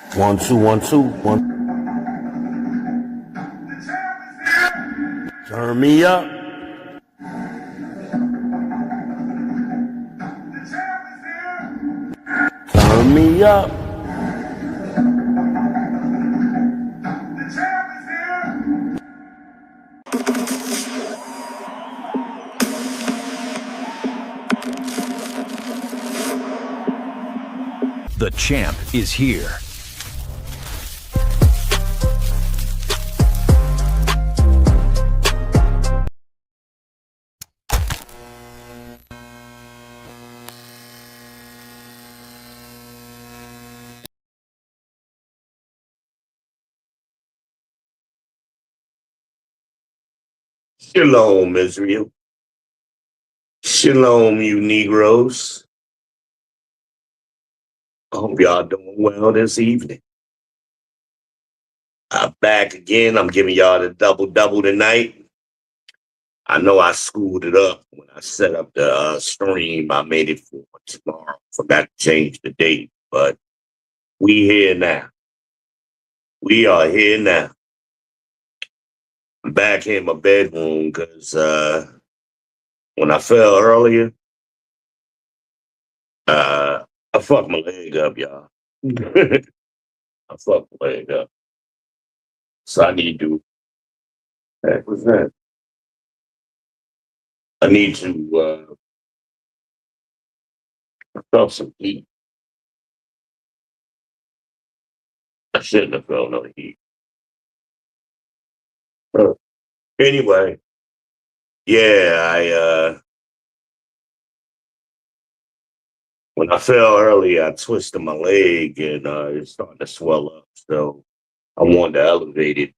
One, two, one, two, one. Turn me up. Turn me up. The champ is here. Shalom, Israel. Shalom, you Negroes. I hope y'all doing well this evening. I'm back again. I'm giving y'all the double tonight. I know I screwed it up when I set up the stream. I made it for tomorrow. Forgot to change the date, but we here now. We are here now. I'm back in my bedroom because when I fell earlier, I fucked my leg up, y'all. I fucked my leg up. So I need to, heck was that? I need to, I felt some heat. I shouldn't have felt no heat. Anyway, yeah, when I fell earlier, I twisted my leg and it's starting to swell up. So I wanted to elevate it,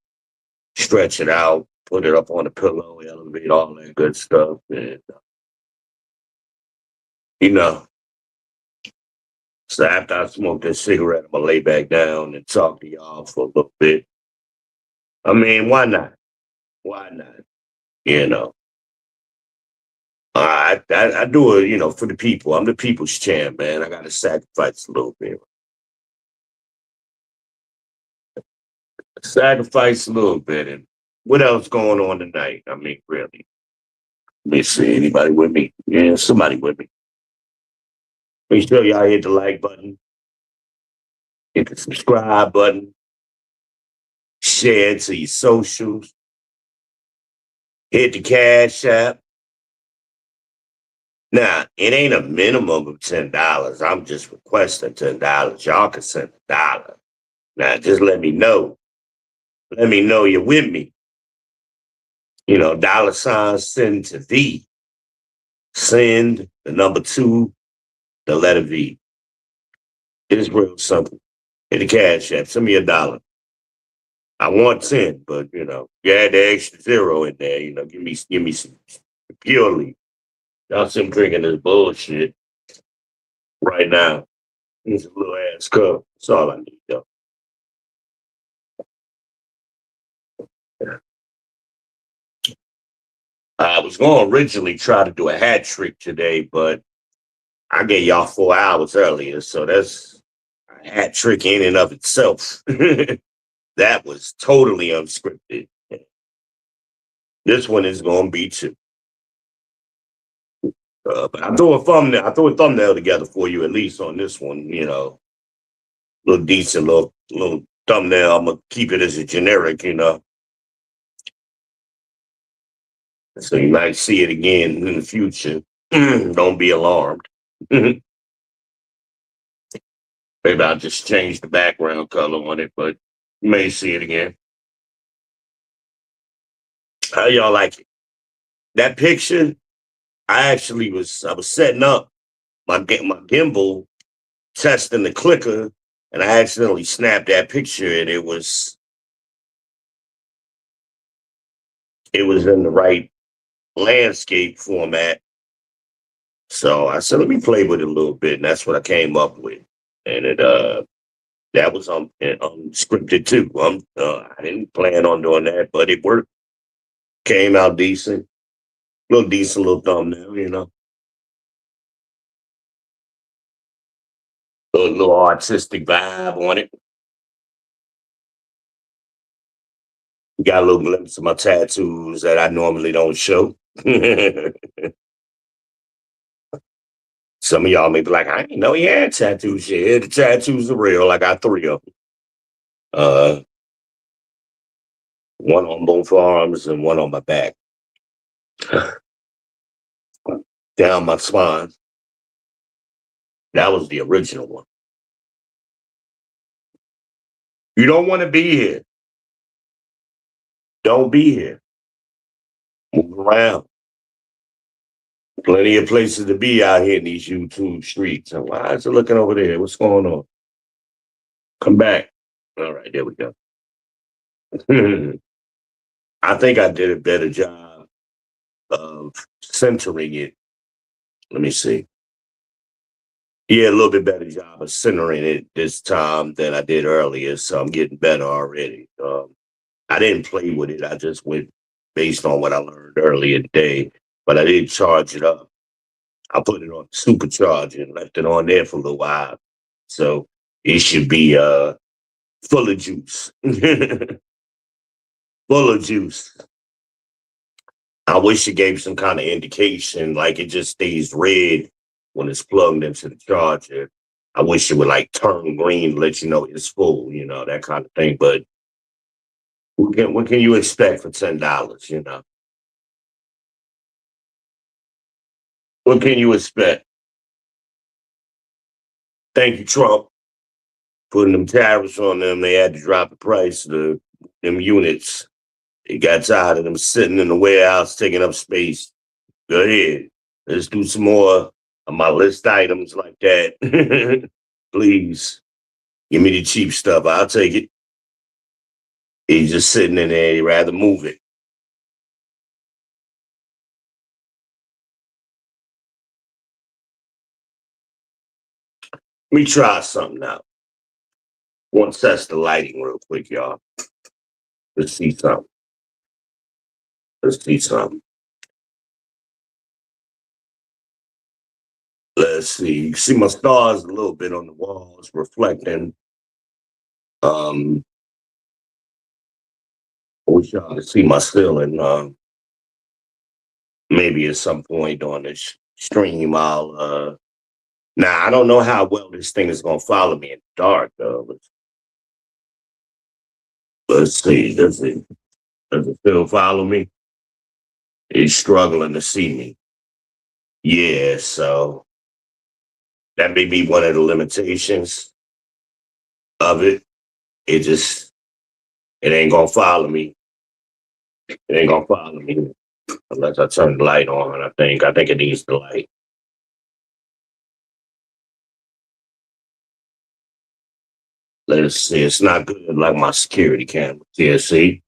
stretch it out, put it up on the pillow, elevate all that good stuff. And, you know, so after I smoke this cigarette, I'm going to lay back down and talk to y'all for a little bit. I mean, why not? Why not? You know, I do it, for the people. I'm the people's champ, man. I got to sacrifice a little bit. Sacrifice a little bit. And what else going on tonight? I mean, really. Let me see. Anybody with me? Yeah, somebody with me. Make sure y'all hit the like button, hit the subscribe button, share it to your socials, hit the Cash App. Now, it ain't a minimum of $10. I'm just requesting $10. Y'all can send $1. Now, just let me know. Let me know you're with me. $ send to V. Send the number 2, the letter V. It's real simple. Hit the Cash App. Send me $1. I want 10, but you add the extra 0 in there. Give me some purely. Y'all see I'm drinking this bullshit right now. It's a little ass cup. That's all I need, though. Yeah. I was going to originally try to do a hat trick today, but I gave y'all 4 hours earlier, so that's a hat trick in and of itself. That was totally unscripted. This one is going to be too. But I throw a thumbnail. I throw a thumbnail together for you at least on this one. Little decent little thumbnail. I'm gonna keep it as a generic. So you might see it again in the future. Don't be alarmed. Maybe I'll just change the background color on it, but you may see it again. How y'all like it? That picture, I was setting up my gimbal, testing the clicker, and I accidentally snapped that picture, and it was in the right landscape format. So I said, let me play with it a little bit, and that's what I came up with. And that was unscripted too. I didn't plan on doing that, but it worked. Came out decent, little thumbnail, little artistic vibe on it. got a little glimpse of my tattoos that I normally don't show. Some of y'all may be like, I didn't know he had tattoos. Yeah, the tattoos are real. I got 3 of them. One on both arms and one on my back. Down my spine. That was the original one. You don't want to be here. Don't be here. Move around. Plenty of places to be out here in these YouTube streets. And why is it looking over there? What's going on? Come back. All right, there we go. I think I did a better job of centering it. Let me see. Yeah, a little bit better job of centering it this time than I did earlier. So I'm getting better already. I didn't play with it. I just went based on what I learned earlier today. But I did charge it up. I put it on supercharge and left it on there for a little while. So it should be full of juice. Full of juice. I wish it gave some kind of indication, like it just stays red when it's plugged into the charger. I wish it would like turn green, let you know it's full, that kind of thing. But what can you expect for $10, What can you expect? Thank you, Trump, putting them tariffs on them. They had to drop the price of them units. They got tired of them sitting in the warehouse taking up space. Go ahead. Let's do some more of my list items like that. Please. Give me the cheap stuff. I'll take it. He's just sitting in there. He'd rather move it. Let me try something out. Want to test the lighting real quick, y'all. Let's see something. Let's see something. Let's see. You can see my stars a little bit on the walls reflecting. I wish y'all could see my ceiling. Maybe at some point on this stream, I'll. Now I don't know how well this thing is gonna follow me in the dark though. Let's see. Does it still follow me? It's struggling to see me. Yeah, so that may be one of the limitations of it. It ain't gonna follow me. It ain't gonna follow me unless I turn the light on. I think it needs the light. Let's see. It's not good like my security camera. Yeah, see?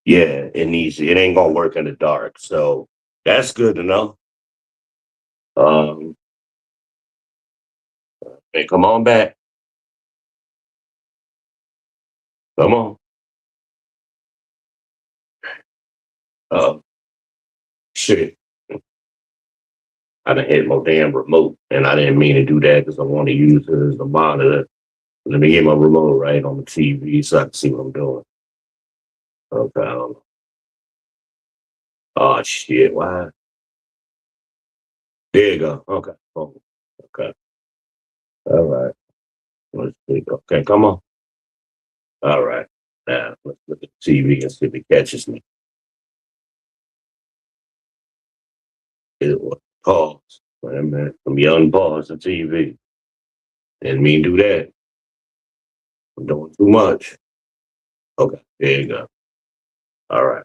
Yeah, it ain't gonna work in the dark. So that's good to know. Hey, come on back. Come on. Uh Shit. I done hit my damn remote and I didn't mean to do that because I want to use it as a monitor. Let me get my remote right on the TV so I can see what I'm doing. Okay. I don't know. Oh shit. Why? There you go. Okay. Oh, okay. All right. Let's see. Okay, come on. All right. Now let's look at the TV and see if it catches me. It was pause. Wait a minute. Let me unpause the TV. Didn't mean to do that. I'm doing too much. Okay, there you go. All right.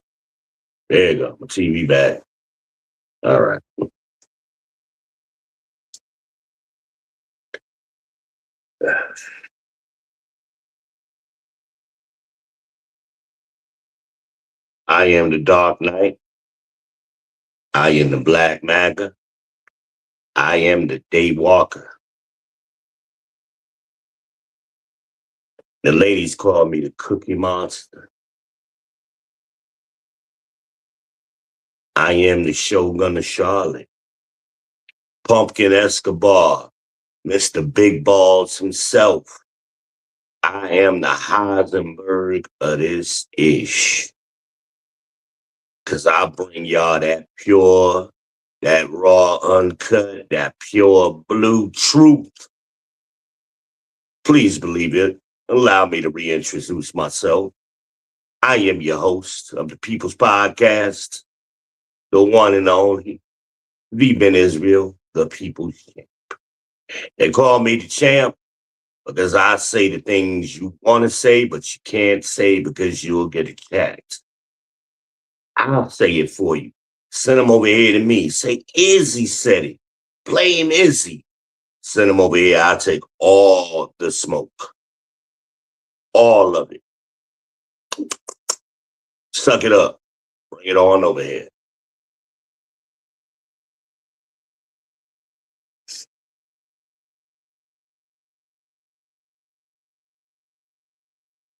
There you go. My TV back. All right. I am the Dark Knight. I am the Black Mага. I am the Daywalker. The ladies call me the Cookie Monster. I am the Shogun of Charlotte. Pumpkin Escobar. Mr. Big Balls himself. I am the Heisenberg of this ish. Cause I bring y'all that pure, that raw, uncut, that pure blue truth. Please believe it. Allow me to reintroduce myself. I am your host of the People's Podcast, the one and only, the Ben Israel, the People's Champ. They call me the champ because I say the things you want to say, but you can't say because you'll get attacked. I'll say it for you. Send them over here to me. Say Izzy said it. Blame Izzy. Send them over here. I'll take all the smoke. All of it. Suck it up. Bring it on over here.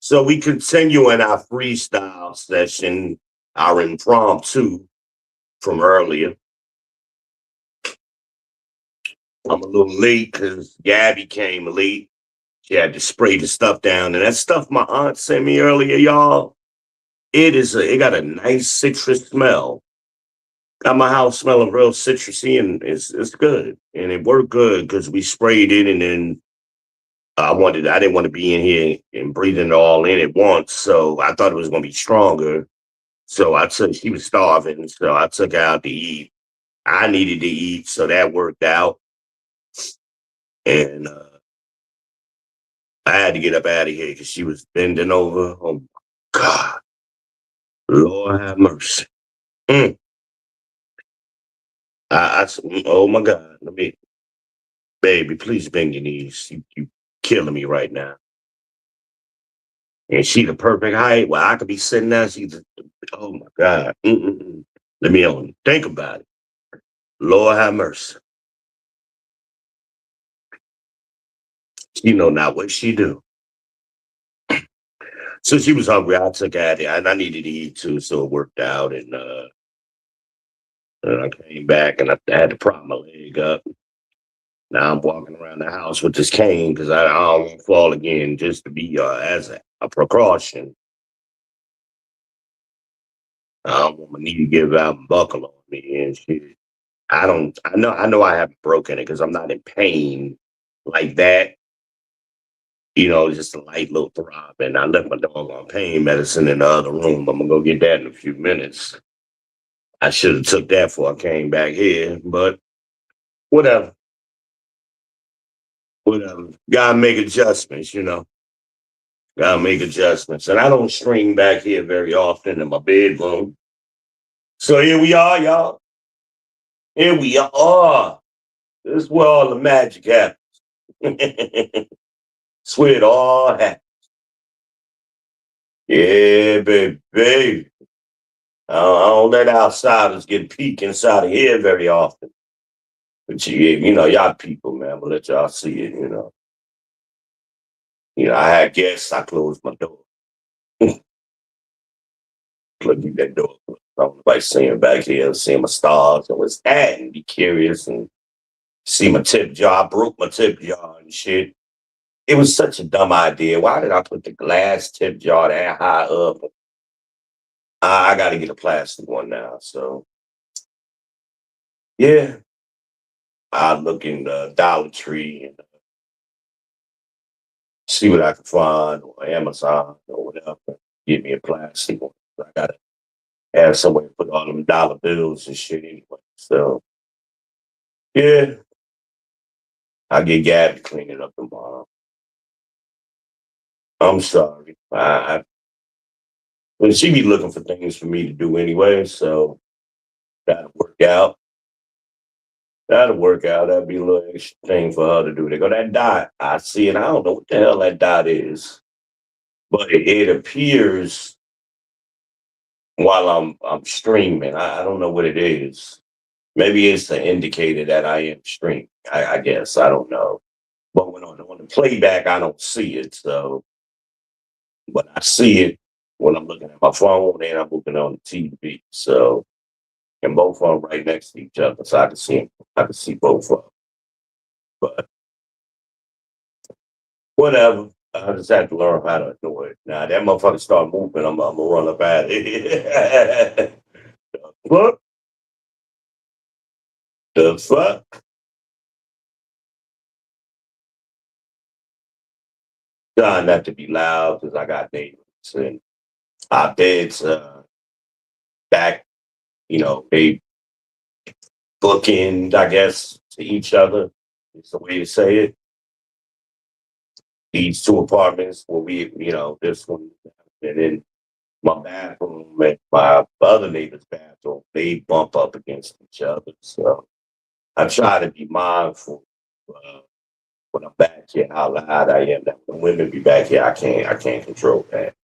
So we continue in our freestyle session, our impromptu from earlier. I'm a little late because Gabby came late. She had to spray the stuff down. And that stuff my aunt sent me earlier, y'all, it got a nice citrus smell. Got my house smelling real citrusy and it's good. And it worked good because we sprayed it and then I didn't want to be in here and breathing it all in at once. So I thought it was gonna be stronger. So she was starving. So I took her out to eat. I needed to eat, so that worked out. And I had to get up out of here because she was bending over. Oh my God. Lord have mercy. Mm. Oh my God. Baby, please bend your knees. You killing me right now. And she the perfect height. Well, I could be sitting there. Oh my God. Mm-mm-mm. Let me only think about it. Lord have mercy. She know not what she do. So she was hungry. I took her out there, and I needed to eat too, so it worked out. And I came back, and I had to prop my leg up. Now I'm walking around the house with this cane because I don't want to fall again, just to be as a precaution. I don't want my knee to give out and buckle on me and shit. I know I haven't broken it because I'm not in pain like that. Just a light little throb. And I left my dog on pain medicine in the other room. I'm gonna go get that in a few minutes. I should have took that before I came back here, but whatever. Whatever. Gotta make adjustments. Gotta make adjustments. And I don't stream back here very often in my bedroom. So here we are, y'all. Here we are. This is where all the magic happens. It's where it all happens. Yeah, baby. I don't let outsiders get a peek inside of here very often. But y'all people, man, I'm gonna let y'all see it. I had guests, I closed my door. Keep that door. I don't nobody seeing back here, seeing my stars and what's that, and be curious and see my tip jar. I broke my tip jar and shit. It was such a dumb idea. Why did I put the glass tip jar that high up? I got to get a plastic one now. So yeah, I look in the Dollar Tree and see what I can find or Amazon or whatever. Get me a plastic one. I gotta have somewhere to put all them dollar bills and shit anyway. So yeah, I'll get Gab to clean it up tomorrow. I'm sorry. But she be looking for things for me to do anyway, so that'll work out. That'll work out. That'd be a little extra thing for her to do. They go, that dot, I see it. I don't know what the hell that dot is. But it appears while I'm streaming. I don't know what it is. Maybe it's the indicator that I am streaming. I guess. I don't know. But when on the playback, I don't see it. So, but I see it when I'm looking at my phone and I'm looking on the TV. So, and both of them right next to each other, so I can see them. I can see both of them. But whatever. I just have to learn how to do it. Now that motherfucker start moving, I'm gonna run up out of here. fuck? The fuck? Trying not to be loud because I got neighbors and our beds back, they bookend, I guess, to each other. It's the way to say it. These two apartments where this one, and then my bathroom and my other neighbor's bathroom, they bump up against each other. So I try to be mindful when I'm back here how loud I am. That when women be back here, I can't control that.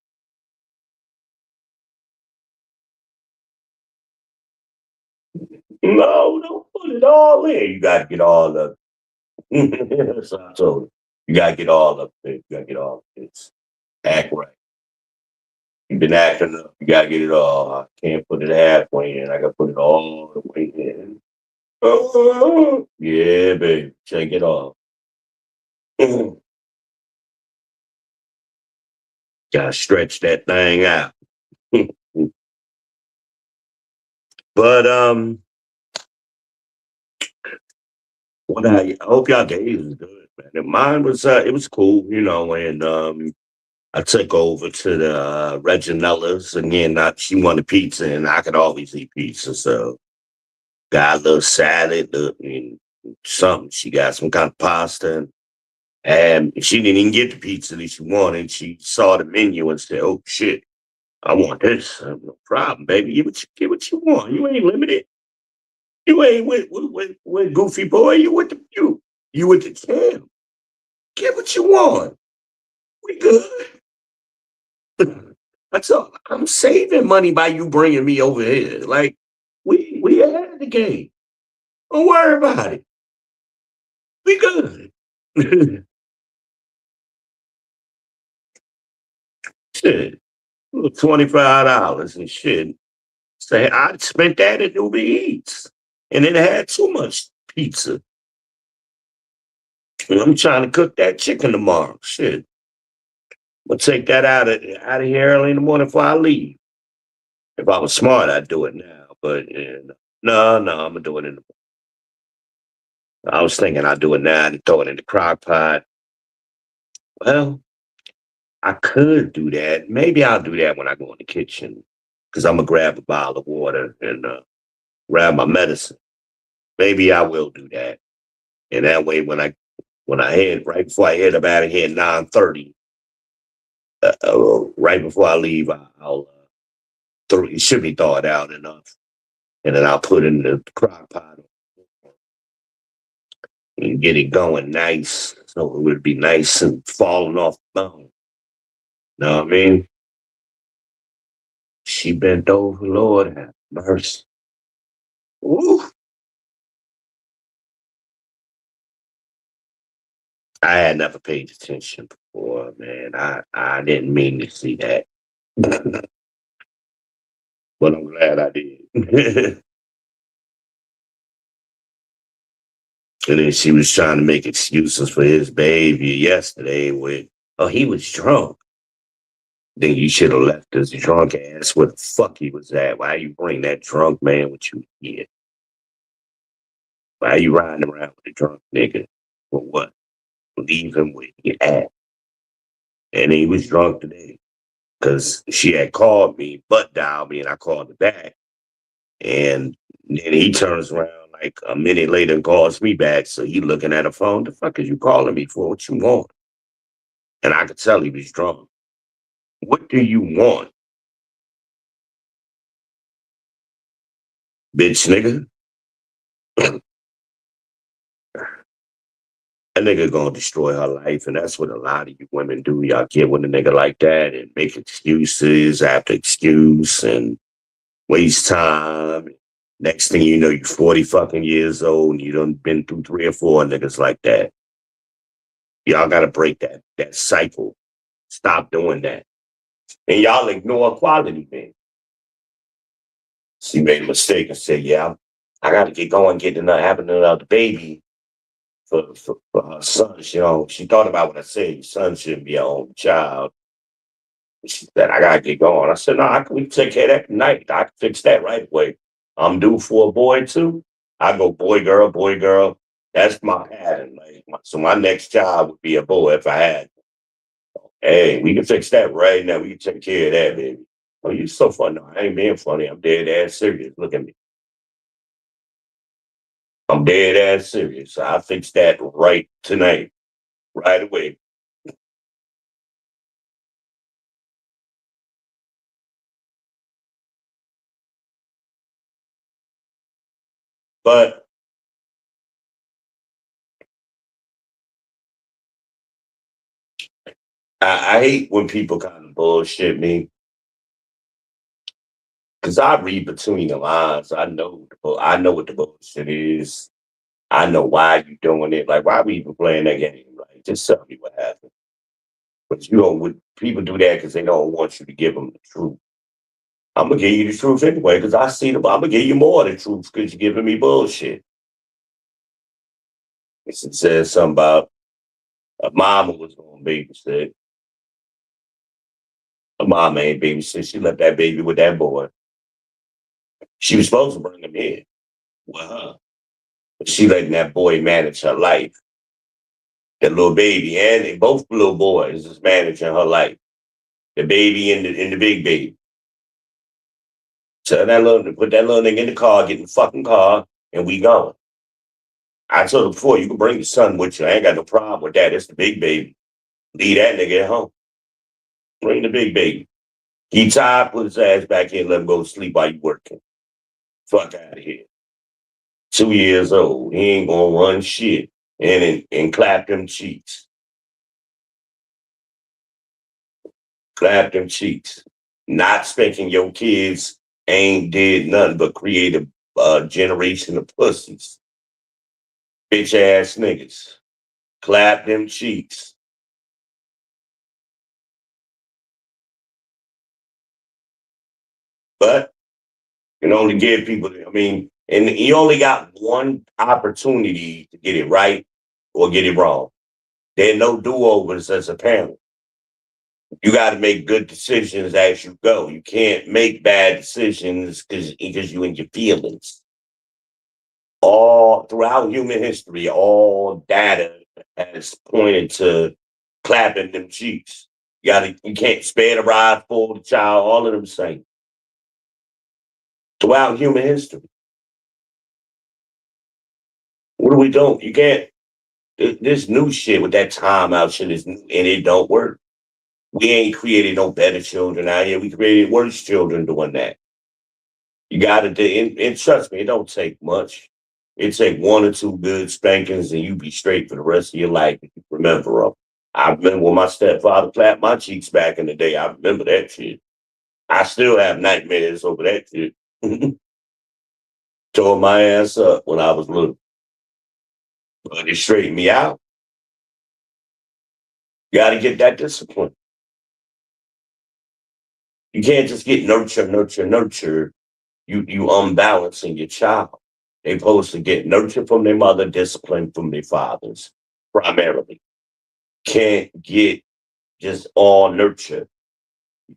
No, don't put it all in. You gotta get all of it. So I told her, you gotta get all of it. You gotta get all of it. It's act right. You've been acting up. You gotta get it all. I can't put it halfway in. I gotta put it all the way in. Oh, yeah, baby. Check it off. Gotta stretch that thing out. But what I hope y'all days was good, man. And mine was it was cool, and I took over to the Reginella's again. Not she wanted pizza, and I could always eat pizza, so got a little salad, and something. She got some kind of pasta, and she didn't even get the pizza that she wanted. She saw the menu and said, "Oh shit, I want this." No problem, baby. Get what you want. You ain't limited. You ain't with Goofy Boy. You with the champ. Get what you want. We good. That's all. I'm saving money by you bringing me over here. Like we ahead of the game. Don't worry about it. We good. Shit, $25 and shit. Say I spent that at Uber Eats, and then had too much pizza. And I'm trying to cook that chicken tomorrow. Shit, I'm gonna take that out of here early in the morning before I leave. If I was smart, I'd do it now. But no, I'm gonna do it in the. I was thinking I'd do it now and throw it in the crock pot. Well, I could do that. Maybe I'll do that when I go in the kitchen because I'm gonna grab a bottle of water and grab my medicine. Maybe I will do that, and that way when I head right before I head up out of here at 9:30, right before I leave, I'll it should be thawed out enough, and then I'll put it in the crock pot and get it going nice, so it would be nice and falling off the bone. Know what I mean? She bent over, Lord have mercy. Ooh. I had never paid attention before, man. I didn't mean to see that. But I'm glad I did. And then she was trying to make excuses for his behavior yesterday with, oh, he was drunk. Then you should have left his drunk ass where the fuck he was at. Why you bring that drunk man with you here? Why you riding around with a drunk nigga? For what? Leave him where he at. And he was drunk today because she had called me, butt dialed me, and I called her back. And then he turns around like a minute later and calls me back. So he looking at the phone. The fuck is you calling me for? What you want? And I could tell he was drunk. What do you want, bitch nigga? That nigga gonna destroy her life, and that's what a lot of you women do. Y'all get with a nigga like that and make excuses after excuse and waste time. Next thing you know, you're 40 fucking years old and you done been through 3 or 4 niggas like that. Y'all gotta break that cycle. Stop doing that. And y'all ignore quality men. She made a mistake and said, yeah, I gotta get going, having another baby for her son. She thought about what I said. Your son shouldn't be your only child. She said, I gotta get going. I said, no, we can take care of that tonight. I can fix that right away. I'm due for a boy too, I go boy, girl, boy, girl. That's my pattern. Like, so my next child would be a boy if I had. Hey, we can fix that right now. We can take care of that, baby. Oh, you so funny. No, I ain't being funny. I'm dead ass serious. Look at me. I'm dead ass serious. I'll fix that right tonight, right away. But I hate when people kind of bullshit me because I read between the lines. I know what the bullshit is. I know why you doing it. Like, why we even playing that game? Like, just tell me what happened. But you know, what people do that because they don't want you to give them the truth. I'm gonna give you the truth anyway because I see the. I'm gonna give you more of the truth because you're giving me bullshit. It says something about a mama was going to babysit. A mama ain't babysit. She left that baby with that boy. She was supposed to bring him in with her, but she letting that boy manage her life. That little baby and both little boys is managing her life. The baby and the big baby. So that little put that little nigga in the car, get in the fucking car, and we going. I told her before, you can bring your son with you. I ain't got no problem with that. It's the big baby. Leave that nigga at home. Bring the big baby. He tired, put his ass back in, let him go to sleep while you working. Fuck out of here. 2 years old. He ain't gonna run shit and clap them cheeks. Clap them cheeks. Not spanking your kids ain't did nothing but create a generation of pussies. Bitch ass niggas. Clap them cheeks. But you can only give people, I mean, and you only got one opportunity to get it right or get it wrong. There are no do-overs as a parent. You got to make good decisions as you go. You can't make bad decisions because you in your feelings. All throughout human history, all data has pointed to clapping them cheeks. You can't spare the rod for the child. All of them same throughout human history. What do we do? You can't. This new shit with that timeout shit is new and it don't work. We ain't created no better children out here. We created worse children doing that. You got to, and trust me, it don't take much. It take one or two good spankings, and you be straight for the rest of your life if you remember them. I remember when my stepfather clapped my cheeks back in the day. I remember that shit. I still have nightmares over that shit. Tore my ass up when I was little, but it straightened me out. You got to get that discipline. You can't just get nurture, nurture, nurture. You unbalancing your child. They supposed to get nurture from their mother, discipline from their fathers, primarily. Can't get just all nurture.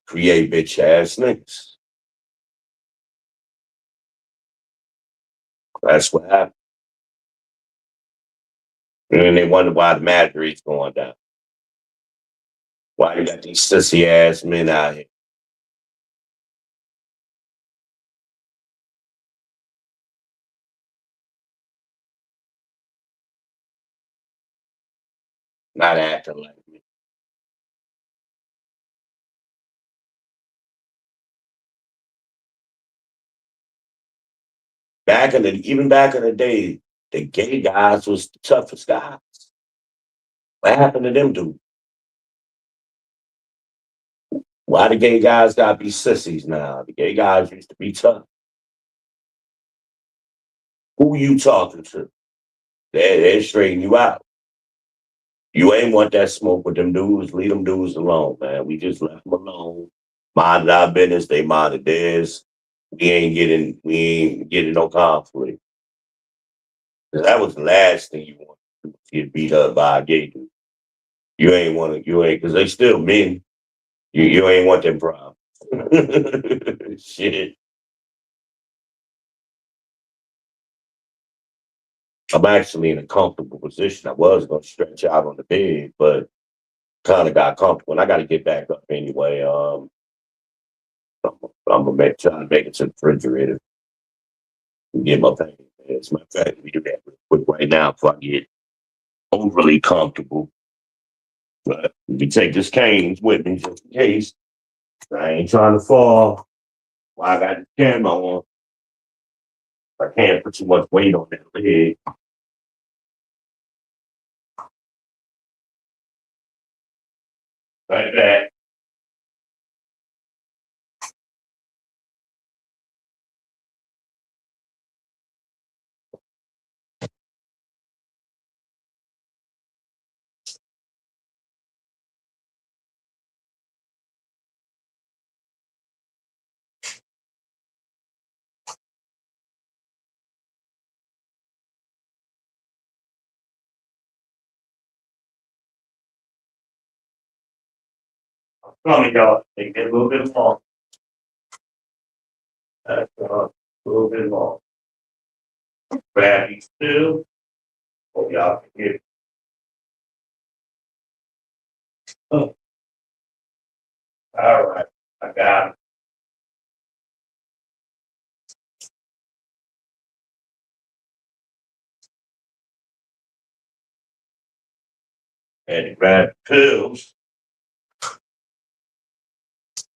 Create bitch ass niggas. That's what happened. And then they wonder why the marriage rate's going down. Why you got these sissy ass men out here? Not acting like me. Even back in the day, the gay guys was the toughest guys. What happened to them dudes? Why the gay guys gotta be sissies now? The gay guys used to be tough. Who you talking to? They straighten you out. You ain't want that smoke with them dudes. Leave them dudes alone, man. We just left them alone. Minded our business. They minded theirs. We ain't getting no conflict. 'Cause that was the last thing you want to get beat up by a gay dude. You ain't, because they still men. You ain't want them problems. Shit. I'm actually in a comfortable position. I was going to stretch out on the bed, but kind of got comfortable. And I got to get back up anyway. I'm gonna try to make it to the refrigerator and get my pain. As a matter of fact, we do that real quick right now before I get overly comfortable. But let me take this cane with me just in case. I ain't trying to fall while I got the camera on. I can't put too much weight on that leg. Right back. Come on, y'all. Take it a little bit long. That's a little bit long. Grab these two. Hope y'all can hear. Oh, all right. I got it. And grab the pills.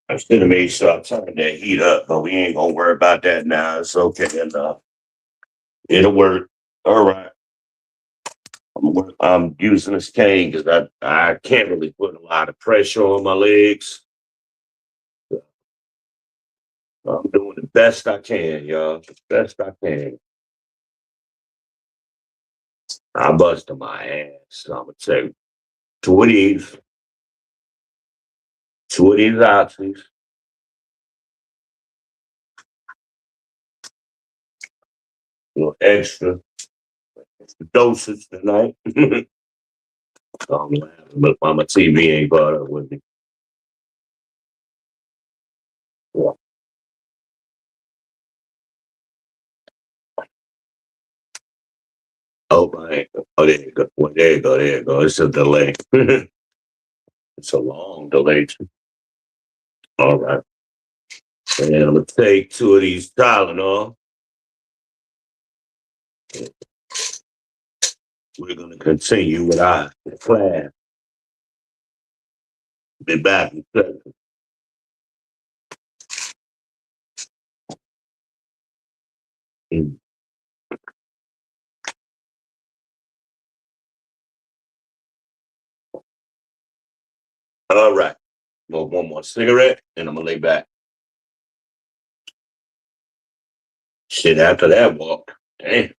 I should have made sure I turned that heat up, but we ain't gonna worry about that now. It's okay enough. It'll work. All right. I'm using this cane because I can't really put a lot of pressure on my legs. I'm doing the best I can, y'all. The best I can. I'm busting my ass. I'm gonna take two of these, oxys, a little extra dosage tonight. But my TV ain't brought up with me. Yeah. Oh my! Oh, there you go. Well, there you go. There you go. It's a delay. It's a long delay. All right. And I'm gonna take two of these Tylenol. We're gonna continue with our class. Be back in a second. Mm. All right. Well, one more cigarette, and I'm gonna lay back. Shit, after that walk, damn.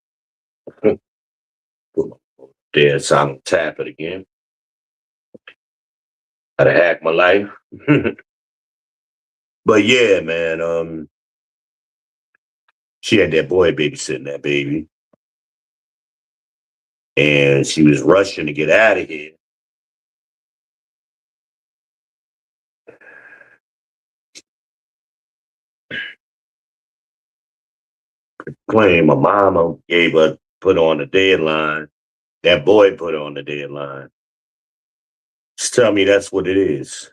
There, so I'm gonna tap it again. Gotta hack my life. But yeah, man. She had that boy babysitting that baby, and she was rushing to get out of here. Claim my mama gave her put on the deadline. That boy put on the deadline. Just tell me that's what it is.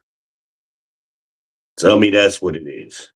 Tell me that's what it is.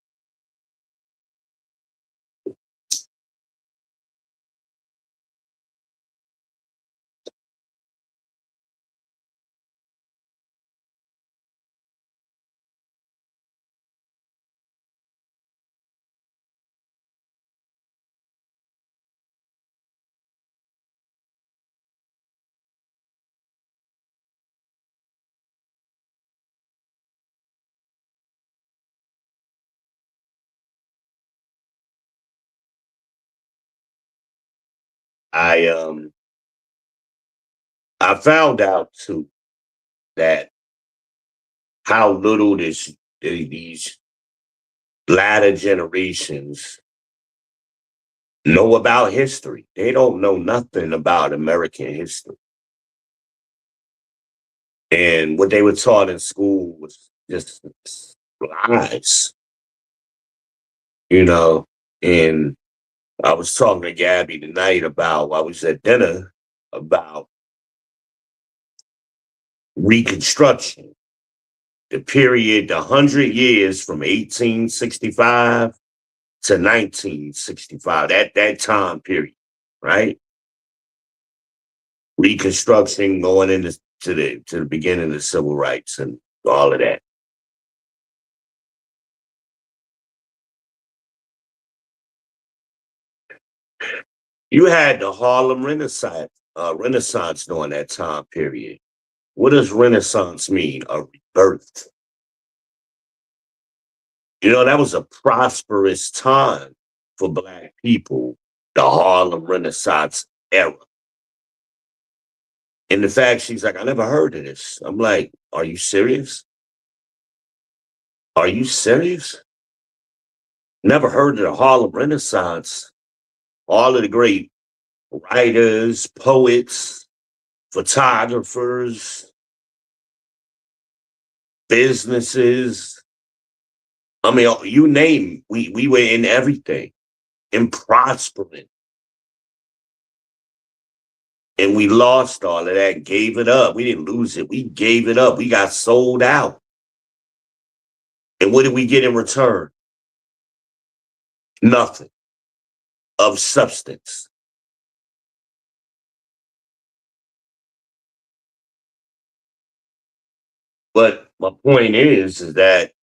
I um I found out too that how little these latter generations know about history. They don't know nothing about American history. And what they were taught in school was just lies, you know. And I was talking to Gabby tonight about, I was at dinner about Reconstruction, the period, the 100 years from 1865 to 1965, that time period, right? Reconstruction going into to the beginning of the civil rights and all of that. You had the Harlem Renaissance during that time period. What does Renaissance mean? A rebirth. You know, that was a prosperous time for Black people, the Harlem Renaissance era. And the fact she's like, I never heard of this. I'm like, are you serious? Are you serious? Never heard of the Harlem Renaissance. All of the great writers, poets, photographers, businesses. I mean, you name, we were in everything and prospering. And we lost all of that, gave it up. We didn't lose it. We gave it up. We got sold out. And what did we get in return? Nothing of substance. But my point is that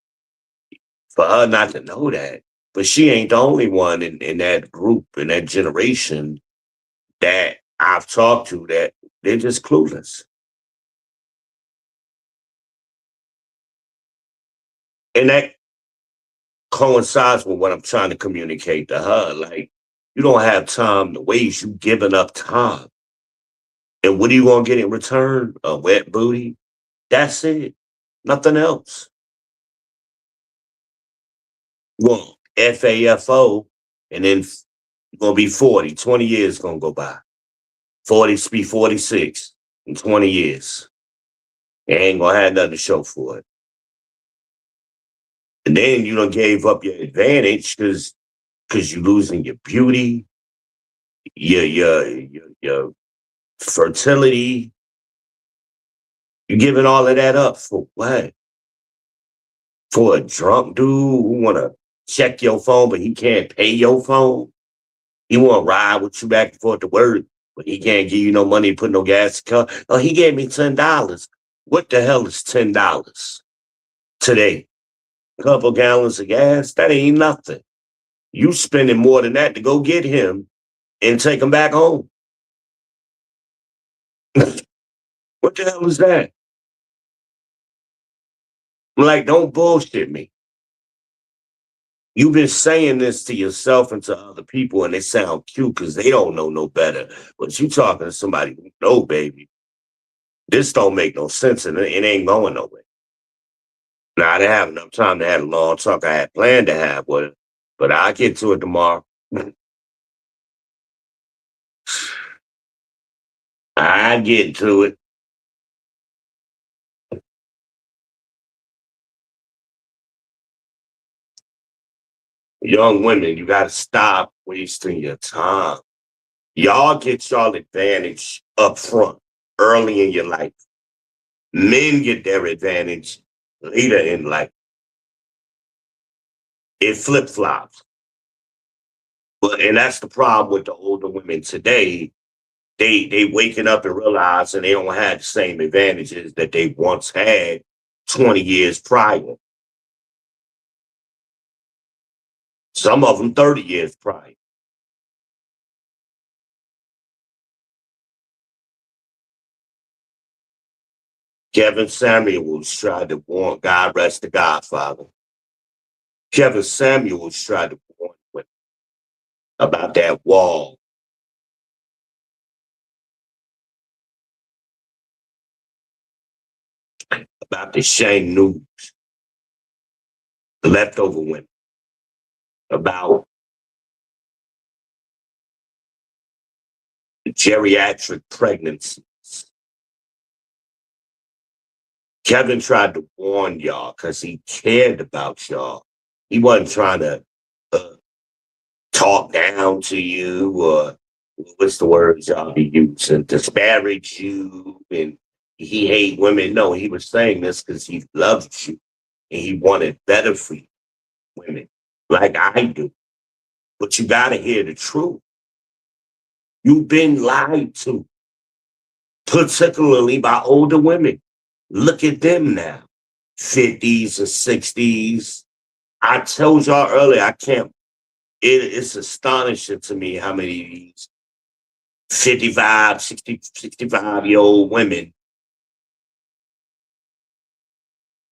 for her not to know that, but she ain't the only one in that group, in that generation that I've talked to that they're just clueless. And that coincides with what I'm trying to communicate to her. Like, you don't have time to waste. You giving up time. And what are you going to get in return? A wet booty? That's it. Nothing else. Well, FAFO, and then you're going to be 40. 20 years going to go by. 40, be 46 in 20 years. You ain't going to have nothing to show for it. And then you done gave up your advantage because you're losing your beauty, your fertility. You're giving all of that up for what? For a drunk dude who want to check your phone, but he can't pay your phone? He want to ride with you back and forth to work, but he can't give you no money to put no gas in the car. Oh, he gave me $10. What the hell is $10 today? A couple gallons of gas? That ain't nothing. You spending more than that to go get him and take him back home. What the hell is that? Like, don't bullshit me. You've been saying this to yourself and to other people, and they sound cute because they don't know no better. But you talking to somebody who know, baby. This don't make no sense, and it ain't going nowhere. Now, I didn't have enough time to have a long talk I had planned to have with her, but I'll get to it tomorrow. I get to it. Young women, you got to stop wasting your time. Y'all get y'all advantage up front, early in your life. Men get their advantage later in life. It flip flops. But and that's the problem with the older women today. They waking up and realizing they don't have the same advantages that they once had 20 years prior. Some of them 30 years prior. Kevin Samuels tried to warn, God rest the Godfather. Kevin Samuels tried to warn women about that wall, about the shame news, the leftover women, about the geriatric pregnancies. Kevin tried to warn y'all because he cared about y'all. He wasn't trying to uh, talk down to you, or what's the word y'all be using, disparage you, and he hate women. No, he was saying this because he loved you and he wanted better for you, women, like I do. But you gotta hear the truth. You've been lied to, particularly by older women. Look at them now, 50s and 60s. I told y'all earlier, I can't, it's astonishing to me how many of these 55, 60, 65-year-old women,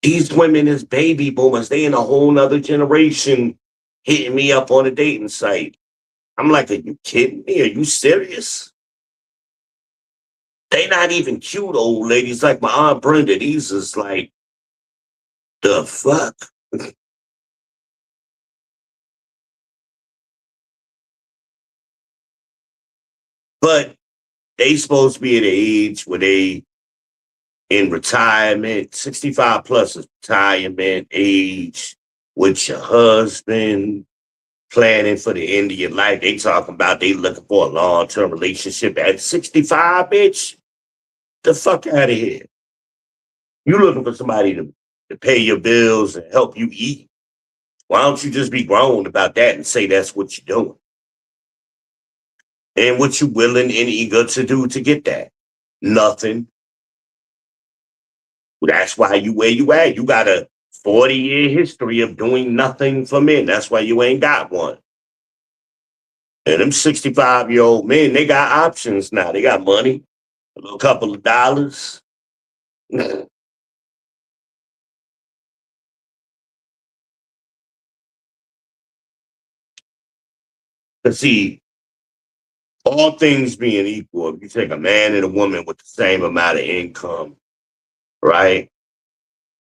these women is baby boomers. They in a whole nother generation hitting me up on a dating site. I'm like, are you kidding me? Are you serious? They not even cute old ladies like my Aunt Brenda. These is like, the fuck? But they supposed to be at an age where they in retirement. 65 plus is retirement age with your husband, planning for the end of your life. They talking about they looking for a long-term relationship at 65, bitch. The fuck out of here. You looking for somebody to pay your bills and help you eat. Why don't you just be grown about that and say that's what you're doing? And what you willing and eager to do to get that? Nothing. That's why you where you at. You got a 40-year history of doing nothing for men. That's why you ain't got one. And them 65-year-old men, they got options now. They got money, a little couple of dollars. But see, all things being equal, if you take a man and a woman with the same amount of income, right?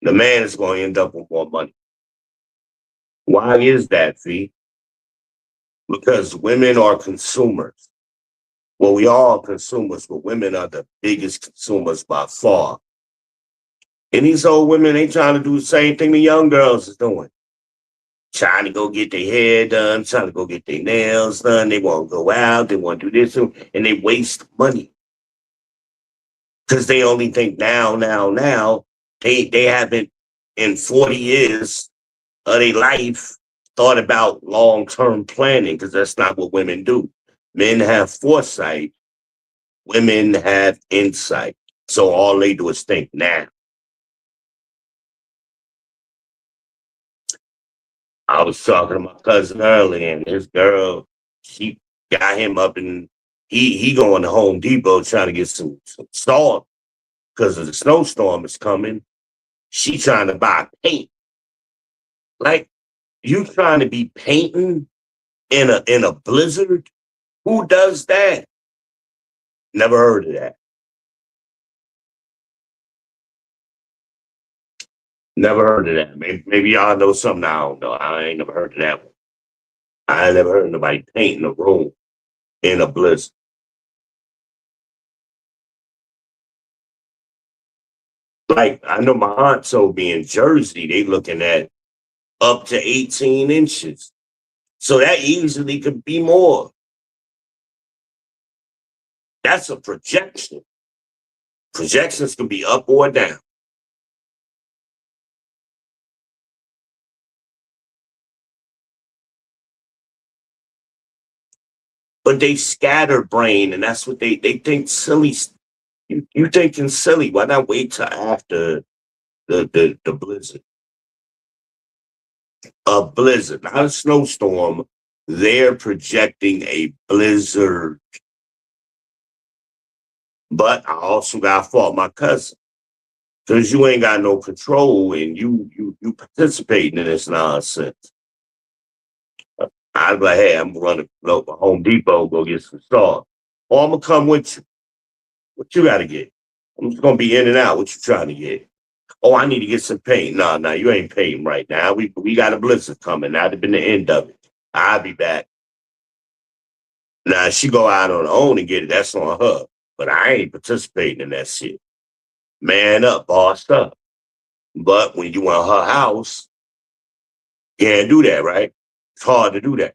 The man is going to end up with more money. Why is that, Fee? Because women are consumers. Well, we all consumers, but women are the biggest consumers by far. And these old women ain't trying to do the same thing the young girls is doing. Trying to go get their hair done, trying to go get their nails done. They want to go out, they want to do this, and they waste money. Because they only think now. They haven't in 40 years of their life thought about long-term planning, because that's not what women do. Men have foresight, women have insight. So all they do is think now. I was talking to my cousin earlier, and his girl, she got him up, and he going to Home Depot trying to get some salt because of the snowstorm is coming. She trying to buy paint. Like, you trying to be painting in a blizzard? Who does that? Never heard of that. Never heard of that. Maybe y'all know something I don't know. I ain't never heard of that one. I ain't never heard of nobody painting a room in a blizzard. Like, I know my aunt told me in Jersey, they looking at up to 18 inches. So that easily could be more. That's a projection. Projections can be up or down. But they scatterbrain, and that's what they think silly. You thinking silly. Why not wait till after the blizzard? A blizzard, not a snowstorm. They're projecting a blizzard. But I also got to fault my cousin, because you ain't got no control, and you participating in this nonsense. I'd be like, hey, I'm running to Home Depot, go get some salt. Or I'm gonna come with you. What you gotta get? I'm just gonna be in and out. What you trying to get? Oh, I need to get some paint. No, you ain't painting right now. We got a blizzard coming. That'd been the end of it. I'll be back. Now she go out on her own and get it. That's on her. But I ain't participating in that shit. Man up, bossed up. But when you want her house, you can't do that, right? It's hard to do that.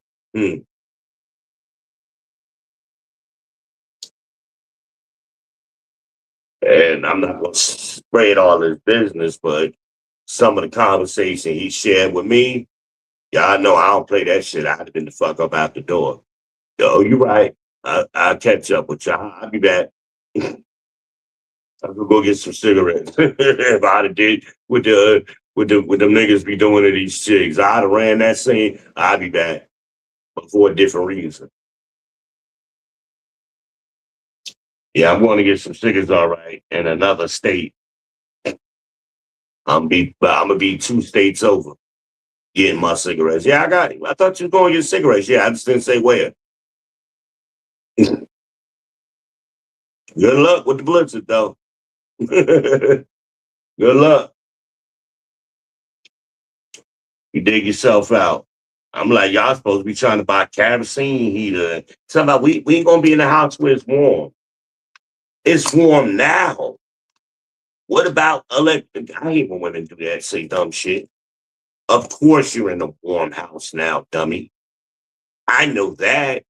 And I'm not gonna spread all his business, but some of the conversation he shared with me, y'all know I don't play that shit. I'd have been the fuck up out the door. Yo, you right. I'll catch up with y'all. I'll be back. I could go get some cigarettes. If I'd have did with them niggas be doing to these chicks, I'd have ran that scene. I'll be back, but for a different reason. Yeah, I'm going to get some cigarettes, all right, in another state. I'm gonna be 2 states over getting my cigarettes. Yeah, I got it. I thought you were going to get cigarettes. Yeah, I just didn't say where. Good luck with the blitzes, though. Good luck. You dig yourself out. I'm like, y'all supposed to be trying to buy kerosene heater. Talking about we ain't gonna be in the house where it's warm. It's warm now. What about electric? I hate when women do that, say dumb shit. Of course you're in a warm house now, dummy. I know that.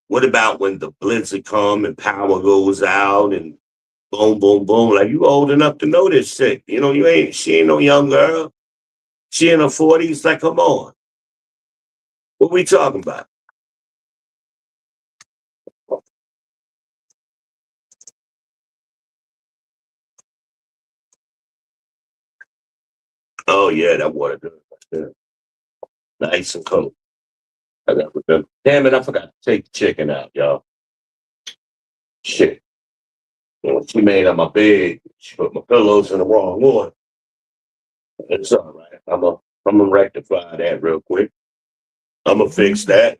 What about when the blizzard come and power goes out and boom, boom, boom? Like you old enough to know this shit. You know, she ain't no young girl. She in her 40s. Like, come on. What we talking about? Oh yeah, that water good. Yeah. Nice and cold. I got to remember. Damn it, I forgot to take the chicken out, y'all. Shit. You know, she made on my bed. She put my pillows in the wrong one. It's all right. I'm gonna rectify that real quick. I'm gonna fix that.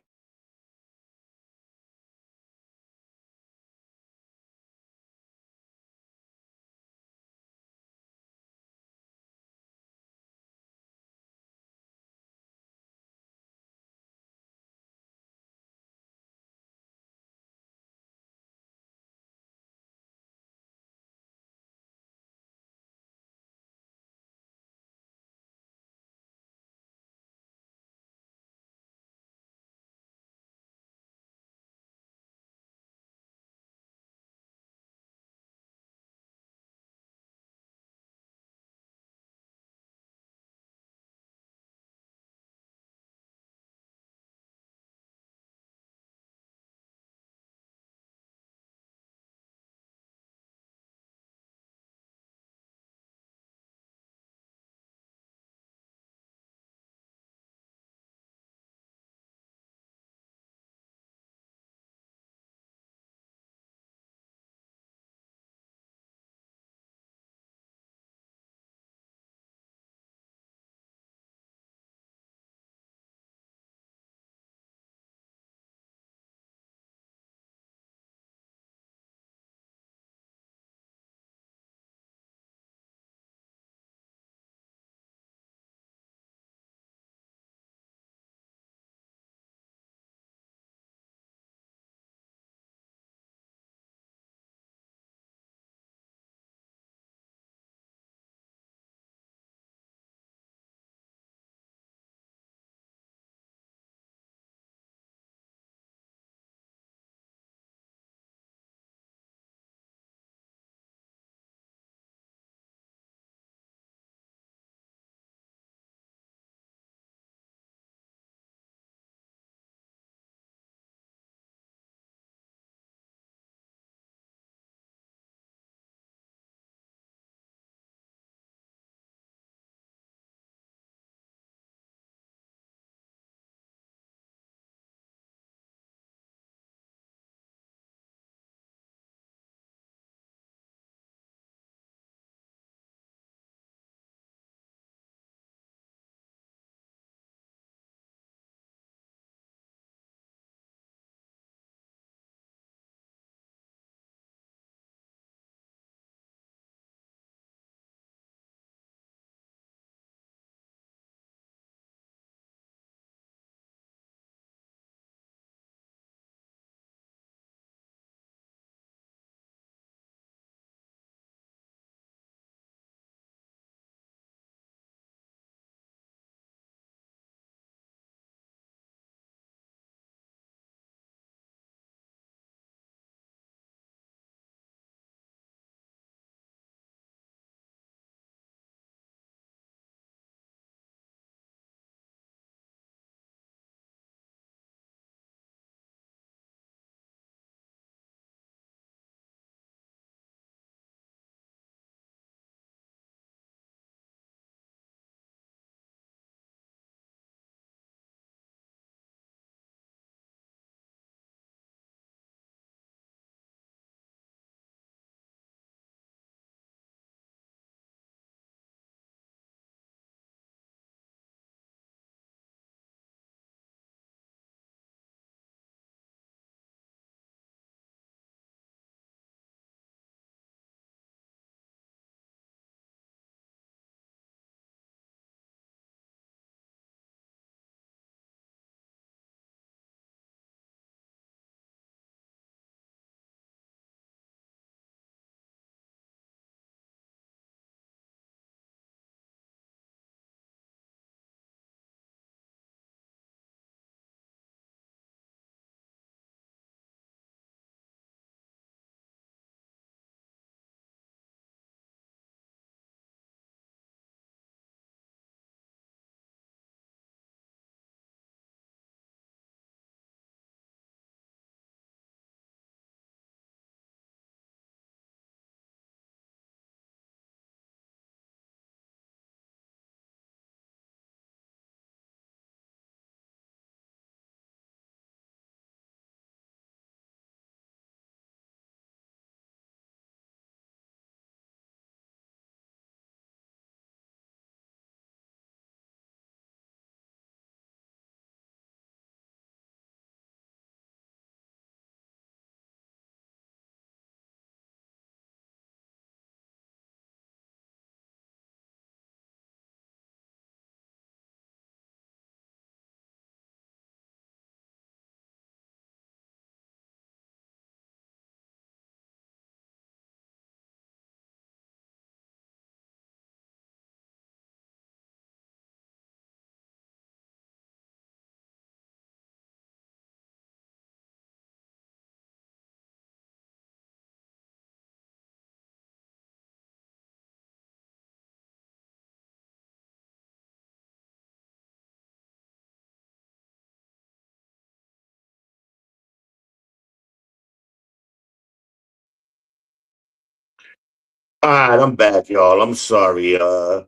All right, I'm back, y'all. I'm sorry. I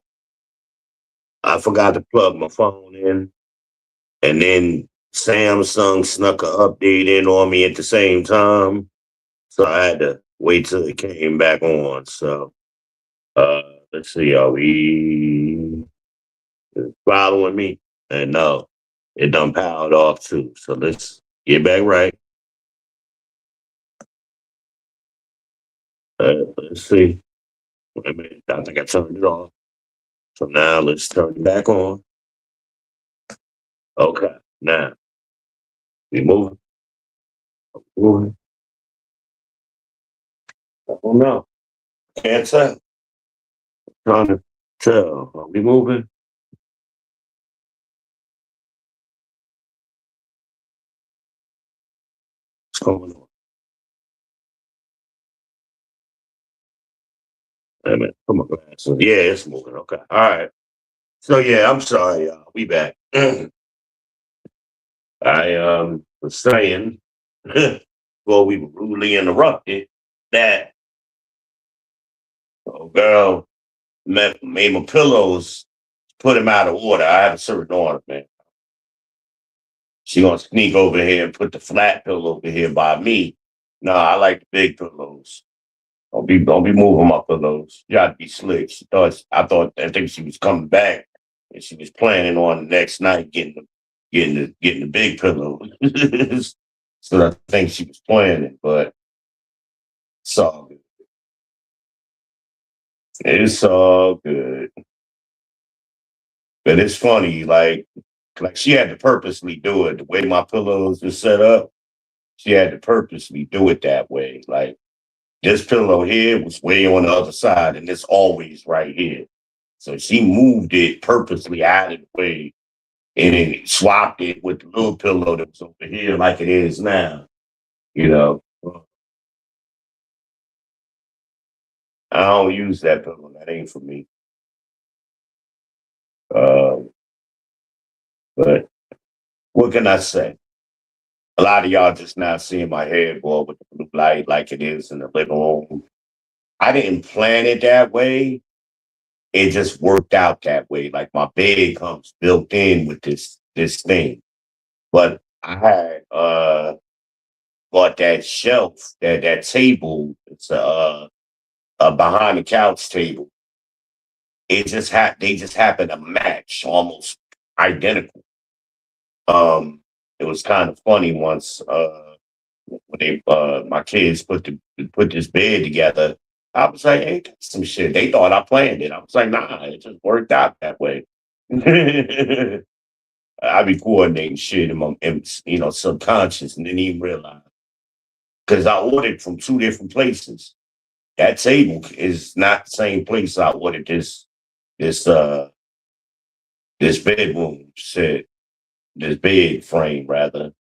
forgot to plug my phone in, and then Samsung snuck an update in on me at the same time, so I had to wait till it came back on. So, let's see. Are we following me? And no, it done powered off too. So let's get back right. Let's see. Wait a minute. I think I turned it off. So now let's turn it back on. Okay. Now we moving. Moving. I don't know. Can't tell. Trying to tell. Are we moving? What's going on? Wait a minute. Put my glasses. Yeah, it's moving. Okay. All right. So yeah, I'm sorry, y'all. We back. I was saying before we were rudely interrupted that girl made my pillows, put them out of order. I have a certain order, man. She gonna sneak over here and put the flat pillow over here by me. No, I like the big pillows. Don't be moving my pillows. You gotta be slick. I think she was coming back and she was planning on the next night getting the big pillow. So I think she was planning, but it's all good. It's all good. But it's funny, like she had to purposely do it. The way my pillows are set up, she had to purposely do it that way. Like this pillow here was way on the other side, and it's always right here. So she moved it purposely out of the way and then swapped it with the little pillow that was over here like it is now. You know, I don't use that pillow. That ain't for me. Uh, but what can I say? A lot of y'all just now seeing my headboard with the blue light like it is in the living room. I didn't plan it that way. It just worked out that way. Like my bed comes built in with this thing. But I had bought that shelf, that table. It's a behind the couch table. They just happened to match almost identical. It was kind of funny once when they my kids put this bed together. I was like, ain't that some shit? They thought I planned it. I was like, nah, it just worked out that way. I be coordinating shit subconscious and didn't even realize because I ordered from two different places. That table is not the same place I ordered this this bedroom set, this bed frame rather.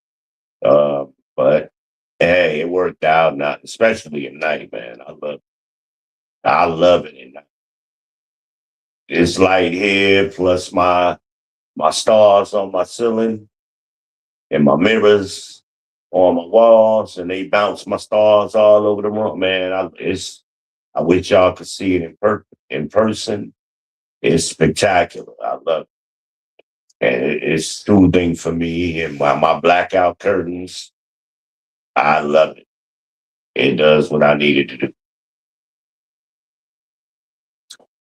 But hey, it worked out. Not especially at night, man. I love it at night. This light here plus my stars on my ceiling and my mirrors on my walls, and they bounce my stars all over the room. Man, I wish y'all could see it in person. It's spectacular. I love it. And it's soothing for me and my blackout curtains. I love it. It does what I needed to do.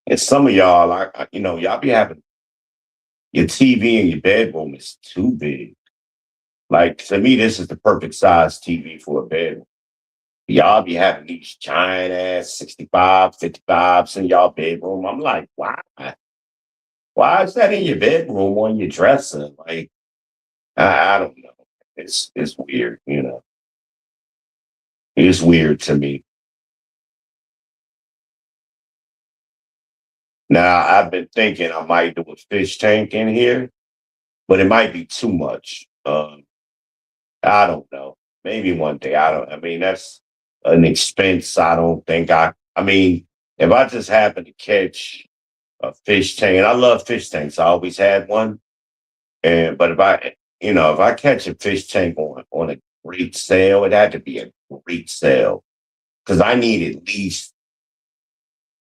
And some of y'all, y'all be having your TV in your bedroom is too big. Like to me, this is the perfect size TV for a bedroom. Y'all be having these giant ass 65, 55s in y'all bedroom. I'm like, why? Why is that in your bedroom on your dresser? Like, I don't know. It's weird, you know. It's weird to me. Now I've been thinking I might do a fish tank in here, but it might be too much. I don't know. Maybe one day. I mean, that's an expense. I mean, if I just happen to catch a fish tank, and I love fish tanks. I always had one. But if I catch a fish tank on a great sale, it had to be a great sale because I need at least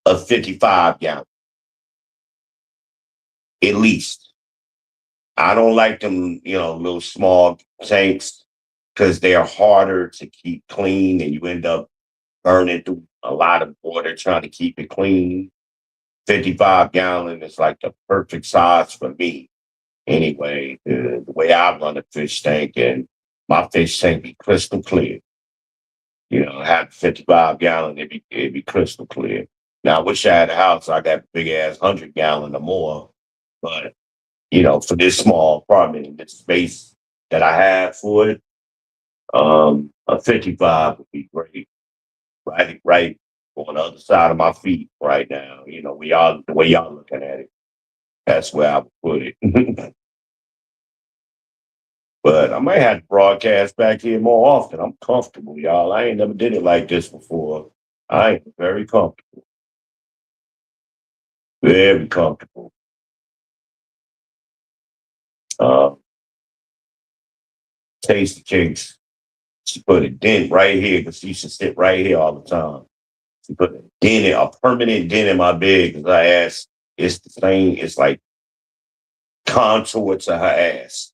a 55 gallon, at least. I don't like them, little small tanks because they're harder to keep clean and you end up burning through a lot of water trying to keep it clean. 55-gallon is like the perfect size for me. Anyway, the way I run a fish tank, and my fish tank be crystal clear. Have 55-gallon, it'd be crystal clear. Now, I wish I had a house, I got big ass 100-gallon or more. But, for this small apartment and this space that I have for it, a 55 would be great. Right on the other side of my feet right now. The way y'all looking at it, that's where I would put it. But I might have to broadcast back here more often. I'm comfortable, y'all. I ain't never did it like this before. I am very comfortable. Very comfortable. Uh, Tasty Cakes. She put a dent right here because she used to sit right here all the time. She put a permanent dent in my bed because her ass is the same. It's like contour to her ass.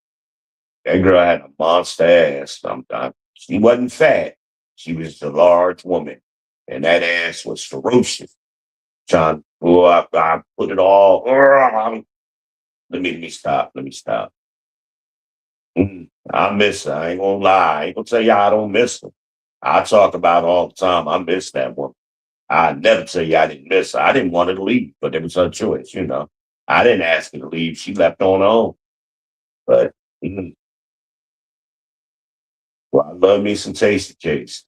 That girl had a monster ass. She wasn't fat. She was a large woman. And that ass was ferocious. John, I put it all. Let me stop. Let me stop. I miss her. I ain't gonna lie. I ain't gonna tell y'all I don't miss her. I talk about her all the time. I miss that woman. I never tell you I didn't miss her. I didn't want her to leave, but it was her choice. I didn't ask her to leave. She left on her own. But well, I love me some Tasty Cakes.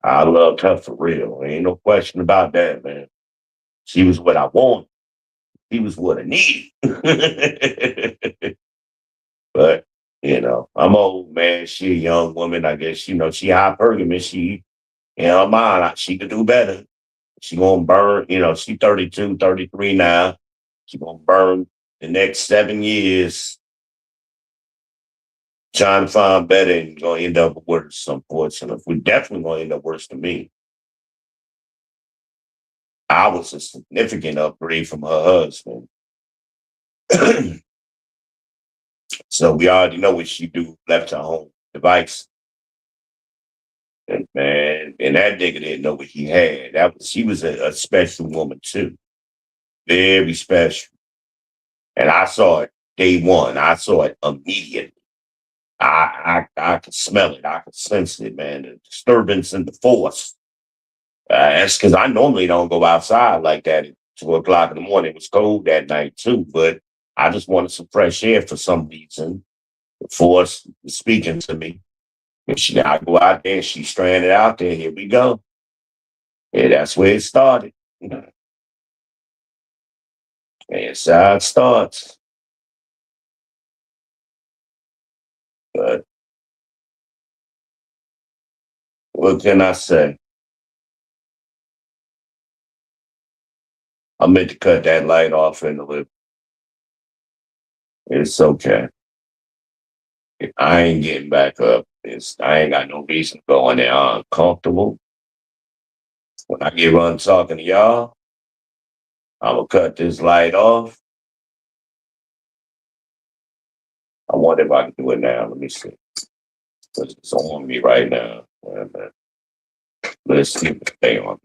I loved her for real. Ain't no question about that, man. She was what I wanted. She was what I needed. But, I'm old, man. She a young woman. I guess, she hypergamous. She, in her mind, she could do better. She gonna burn, she 32, 33 now. She gonna burn the next 7 years trying to find better and gonna end up worse, unfortunately. We're definitely gonna end up worse than me. I was a significant upgrade from her husband. So we already know what she do, left her home device. And man, and that nigga didn't know what he had. She was a special woman too. Very special. And I saw it day one. I saw it immediately. I could smell it. I could sense it, man. The disturbance in the force. That's because I normally don't go outside like that at 2 o'clock in the morning. It was cold that night too, but I just wanted some fresh air for some reason. The force was speaking to me. And I go out there, she's stranded out there. Here we go. Yeah, that's where it started. And it's how it starts. But what can I say? I meant to cut that light off in the lip. It's okay. I ain't getting back up. I ain't got no reason to go in there uncomfortable. When I get run talking to y'all, I'm gonna cut this light off. I wonder if I can do it now. Let me see. It's on me right now. Wait a minute. Let's see if the thing on.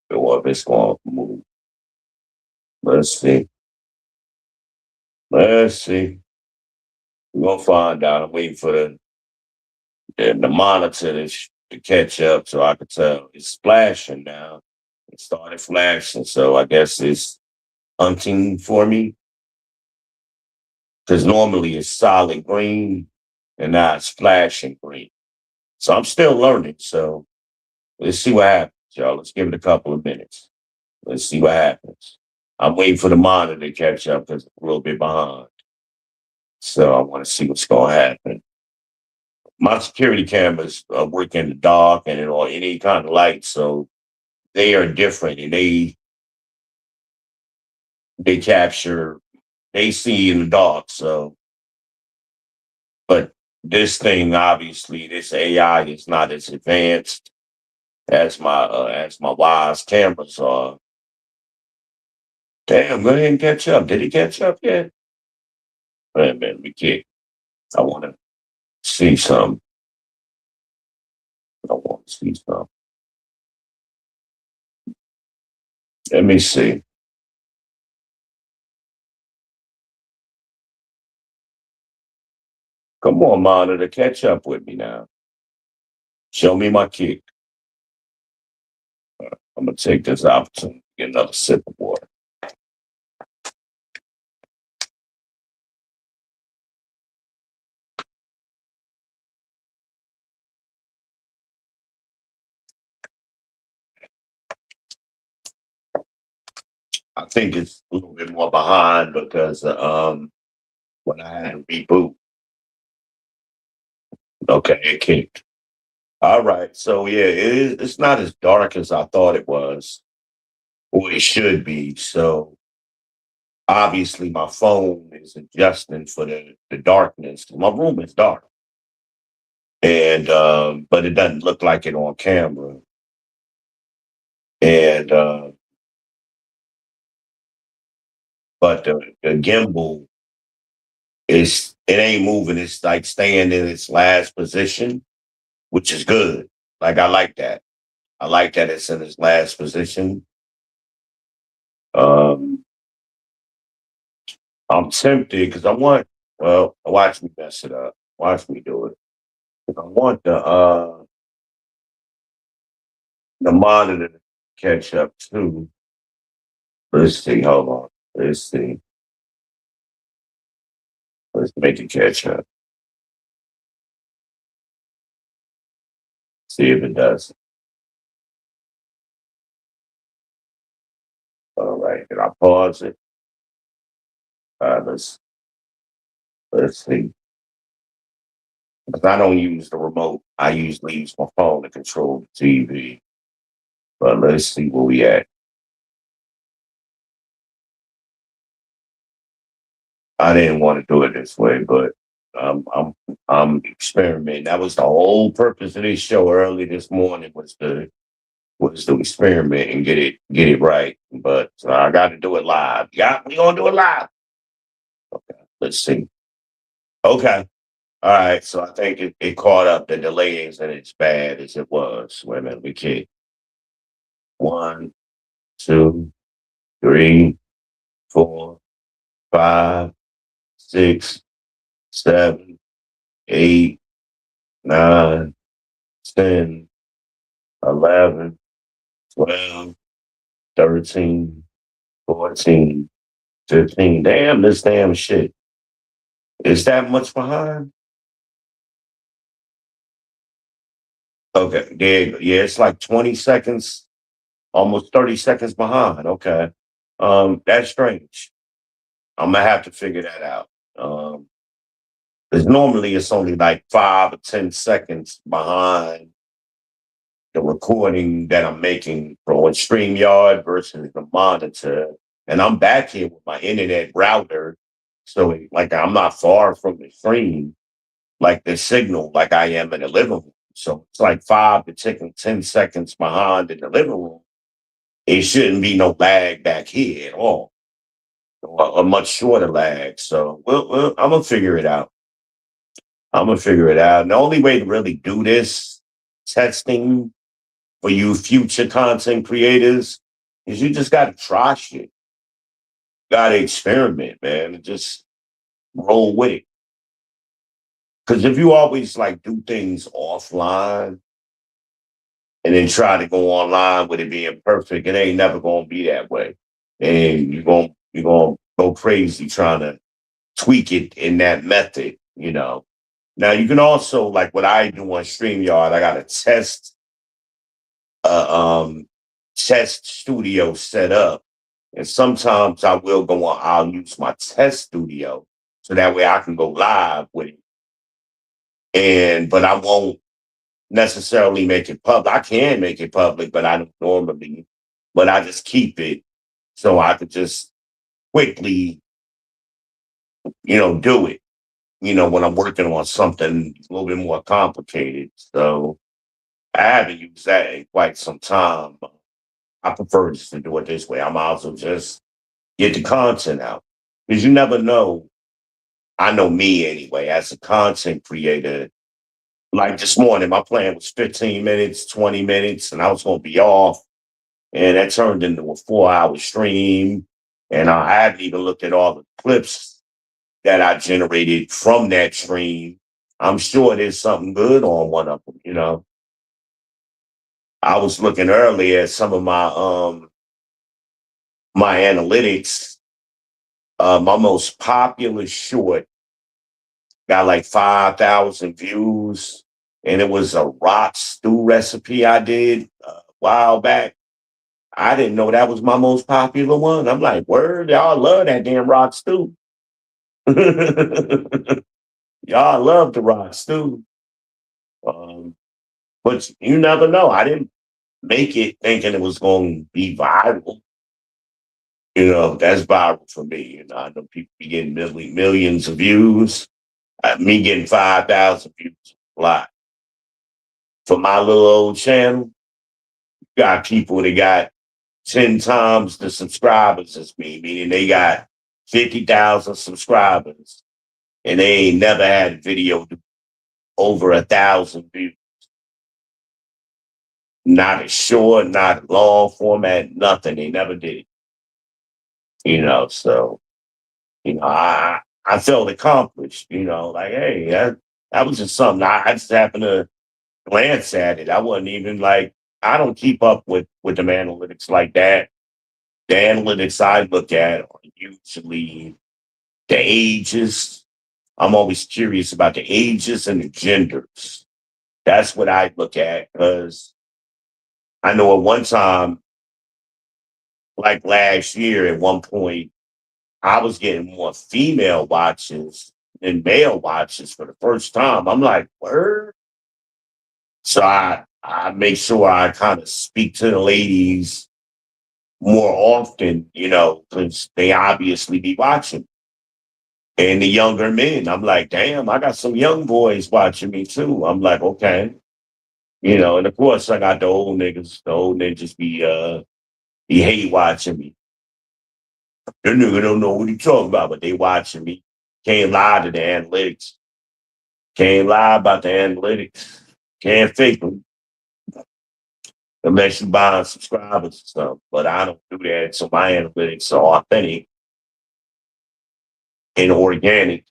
Or if it's gonna move. Let's see. Let's see. We're gonna find out. I'm waiting for the monitor to catch up so I can tell. It's splashing now. It started flashing, so I guess it's hunting for me. Because normally it's solid green and now it's flashing green. So I'm still learning. So let's see what happens, y'all. Let's give it a couple of minutes. Let's see what happens. I'm waiting for the monitor to catch up because it's a little bit behind. So I want to see what's going to happen. My security cameras work in the dark and on any kind of light, so they are different and they capture, they see in the dark. So, but this thing, obviously, this AI is not as advanced. as my wise cameras are. Damn, go ahead and catch up. Did he catch up yet? Wait a minute, we can't. I want to see some. I want to see some. Let me see. Come on, monitor, catch up with me now. Show me my kick. I'm gonna take this opportunity to get another sip of water. I think it's a little bit more behind because when I had to reboot. Okay, it kicked. All right, so yeah, it's not as dark as I thought it was, or it should be. So obviously my phone is adjusting for the darkness. My room is dark. And but it doesn't look like it on camera. And but the gimbal is it ain't moving. It's like staying in its last position, which is good. Like I like that. I like that it's in its last position. Um, I'm tempted because I want. Well, watch me mess it up. Watch me do it. I want the monitor to catch up too. Let's see. Hold on. Let's see. Let's make it catch up. See if it does. All right. Did I pause it? Let's see. Because I don't use the remote. I usually use my phone to control the TV. But let's see where we at. I didn't want to do it this way, but I'm experimenting. That was the whole purpose of this show early this morning was to experiment and get it right. But I got to do it live. Yeah, we gonna do it live. Okay, let's see. Okay, all right. So I think it caught up. The delay isn't as bad as it was. Wait a minute, we can't. One, two, three, four, five, six, seven, eight, nine, 10, 11, 12, 13, 14, 15. Damn, this damn shit. Is that much behind? Okay, there you go. Yeah, it's like 20 seconds, almost 30 seconds behind. Okay. That's strange. I'm gonna have to figure that out. Because normally it's only like 5 or 10 seconds behind the recording that I'm making from on StreamYard versus the monitor. And I'm back here with my internet router. So like I'm not far from the stream, like the signal, like I am in the living room. So it's like 5 to 10 seconds behind in the living room. It shouldn't be no lag back here at all, or a much shorter lag. So I'm gonna figure it out. I'm gonna figure it out. And the only way to really do this testing for you future content creators is you just gotta try shit. Gotta experiment, man, and just roll with it. Because if you always like do things offline and then try to go online with it being perfect, it ain't never gonna be that way. And you're gonna go crazy trying to tweak it in that method. Now you can also like what I do on StreamYard, I got a uh, um test studio set up. And sometimes I will go on, I'll use my test studio so that way I can go live with it. But I won't necessarily make it public. I can make it public, but I don't normally. But I just keep it so I could just quickly, do it. When I'm working on something a little bit more complicated. So I haven't used that in quite some time. I prefer just to do it this way. I might also just get the content out because you never know. I know me anyway, as a content creator. Like this morning, my plan was 15 minutes, 20 minutes, and I was going to be off. And that turned into a 4 hour stream. And I haven't even looked at all the clips that I generated from that stream. I'm sure there's something good on one of them, you know. I was looking earlier at some of my analytics. My most popular short got like 5,000 views, and it was a rock stew recipe I did a while back. I didn't know that was my most popular one. I'm like, word, y'all love that damn rock stew. Y'all love the rock stew. Um, but you never know. I didn't make it thinking it was going to be viral. You know, that's viral for me. You know, I know people be getting millions of views. Me getting 5,000 views, a lot. For my little old channel, got people that got 10 times the subscribers as me, meaning they got 50,000 subscribers and they ain't never had a video over 1,000 views. Not a short, not a long format, nothing. They never did it. You know, so, I felt accomplished, like, hey, that was just something. I just happened to glance at it. I wasn't even like, I don't keep up with them analytics like that. The analytics I look at are usually the ages. I'm always curious about the ages and the genders. That's what I look at because I know at one time, like last year, at one point, I was getting more female watches than male watches for the first time. I'm like, word. So I make sure I kind of speak to the ladies more often, because they obviously be watching. And the younger men, I'm like, damn, I got some young boys watching me too. I'm like, okay. And of course I got the old niggas. The old niggas be hate watching me. The nigga don't know what he talking about, but they watching me. Can't lie to the analytics. Can't lie about the analytics. Can't fake them unless you buy subscribers and stuff. But I don't do that. So my analytics are authentic and organic.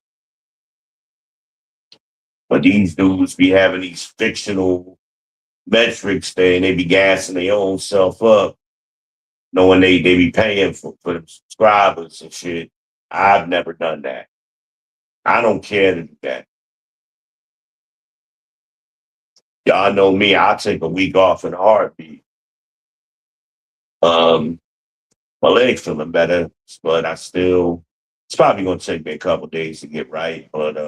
But these dudes be having these fictional metrics there and they be gassing their own self up, knowing they be paying for the subscribers and shit. I've never done that. I don't care to do that. Y'all know me, I'll take a week off in a heartbeat. Um, my leg's feeling better, but it's probably gonna take me a couple days to get right. But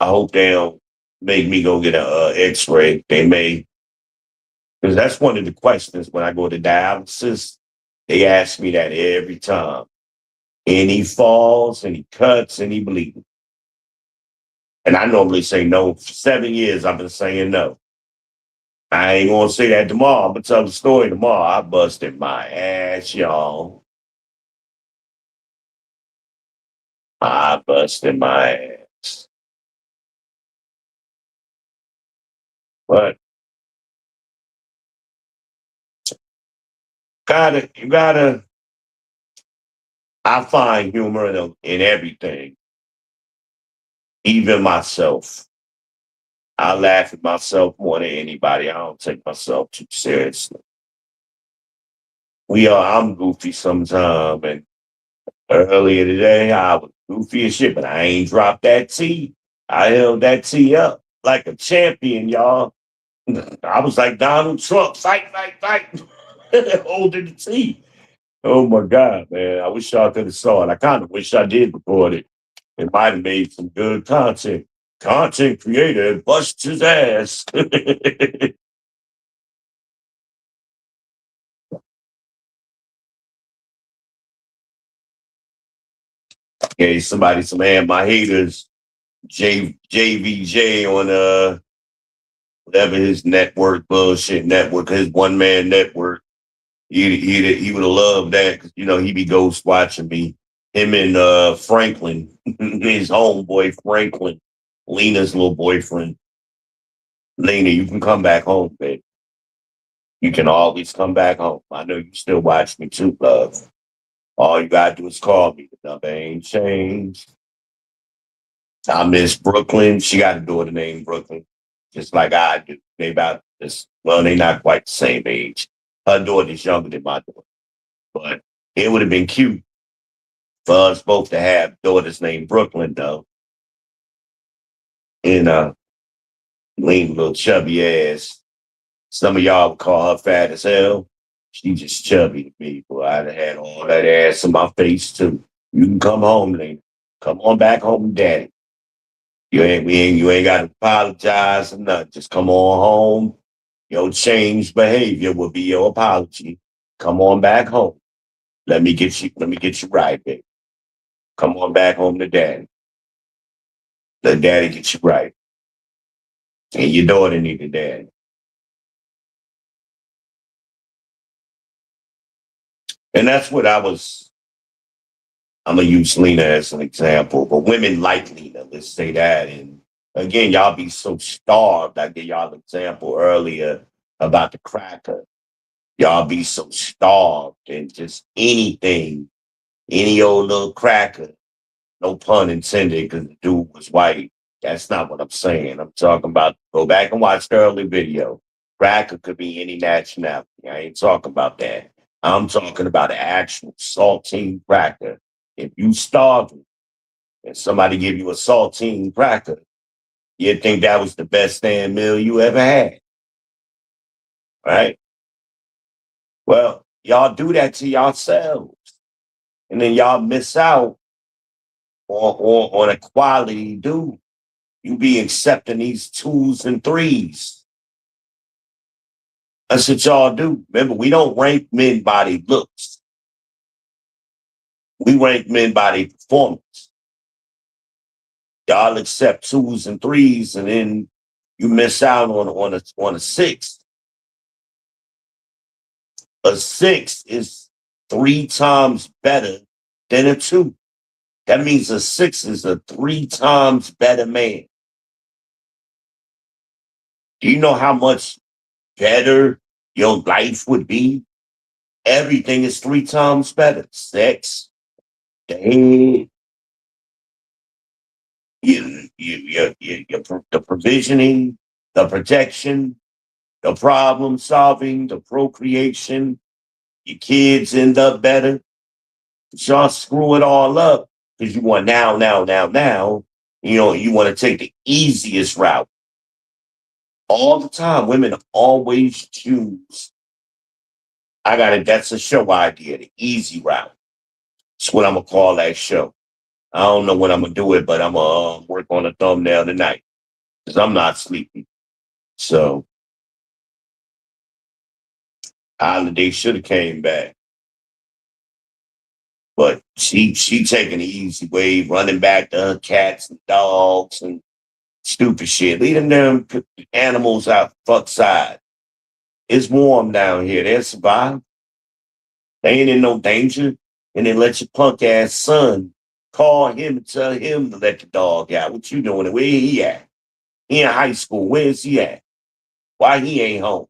I hope they don't make me go get a X-ray. They may, because that's one of the questions when I go to dialysis. They ask me that every time. Any falls, any cuts, any bleeding. And I normally say no. For 7 years, I've been saying no. I ain't gonna say that tomorrow. I'm gonna tell the story tomorrow. I busted my ass, y'all. I busted my ass. But you gotta, I find humor in everything, even myself. I laugh at myself more than anybody. I don't take myself too seriously. I'm goofy sometimes, and earlier today, I was goofy as shit, but I ain't dropped that T. I held that T up like a champion, y'all. I was like Donald Trump, fight, fight, fight, holding the T. Oh my God, man. I wish y'all could have saw it. I kind of wish I did record it. It might have made some good content. Content creator busts his ass. Okay, some man, my haters, JVJ whatever his network bullshit network, his one man network. He would have loved that because he be ghost watching me. Him and Franklin, his homeboy Franklin, Lena's little boyfriend. Lena, you can come back home, babe. You can always come back home. I know you still watch me too, love. All you gotta do is call me. The number ain't changed. I miss Brooklyn. She got a daughter named Brooklyn, just like I do. They about this. Well, they not quite the same age. Her daughter's younger than my daughter, but it would have been cute for us both to have daughters named Brooklyn, though. And lean little chubby ass. Some of y'all would call her fat as hell. She just chubby to me, boy. I'd have had all that ass in my face too. You can come home, Lena. Come on back home, daddy. You ain't got to apologize or nothing. Just come on home. Your changed behavior will be your apology. Come on back home. Let me get you right, baby. Come on back home to daddy. Let daddy get you right. And your daughter need a daddy. And that's what I'm gonna use Lena as an example, but women like Lena, let's say that. And again, y'all be so starved. I gave y'all an example earlier about the cracker. Y'all be so starved and just anything, any old little cracker, no pun intended, because the dude was white. That's not what I'm saying. I'm talking about go back and watch the early video. Cracker could be any nationality. I ain't talking about that. I'm talking about an actual saltine cracker. If you starving and somebody give you a saltine cracker, you'd think that was the best damn meal you ever had. Right? Well, y'all do that to yourselves. And then y'all miss out on a quality dude. You be accepting these twos and threes. That's what y'all do. Remember, we don't rank men by their looks. We rank men by their performance. Y'all accept twos and threes, and then you miss out on a six. A six is 3 times better than a two. That means a six is a 3 times better man. Do you know how much better your life would be? Everything is 3 times better. Sex, the head, the provisioning, the protection, the problem solving, the procreation. Your kids end up better. But y'all screw it all up because you want now, now, now, now. You want to take the easiest route. All the time, women always choose. I got it. That's a show idea, the easy route. That's what I'm going to call that show. I don't know when I'm going to do it, but I'm going to work on a thumbnail tonight because I'm not sleepy. So, Holiday should have came back. But she taking the easy way, running back to her cats and dogs and stupid shit. Leaving them animals out fuck side. It's warm down here. They'll survive. They ain't in no danger. And then let your punk ass son call him and tell him to let the dog out. What you doing? Where he at? He in high school. Where's he at? Why he ain't home?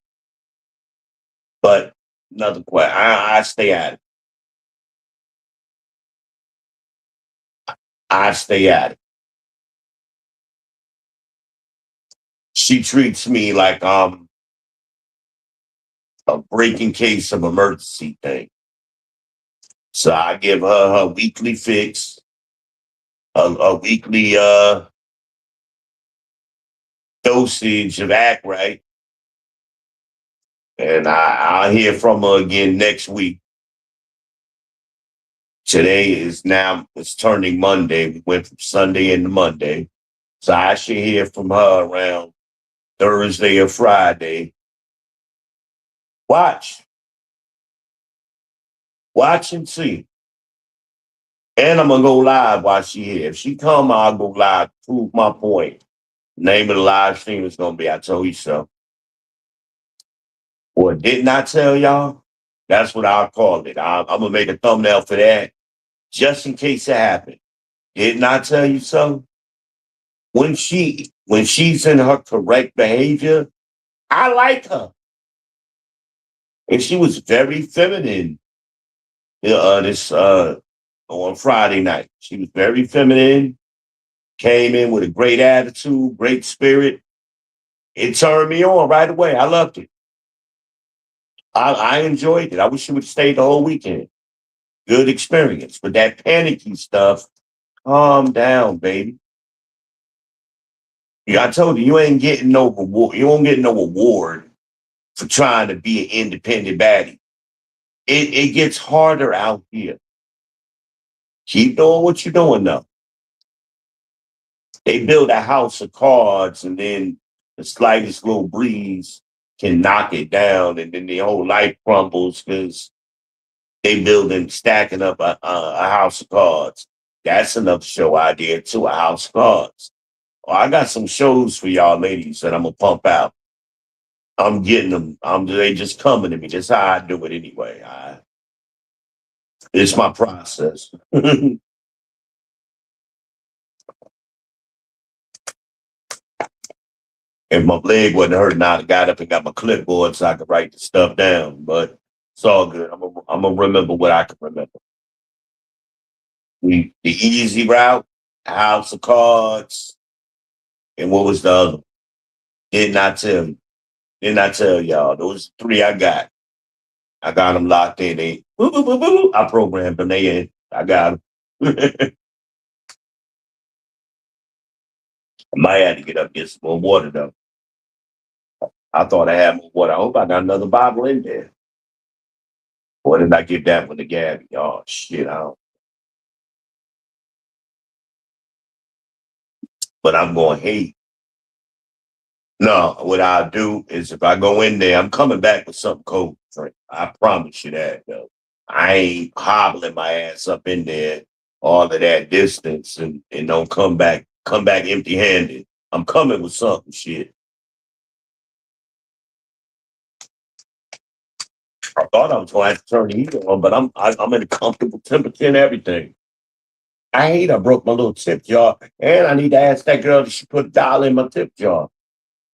But another question. I stay at it. I stay at it. She treats me like I'm a breaking case of emergency thing. So I give her her weekly fix, a weekly dosage of Act Right, and I'll hear from her again next week. Today is now it's turning Monday. We went from Sunday into Monday, so I should hear from her around Thursday or Friday. Watch, watch and see. And I'm gonna go live while she here. If she come, I'll go live, prove my point. Name of the live stream is gonna be I Told You So. Or didn't I tell y'all? That's what I'll call it. I'm gonna make a thumbnail for that just in case it happened. Didn't I tell you so? When she's in her correct behavior, I like her. And she was very feminine this on Friday night. She was very feminine, came in with a great attitude, great spirit. It turned me on right away. I loved it. I enjoyed it. I wish she would have stayed the whole weekend. Good experience. But that panicky stuff, calm down, baby. Yeah, I told you, you ain't getting no reward. You won't get no award for trying to be an independent baddie. It gets harder out here. Keep doing what you're doing, though. They build a house of cards, and then the slightest little breeze can knock it down, and then the whole life crumbles because they building, stacking up a house of cards. That's another show idea too, a house of cards. Well, I got some shows for y'all ladies that I'm gonna pump out. I'm getting them. They just coming to me. That's how I do it anyway. It's my process. If my leg wasn't hurting, I'd have got up and got my clipboard so I could write the stuff down. But it's all good. I'm gonna remember what I can remember. The easy route, house of cards, and what was the other? Did not tell you. Did not tell y'all. Those three I got. I got them locked in. They boop, boop, boop, boop. I programmed them. They in. I got them. I might have to get up and get some more water though. I thought I had more water. I hope I got another bottle in there. Or did I give that one to Gabby? Oh shit, I don't. But I'm going, hey, no, what I'll do is if I go in there, I'm coming back with something cold to drink. I promise you that though. I ain't hobbling my ass up in there all of that distance and don't come back empty handed. I'm coming with something shit. I thought I was gonna have to turn the heater on, but I'm in a comfortable temperature and everything. I hate I broke my little tip jar. And I need to ask that girl if she put $1 in my tip jar.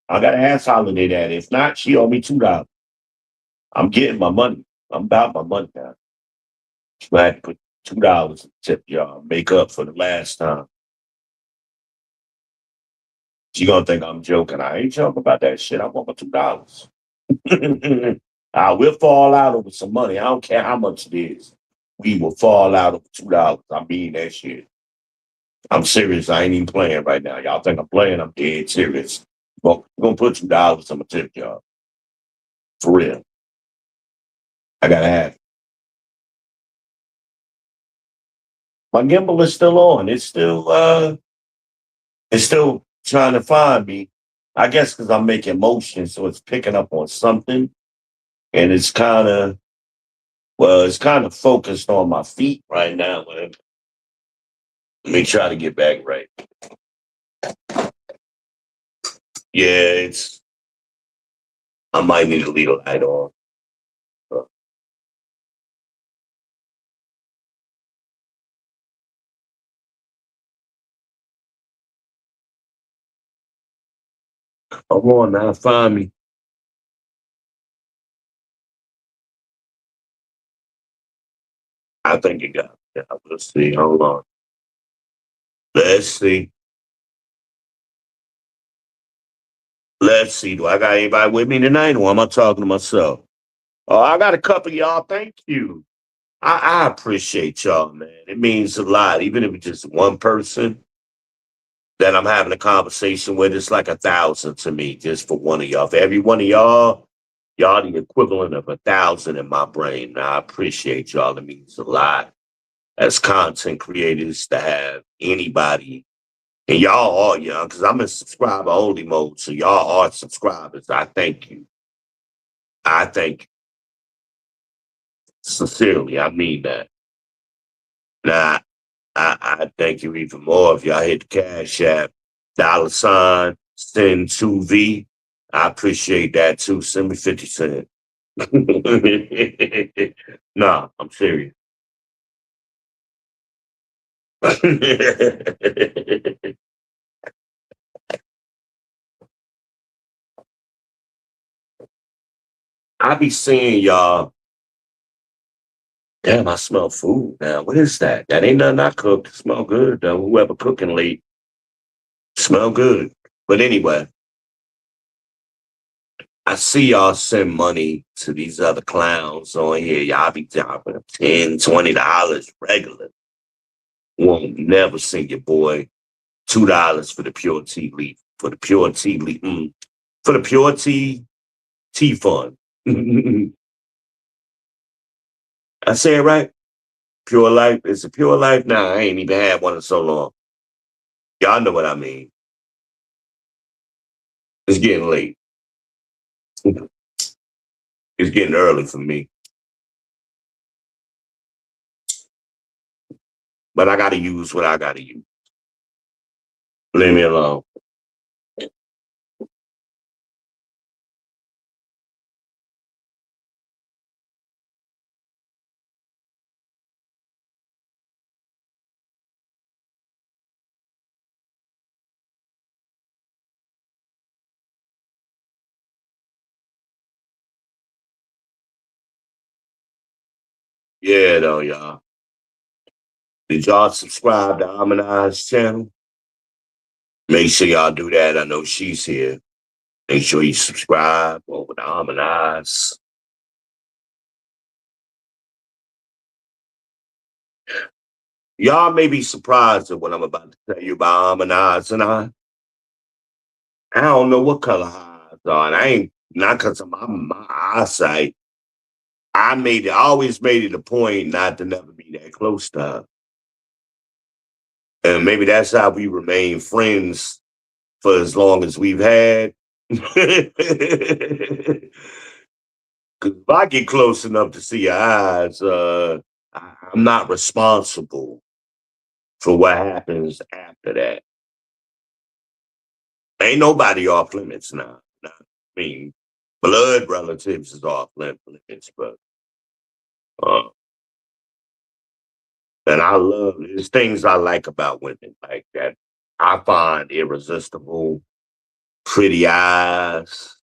I gotta ask Holiday that. If not, she owe me $2. I'm getting my money. I'm about my money now. She might have to put $2 in the tip jar, make up for the last time. She gonna think I'm joking. I ain't joking about that shit. I want my $2. I will fall out over some money. I don't care how much it is. We will fall out over $2. I mean that shit. I'm serious. I ain't even playing right now. Y'all think I'm playing? I'm dead serious. Well, we're gonna put $2 on my tip jar. For real. I gotta have it. My gimbal is still on. It's still trying to find me. I guess because I'm making motion, so it's picking up on something. And it's kind of focused on my feet right now. Let me try to get back right. Yeah, I might need to leave the light on. Come on now, find me. I think you got it. Yeah, let's see. Hold on. Let's see. Let's see. Do I got anybody with me tonight or am I talking to myself? Oh, I got a couple of y'all. Thank you. I appreciate y'all, man. It means a lot. Even if it's just one person that I'm having a conversation with, it's like 1,000 to me just for one of y'all. For every one of y'all the equivalent of 1,000 in my brain. Now, I appreciate y'all. It means a lot as content creators to have anybody. And y'all are young because I'm in subscriber only mode. So y'all are subscribers. I thank you. I thank you. Sincerely, I mean that. Nah, I thank you even more if y'all hit the Cash App, $, send 2V. I appreciate that too. Send me 50 cents. Nah, I'm serious. I be seeing y'all. Damn, I smell food now. What is that? That ain't nothing I cooked. It smell good though. Whoever cooking late, smell good. But anyway, I see y'all send money to these other clowns on here. Y'all be dropping $10, $20 regular. Won't never send your boy $2 for the pure tea leaf. For the pure tea leaf. For the pure tea fund. I say it right? Pure life. It's a pure life. Nah, I ain't even had one in so long. Y'all know what I mean. It's getting late. It's getting early for me. But I gotta use what I gotta use. Leave me alone. Yeah, though, y'all. Did y'all subscribe to Amina's channel? Make sure y'all do that. I know she's here. Make sure you subscribe over to Amina's. Y'all may be surprised at what I'm about to tell you about Amina's and I. I don't know what color her eyes are. And I ain't, not because of my eyesight. I always made it a point not to never be that close to her. And maybe that's how we remain friends for as long as we've had. Because if I get close enough to see your eyes, I'm not responsible for what happens after that. Ain't nobody off limits now. I mean, blood relatives is off limits, but uh, and there's things I like about women like that. I find irresistible, pretty eyes.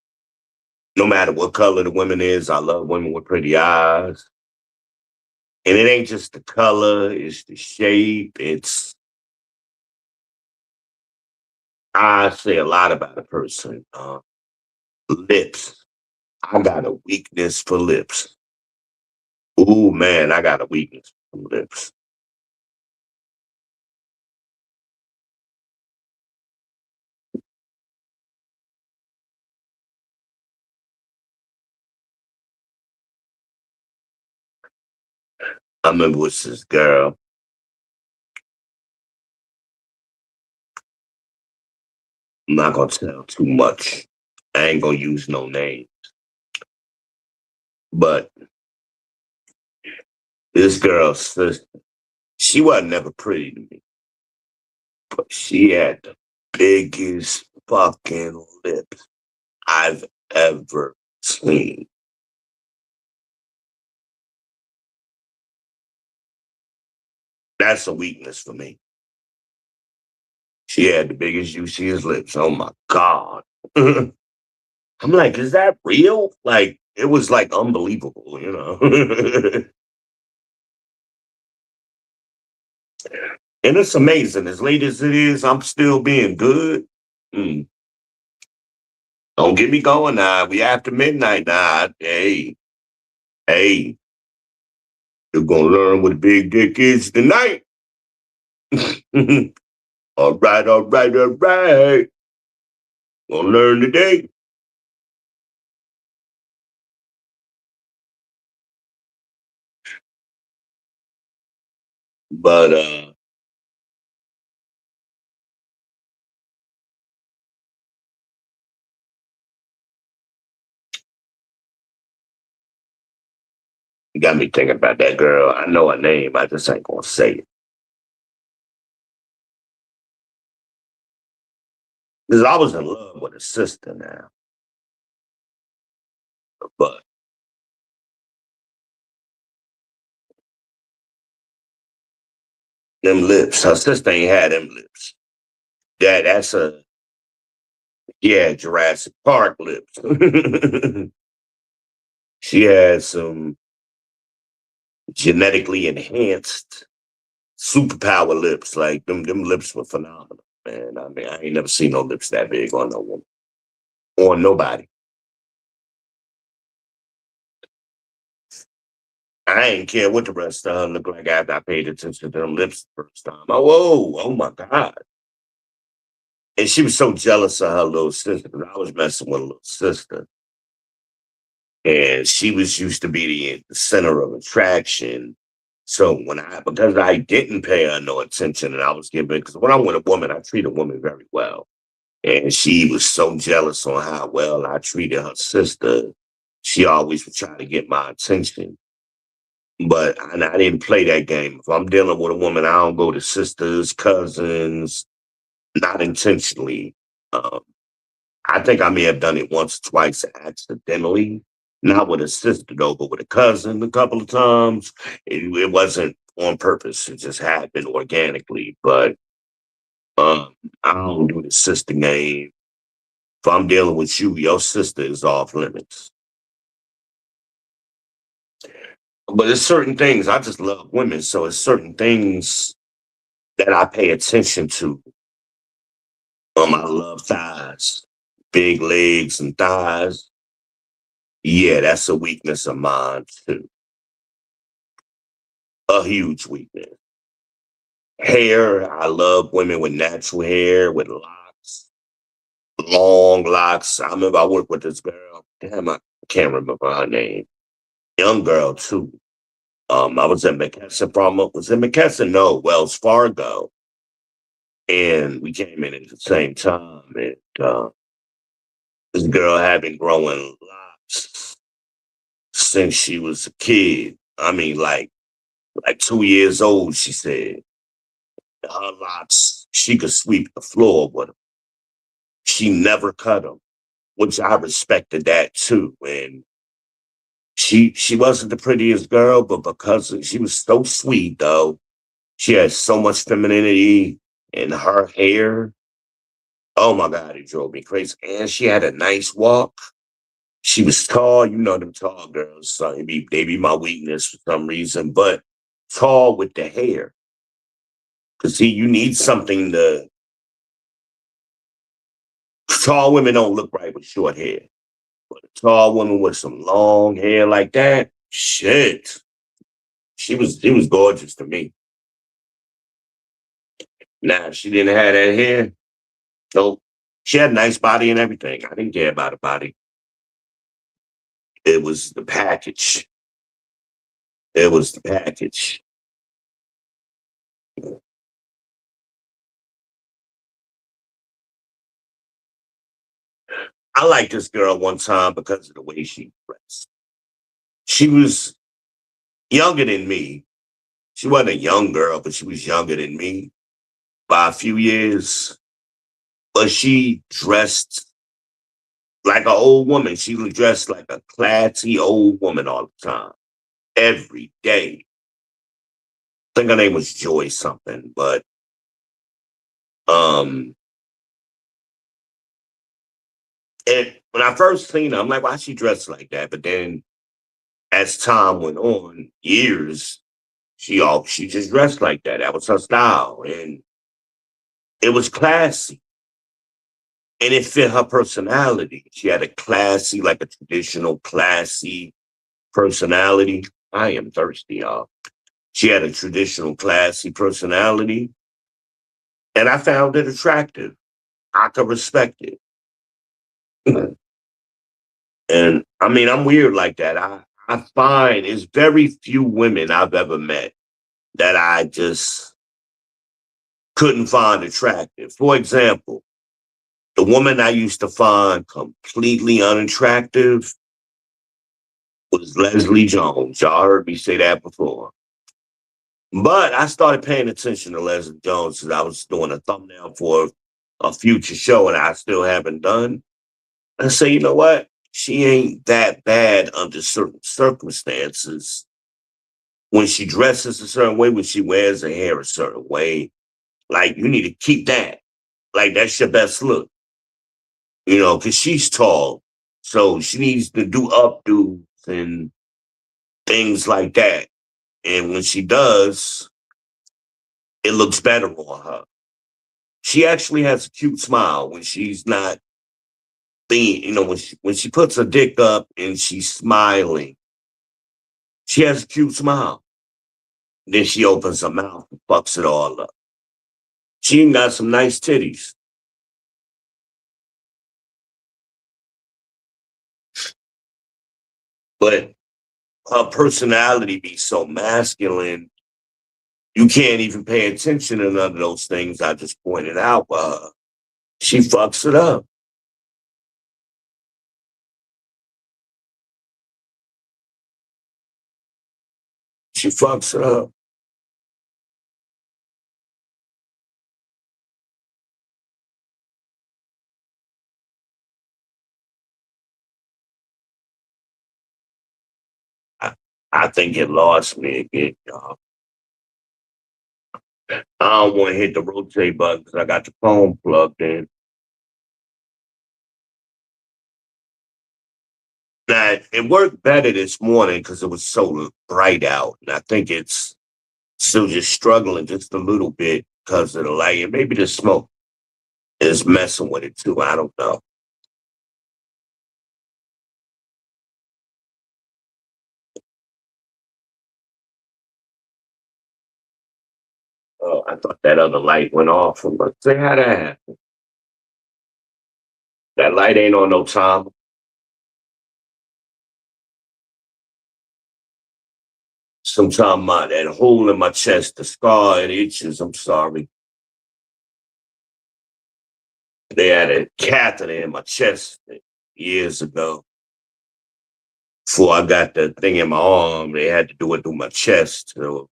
No matter what color the woman is, I love women with pretty eyes. And it ain't just the color, it's the shape. I say a lot about a person. Lips. I got a weakness for lips. Ooh, man, I got a weakness for lips. I remember with this girl. I'm not gonna tell too much. I ain't gonna use no name. But this girl, sister, she wasn't never pretty to me, but she had the biggest fucking lips I've ever seen. That's a weakness for me. She had the biggest, juiciest lips. Oh my God. I'm like, is that real? Like, it was like unbelievable, you know? And it's amazing. As late as it is, I'm still being good. Mm. Don't get me going now. We after midnight now. Hey, you're gonna learn what a big dick is tonight. All right, all right, all right. Gonna learn today. But you got me thinking about that girl. I know her name. I just ain't gonna say it. Because I was in love with a sister now. But them lips, her sister ain't had them lips. That's a, yeah, Jurassic Park lips. She had some genetically enhanced superpower lips. Like them lips were phenomenal, man. I mean, I ain't never seen no lips that big on no woman. On nobody. I ain't care what the rest of her looked like after I paid attention to them lips the first time. Oh, whoa, oh my God. And she was so jealous of her little sister because I was messing with a little sister. And she was used to be the center of attraction. So because I didn't pay her no attention and I was giving, because when I'm with a woman, I treat a woman very well. And she was so jealous on how well I treated her sister. She always would try to get my attention. But I didn't play that game. If I'm dealing with a woman, I don't go to sisters, cousins, not intentionally. Um, I think I may have done it once, twice accidentally. Not with a sister though, but with a cousin a couple of times. It wasn't on purpose. It just happened organically. But I don't do the sister game. If I'm dealing with you, your sister is off limits. But it's certain things. I just love women, so it's certain things that I pay attention to. I love thighs, big legs and thighs. Yeah, that's a weakness of mine too. A huge weakness. Hair, I love women with natural hair, with locks, long locks. I remember I worked with this girl. Damn, I can't remember her name. Young girl too. I was at McKesson was it McKesson? No, Wells Fargo. And we came in at the same time. And this girl had been growing locks since she was a kid. I mean, like 2 years old, she said. Her locks, she could sweep the floor with them. She never cut them, which I respected that too. And she wasn't the prettiest girl, but because she was so sweet though, she had so much femininity in her hair. Oh my God, it drove me crazy. And she had a nice walk. She was tall, you know them tall girls. So they be my weakness for some reason, but tall with the hair. Cause see, you need something to tall women don't look right with short hair. But a tall woman with some long hair like that, shit. She was gorgeous to me. Now if she didn't have that hair. So she had a nice body and everything. I didn't care about her body. It was the package. It was the package. I liked this girl one time because of the way she dressed. She was younger than me. She wasn't a young girl, but she was younger than me by a few years. But she dressed like an old woman. She was dressed like a classy old woman all the time, every day. I think her name was Joy something, but um, and when I first seen her, I'm like, why she dressed like that? But then as time went on, years, she just dressed like that. That was her style, and it was classy, and it fit her personality. She had a classy, like a traditional classy personality. I am thirsty, y'all. She had a traditional classy personality, and I found it attractive. I could respect it. And I mean, I'm weird like that. I find it's very few women I've ever met that I just couldn't find attractive. For example, the woman I used to find completely unattractive was Leslie Jones. Y'all heard me say that before. But I started paying attention to Leslie Jones because I was doing a thumbnail for a future show and I still haven't done. I say, you know what? She ain't that bad under certain circumstances. When she dresses a certain way, when she wears her hair a certain way, like you need to keep that. Like that's your best look, because she's tall. So she needs to do updos and things like that. And when she does, it looks better on her. She actually has a cute smile when she's not being, when she puts her dick up and she's smiling, she has a cute smile. Then she opens her mouth and fucks it all up. She even got some nice titties. But her personality be so masculine, you can't even pay attention to none of those things I just pointed out. She fucks it up. She fucks it up. I, I think it lost me again, y'all. I don't want to hit the rotate button because I got the phone plugged in. Now, it worked better this morning because it was so bright out. And I think it's still just struggling just a little bit because of the light. And maybe the smoke is messing with it too. I don't know. Oh, I thought that other light went off. I'm like, say how that happened. That light ain't on no time. Sometime that hole in my chest, the scar, it itches. I'm sorry. They had a catheter in my chest years ago. Before I got the thing in my arm, they had to do it through my chest. So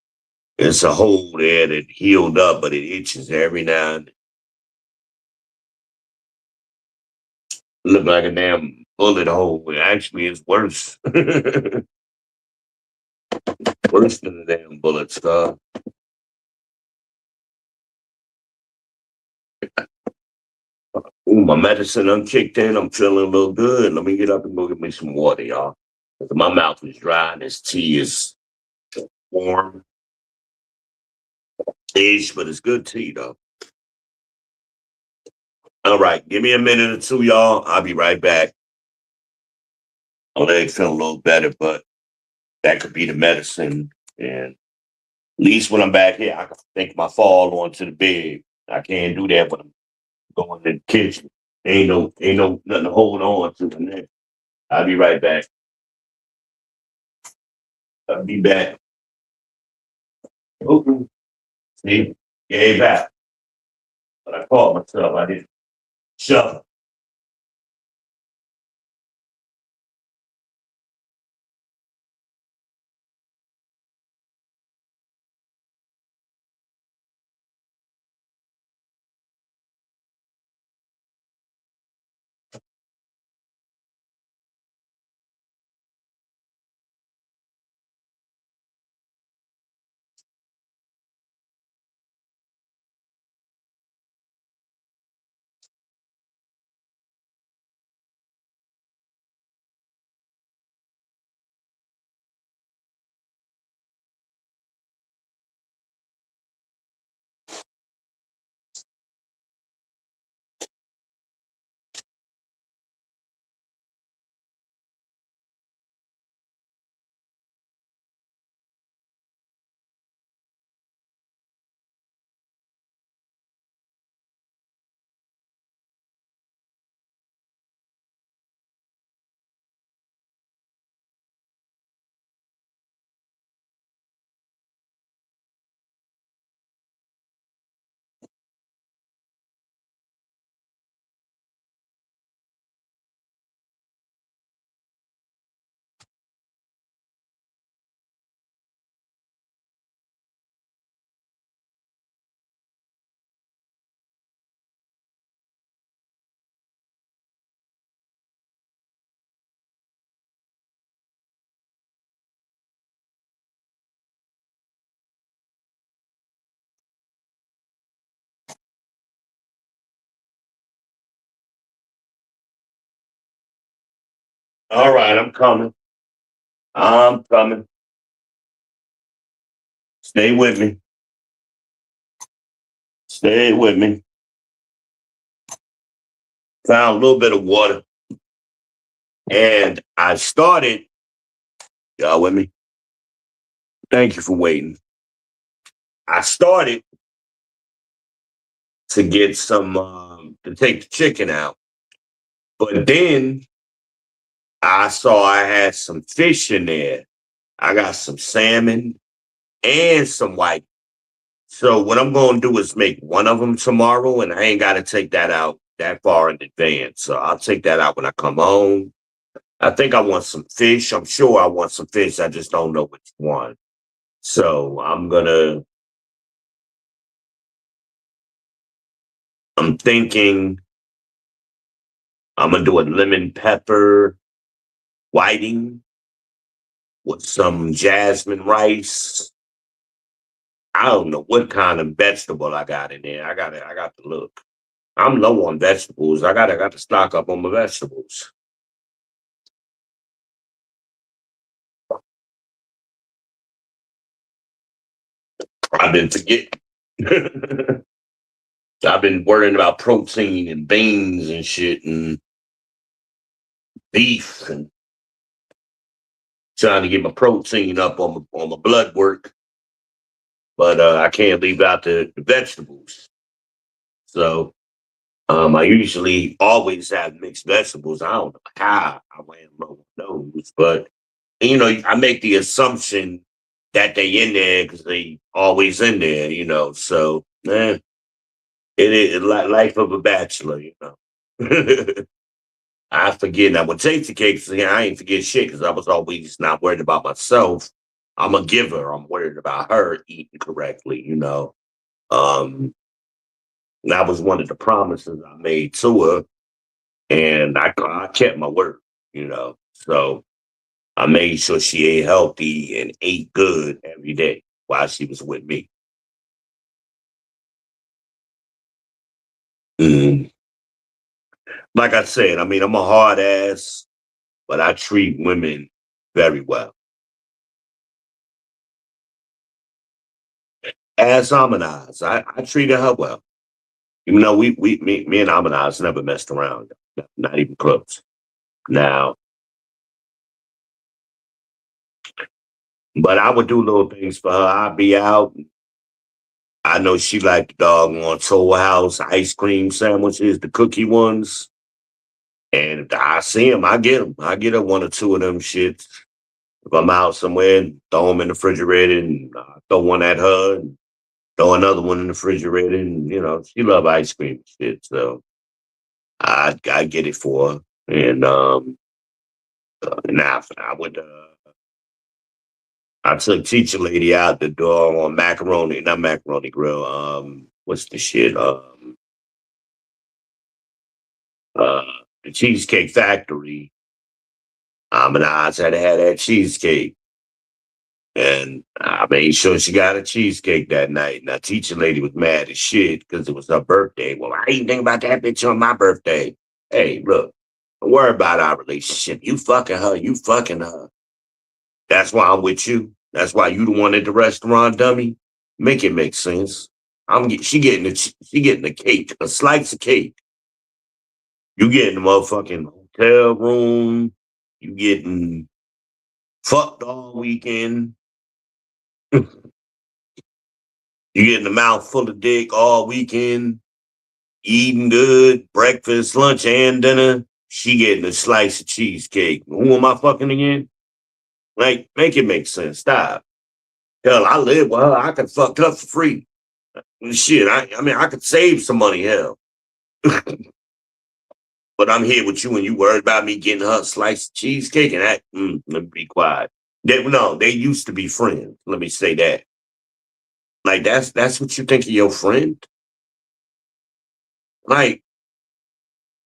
it's a hole there that healed up, but it itches every now and then. Look like a damn bullet hole. Actually, it's worse. Worse than the damn bullet scar. Ooh, my medicine unkicked in. I'm feeling a little good. Let me get up and go get me some water, y'all. 'Cause my mouth is dry and this tea is warm ish, but it's good tea, though. All right, give me a minute or two, y'all. I'll be right back. My leg feel a little better, but that could be the medicine. And at least when I'm back here, I can think my fall onto the bed. I can't do that when I'm going to the kitchen. Ain't no nothing to hold on to the neck. I'll be right back. I'll be back. Okay. See, gave out. But I caught myself. I didn't shove. All right, I'm coming. I'm coming. Stay with me. Stay with me. Found a little bit of water. And I started, y'all with me? Thank you for waiting. I started to get some, to take the chicken out. But then I saw I had some fish in there. I got some salmon and some white. So what I'm going to do is make one of them tomorrow, and I ain't got to take that out that far in advance. So I'll take that out when I come home. I think I want some fish. I'm sure I want some fish. I just don't know which one. So I'm thinking I'm gonna do a lemon pepper whiting with some jasmine rice. I don't know what kind of vegetable I got in there. I got to look. I'm low on vegetables. I got to stock up on my vegetables. I've been forgetting. I've been worrying about protein and beans and shit and beef and trying to get my protein up on my blood work, but I can't leave out the vegetables. So I usually always have mixed vegetables. I don't know how I land low on those, but I make the assumption that they in there because they always in there. So it is like life of a bachelor. I forget. Now, with Tasty Cakes, I ain't forget shit because I was always not worried about myself. I'm a giver. I'm worried about her eating correctly. Um, and that was one of the promises I made to her, and I kept my word. So I made sure she ate healthy and ate good every day while she was with me. Mm. Like I said, I mean, I'm a hard ass, but I treat women very well. As Harmonize, I treated her well. Even though me and Harmonize never messed around, not even close. Now, but I would do little things for her. I'd be out. I know she liked the doggone Toll House ice cream sandwiches, the cookie ones. And if I see them, I get them. I get her one or two of them shits. If I'm out somewhere, throw them in the refrigerator and throw one at her and throw another one in the refrigerator. And, she love ice cream and shit. So I get it for her. And now I would I took teacher lady out the door on macaroni, not macaroni grill. What's the shit? Uh, the Cheesecake Factory. And I had to have that cheesecake. And I made sure she got a cheesecake that night. Now, teacher lady was mad as shit because it was her birthday. Well, I didn't think about that bitch on my birthday. Hey, look, don't worry about our relationship. You fucking her. You fucking her. That's why I'm with you. That's why you the one at the restaurant, dummy. Make it make sense. She getting the cake, a slice of cake. You getting the motherfucking hotel room. You getting fucked all weekend. You getting a mouth full of dick all weekend. Eating good, breakfast, lunch, and dinner. She getting a slice of cheesecake. Who am I fucking again? Like, make it make sense. Stop. Hell, I live with her. I could fuck her for free. Shit, I mean, I could save some money, hell. But I'm here with you and you worried about me getting her a slice of cheesecake and that, let me be quiet. No, they used to be friends. Let me say that. Like, that's what you think of your friend? Like,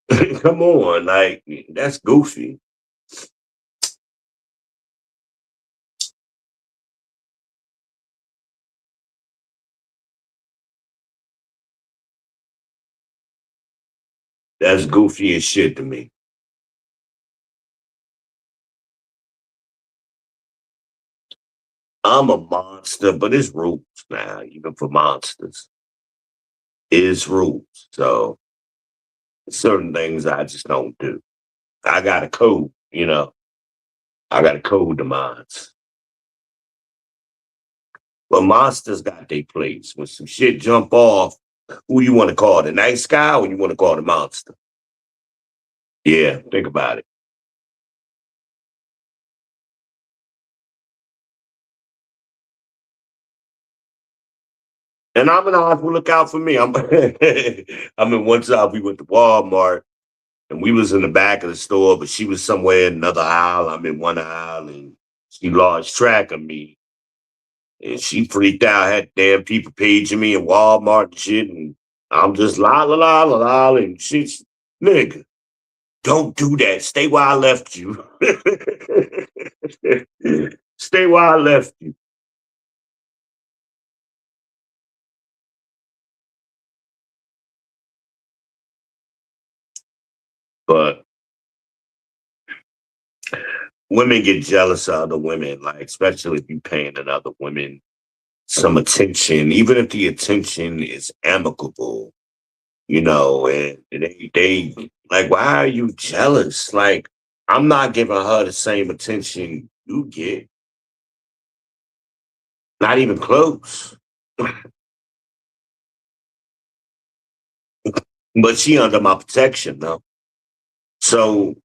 come on, like, that's goofy. That's goofy as shit to me. I'm a monster, but it's rules now, even for monsters. It's rules. So certain things I just don't do. I got a code, you know. I got a code to mines. But monsters got their place. When some shit jump off, who you want to call, the nice guy or you want to call the monster? Yeah, think about it. And I'm an eyes will look out for me. I mean, one time we went to Walmart and we was in the back of the store, but she was somewhere in another aisle. I'm in one aisle and she lost track of me. And she freaked out, had damn people paging me in Walmart and shit. And I'm just la la la la la. And she's, nigga, don't do that. Stay where I left you. Stay where I left you. But women get jealous of other women, like especially if you paying another women some attention, even if the attention is amicable, you know, and they like, why are you jealous? Like, I'm not giving her the same attention you get, not even close. But she under my protection though. So,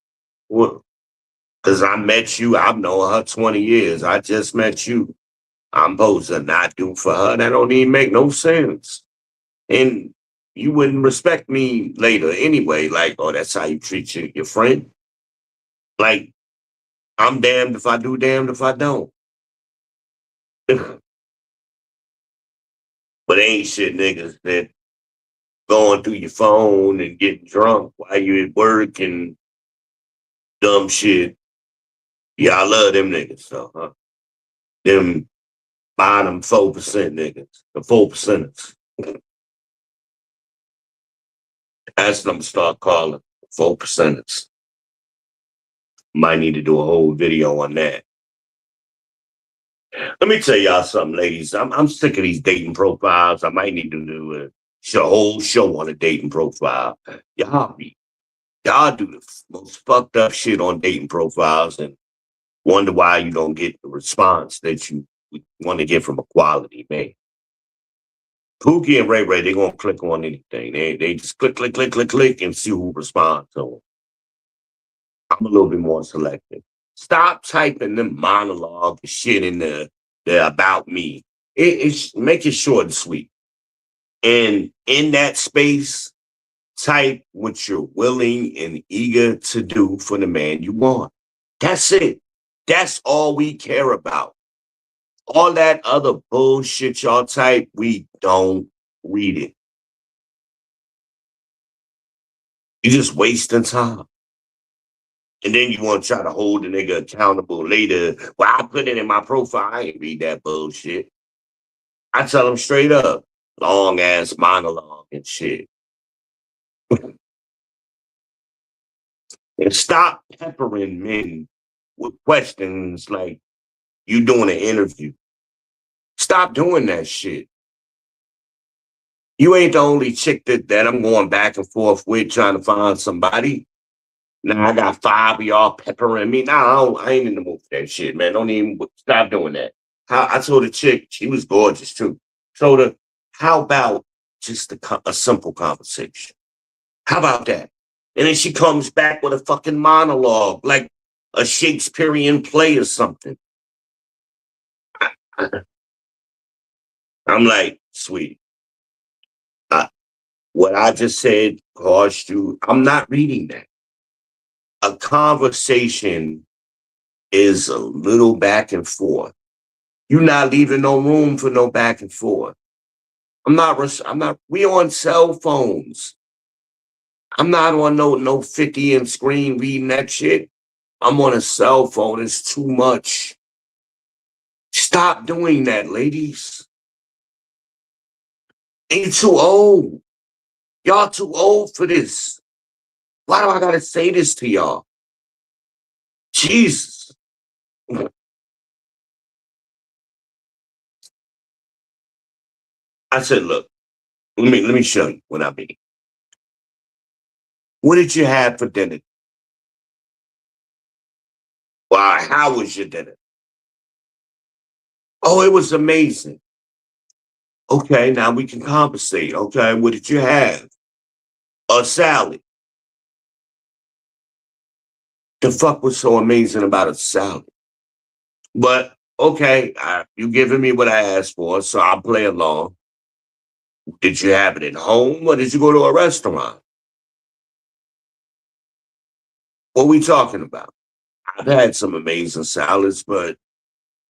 because I met you, I've known her 20 years. I just met you. I'm supposed to not do for her. That don't even make no sense. And you wouldn't respect me later anyway. Like, oh, that's how you treat your friend. Like, I'm damned if I do, damned if I don't. But ain't shit niggas that going through your phone and getting drunk while you at work and dumb shit. Yeah, I love them niggas, so huh? Them bottom 4% niggas, the 4%ers. That's what I'm start calling 4%ers. Might need to do a whole video on that. Let me tell y'all something, ladies. I'm sick of these dating profiles. I might need to do a whole show on a dating profile. Y'all do the most fucked up shit on dating profiles and wonder why you don't get the response that you want to get from a quality man. Pookie and Ray Ray, they're gonna click on anything. They just click, click, click, click, click, and see who responds. So I'm a little bit more selective. Stop typing the monologue and shit in the about me. It's make it short and sweet. And in that space, type what you're willing and eager to do for the man you want. That's it. That's all we care about. All that other bullshit y'all type, we don't read it. You're just wasting time. And then you want to try to hold the nigga accountable later. Well, I put it in my profile. I ain't read that bullshit. I tell them straight up, long ass monologue and shit. And stop peppering men with questions like you doing an interview. Stop doing that shit. You ain't the only chick that I'm going back and forth with trying to find somebody. Now I got five of y'all peppering me. Now I ain't in the mood for that shit, man. Don't even stop doing that. I told the chick, she was gorgeous too. Told her, how about just a simple conversation? How about that? And then she comes back with a fucking monologue, like a Shakespearean play or something. I'm like, sweet. What I just said caused you. I'm not reading that. A conversation is a little back and forth. You're not leaving no room for no back and forth. I'm not, we on cell phones. I'm not on no 50-inch screen reading that shit. I'm on a cell phone. It's too much. Stop doing that, ladies. Ain't too old. Y'all too old for this. Why do I gotta say this to y'all? Jesus. I said, look, let me show you what I mean. What did you have for dinner? Well, how was your dinner? Oh, it was amazing. Okay, now we can compensate. Okay, what did you have? A salad. The fuck was so amazing about a salad? But okay, you giving me what I asked for, so I'll play along. Did you have it at home or did you go to a restaurant? What we talking about? I've had some amazing salads, but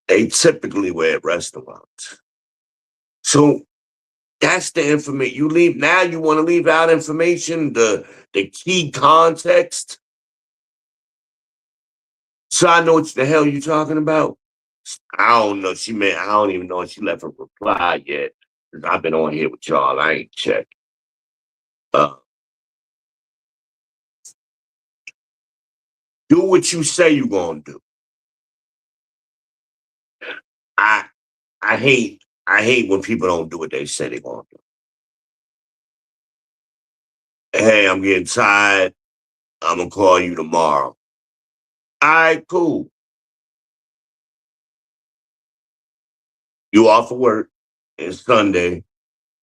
they typically were at restaurants. So that's the information. You leave now. You want to leave out information, the key context. So I know what the hell you talking about. I don't know. I don't even know if she left a reply yet. 'Cause I've been on here with y'all. I ain't checked. Uh, do what you say you're gonna do. I I hate when people don't do what they say they're gonna do. Hey, I'm getting tired. I'm gonna call you tomorrow. All right, cool. You off of work. It's Sunday.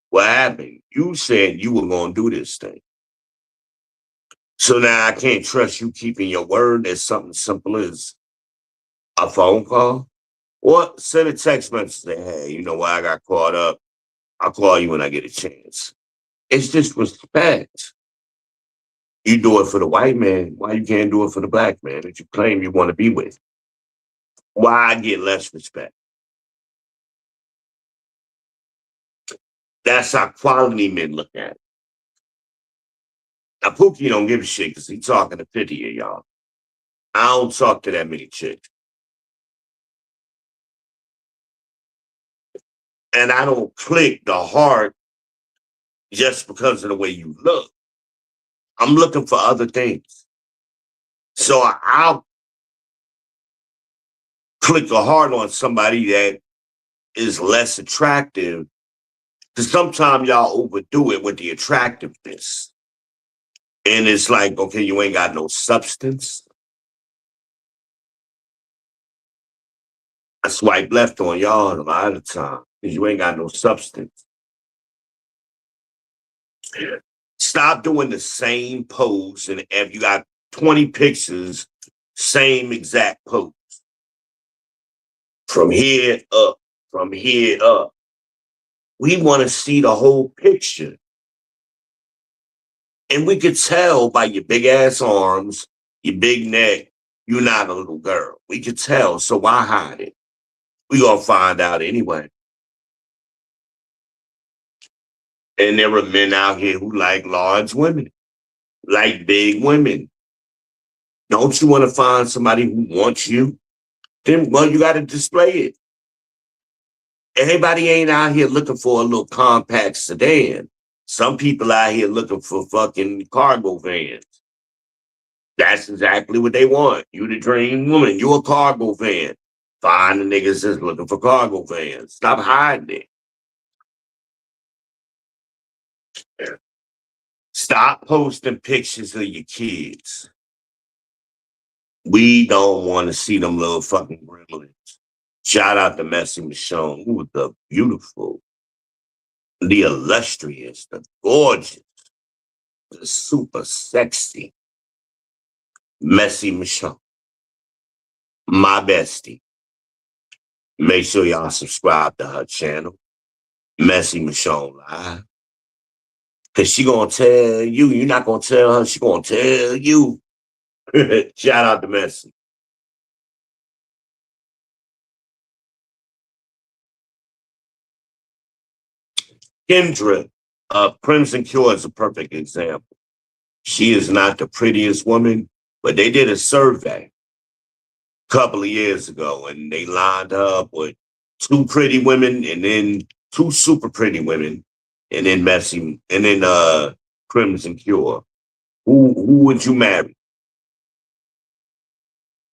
What happened? You said you were gonna do this thing. So now I can't trust you keeping your word as something simple as a phone call. Or send a text message say, hey, you know what? I got caught up. I'll call you when I get a chance. It's just respect. You do it for the white man. Why you can't do it for the black man that you claim you want to be with? Why I get less respect? That's how quality men look at it. Now, Pookie don't give a shit because he's talking to 50 of y'all. I don't talk to that many chicks. And I don't click the heart just because of the way you look. I'm looking for other things. So I'll click a heart on somebody that is less attractive. Because sometimes y'all overdo it with the attractiveness. And it's like, okay, you ain't got no substance. I swipe left on y'all a lot of the time because you ain't got no substance. Stop doing the same pose, and if you got 20 pictures, same exact pose. From here up, from here up. We want to see the whole picture. And we could tell by your big ass arms, your big neck, you're not a little girl. We could tell, so why hide it? We gonna find out anyway. And there are men out here who like large women, like big women. Don't you want to find somebody who wants you? Then, well, you got to display it. Everybody ain't out here looking for a little compact sedan. Some people out here looking for fucking cargo vans. That's exactly what they want. You the dream woman. You a cargo van. Find the niggas that's looking for cargo vans. Stop hiding it. Stop posting pictures of your kids. We don't want to see them little fucking gremlins. Shout out to Messy Michonne, who was the beautiful, the illustrious, the gorgeous, the super sexy Messy Michonne. My bestie. Make sure y'all subscribe to her channel, Messy Michonne Live. Cause she gonna tell you, you're not gonna tell her, she gonna tell you. Shout out to Messy. Kendra, Crimson Cure is a perfect example. She is not the prettiest woman, but they did a survey a couple of years ago and they lined her up with two pretty women and then two super pretty women and then Messy and then Crimson Cure. Who would you marry?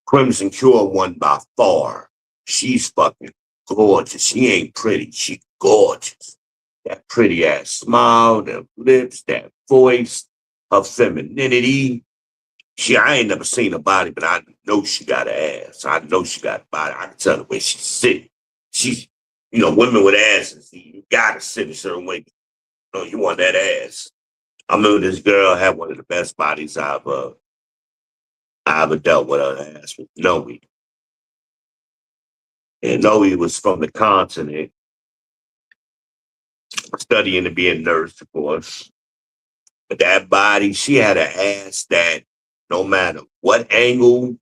Crimson Cure won by far. She's fucking gorgeous. She ain't pretty. She gorgeous. that pretty ass smile, the lips, that voice, her femininity. I ain't never seen her body, but I know she got an ass. I know she got a body. I can tell the way she's sitting. She's, women with asses, you gotta sit a certain way. You want that ass. I remember this girl had one of the best bodies I ever dealt with. Her ass with Noe. And Noe was from the continent, studying to be a nurse, of course. But that body, she had an ass that no matter what angle,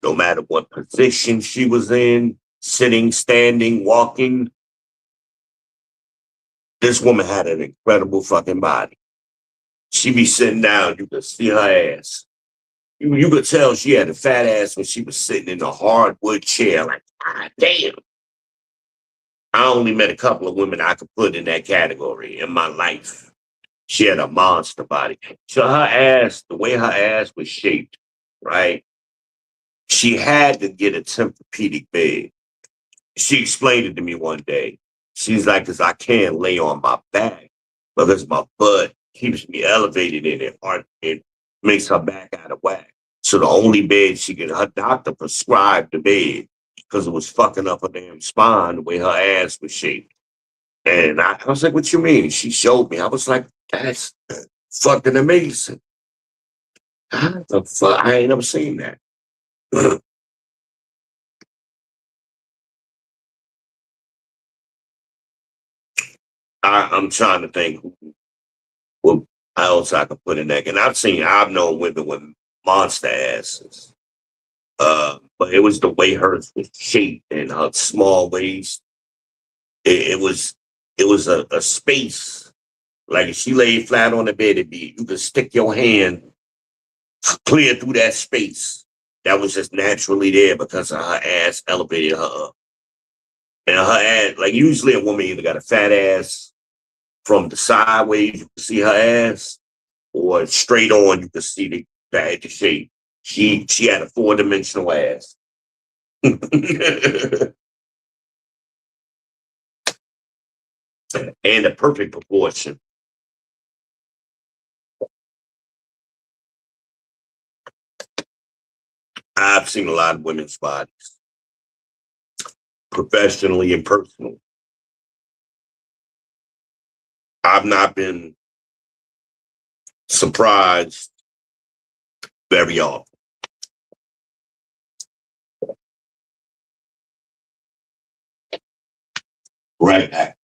no matter what position she was in, sitting, standing, walking, this woman had an incredible fucking body. She be sitting down, you could see her ass. You could tell she had a fat ass when she was sitting in a hardwood chair. Like, God damn. I only met a couple of women I could put in that category in my life. She had a monster body. So her ass, the way her ass was shaped, right? She had to get a Tempur-Pedic bed. She explained it to me one day. She's like, because I can't lay on my back because my butt keeps me elevated in it. Or it makes her back out of whack. So the only bed she could, her doctor prescribed the bed because it was fucking up her damn spine the way her ass was shaped. And I was like, what you mean? She showed me. I was like, that's fucking amazing. How the fuck? I ain't never seen that. I'm trying to think what else I could put in that. And I've known women with monster asses. But it was the way hers was shaped and her small waist. It was a space. Like if she laid flat on the bed, you could stick your hand clear through that space. That was just naturally there because of her ass elevated her up. And her ass, like usually a woman either got a fat ass from the sideways, you can see her ass, or straight on, you can see the shape. She had a 4-dimensional ass. And a perfect proportion. I've seen a lot of women's bodies, professionally and personally. I've not been surprised very often. Right.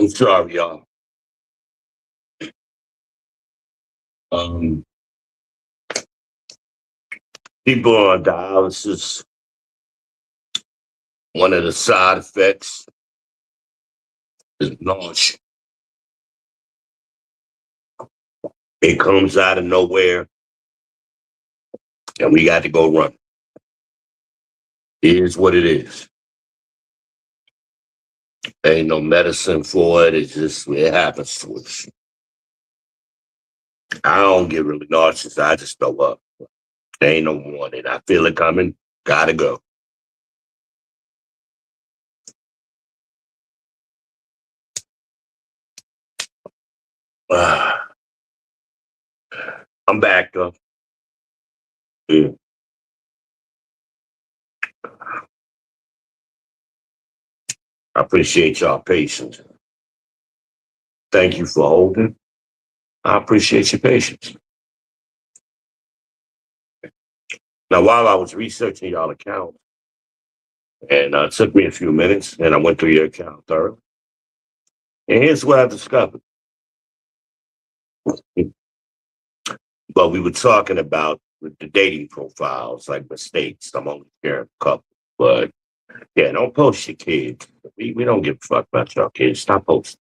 I'm sorry, y'all. Um, People on dialysis, one of the side effects is nausea. It comes out of nowhere, and we got to go run. It is what it is. There ain't no medicine for it. It's just, it happens to us. I don't get really nauseous. I just throw up. There ain't no warning. I feel it coming. Gotta go. I'm back though. Yeah. I appreciate y'all patience. Thank you for holding. I appreciate your patience. Now, while I was researching y'all account, and it took me a few minutes, and I went through your account thoroughly, and here's what I discovered. But we were talking about the dating profiles, like mistakes. I'm only sharing a couple, but yeah, don't post your kids. We don't give a fuck about y'all kids. Stop posting.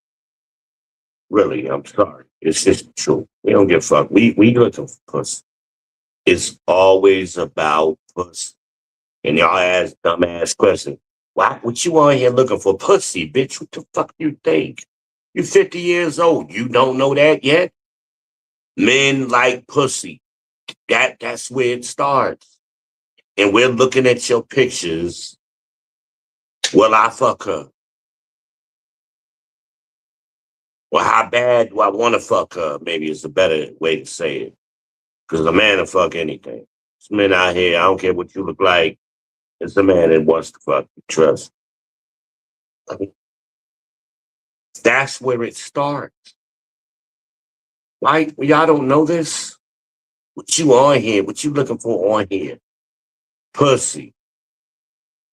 Really, I'm sorry. It's just true. We don't give a fuck. We looking for pussy. It's always about pussy. And y'all ask dumbass questions. Why? What you on here looking for pussy, bitch? What the fuck you think? You 50 years old. You don't know that yet? Men like pussy. That's where it starts. And we're looking at your pictures. Well, I fuck her. Well, how bad do I want to fuck her? Maybe is a better way to say it. Because a man will fuck anything. There's men out here, I don't care what you look like. It's a man that wants to fuck you. Trust. That's where it starts. Right? Y'all don't know this? What you on here? What you looking for on here? Pussy.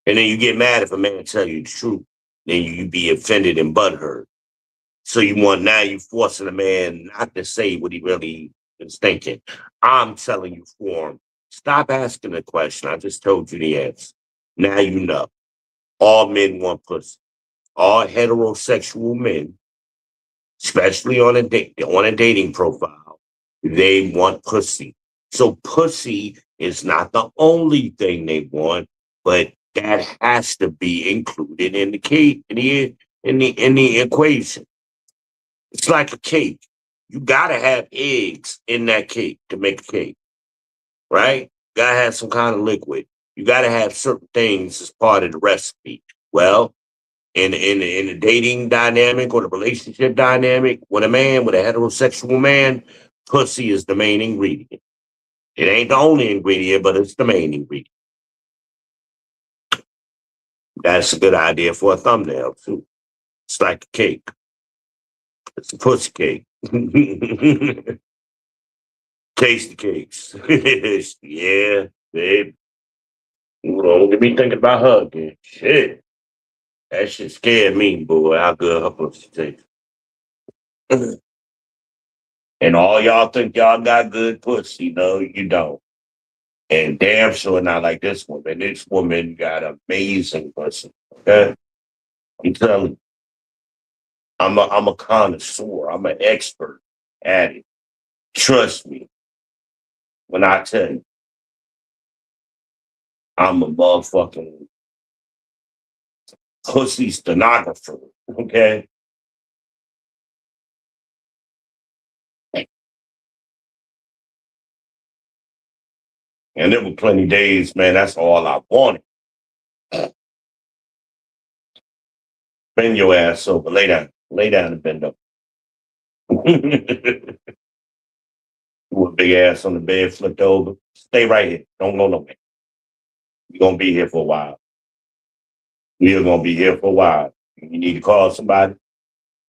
And then you get mad if a man tell you the truth. Then you be offended and butthurt. So you forcing a man not to say what he really is thinking. I'm telling you for him. Stop asking the question. I just told you the answer. Now you know. All men want pussy. All heterosexual men, especially on a dating profile, they want pussy. So pussy is not the only thing they want, but that has to be included in the cake in the equation. It's like a cake. You gotta have eggs in that cake to make a cake, right? Gotta have some kind of liquid. You gotta have certain things as part of the recipe. Well, in the dating dynamic or the relationship dynamic, with a heterosexual man, pussy is the main ingredient. It ain't the only ingredient, but it's the main ingredient. That's a good idea for a thumbnail too. It's like a cake. It's a pussy cake. Taste the cakes. Yeah, babe. Don't get me thinking about her again. Shit. That shit scared me, boy. How good her pussy tastes. And all y'all think y'all got good pussy. No, you don't. And damn sure not like this woman. This woman got amazing pussy. Okay? I'm telling you, I'm a connoisseur. I'm an expert at it. Trust me when I tell you, I'm a motherfucking pussy stenographer. Okay? And there were plenty days, man, that's all I wanted. Bend your ass over. Lay down. Lay down and bend up. Put a big ass on the bed, flipped over. Stay right here. Don't go nowhere. You're gonna be here for a while. We're gonna be here for a while. You need to call somebody.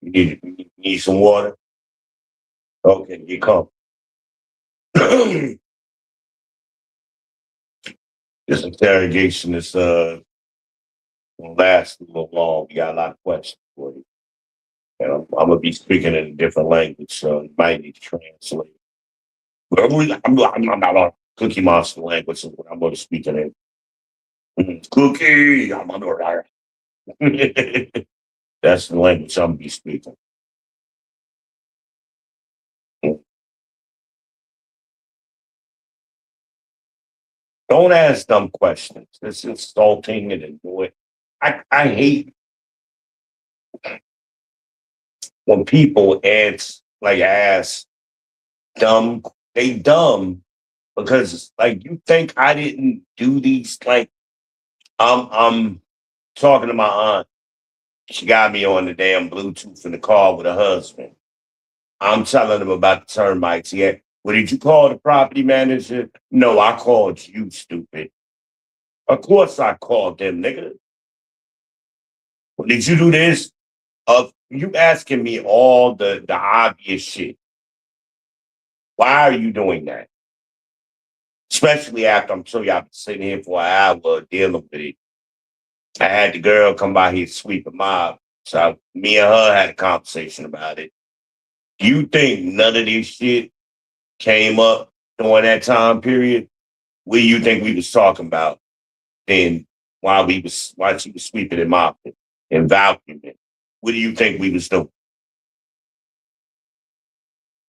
You need some water. Okay, you come. This interrogation is gonna last a little long. We got a lot of questions for you. And I'm gonna be speaking in a different language, so you might need to translate. But I'm not on Cookie Monster language, so I'm gonna speak in it. Cookie, that's the language I'm gonna be speaking. Don't ask dumb questions. It's insulting and annoying. I hate when people ask dumb. They dumb because like you think I didn't do these. Like I'm talking to my aunt. She got me on the damn Bluetooth in the car with her husband. I'm telling him about the termites. Yeah. Well, did you call the property manager? No, I called you, stupid. Of course I called them, nigga. Well, did you do this? You asking me all the obvious shit. Why are you doing that? Especially after I'm sure y'all been sitting here for an hour dealing with it. I had the girl come by here to sweep a mob. So me and her had a conversation about it. You think none of this shit came up during that time period? What do you think we was talking about then while she was sweeping and mopping and vacuuming? What do you think we was doing?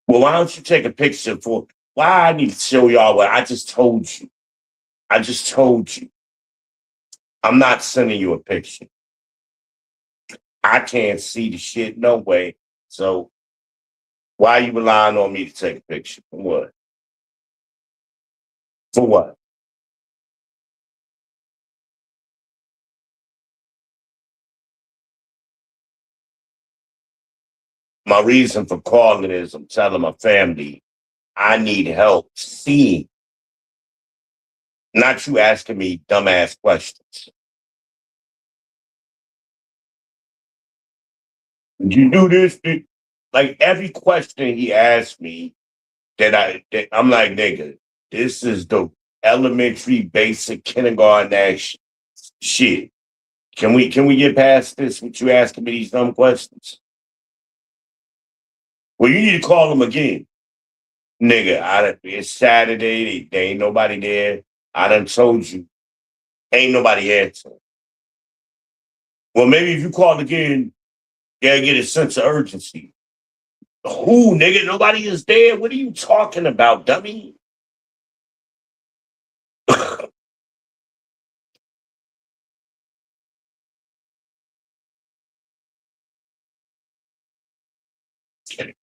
Well, why don't you take a picture for why I need to show y'all what I just told you? I just told you. I'm not sending you a picture. I can't see the shit no way. So why are you relying on me to take a picture? For what? For what? My reason for calling is I'm telling my family I need help seeing, not you asking me dumbass questions. Did you do this? Like every question he asked me I'm like, nigga, this is the elementary, basic kindergarten ass shit. Can we get past this with you asking me these dumb questions? Well, you need to call him again. Nigga, it's Saturday, there ain't nobody there. I done told you. Ain't nobody answering. Well, maybe if you call again, they'll get a sense of urgency. Who, nigga? Nobody is there. What are you talking about, dummy?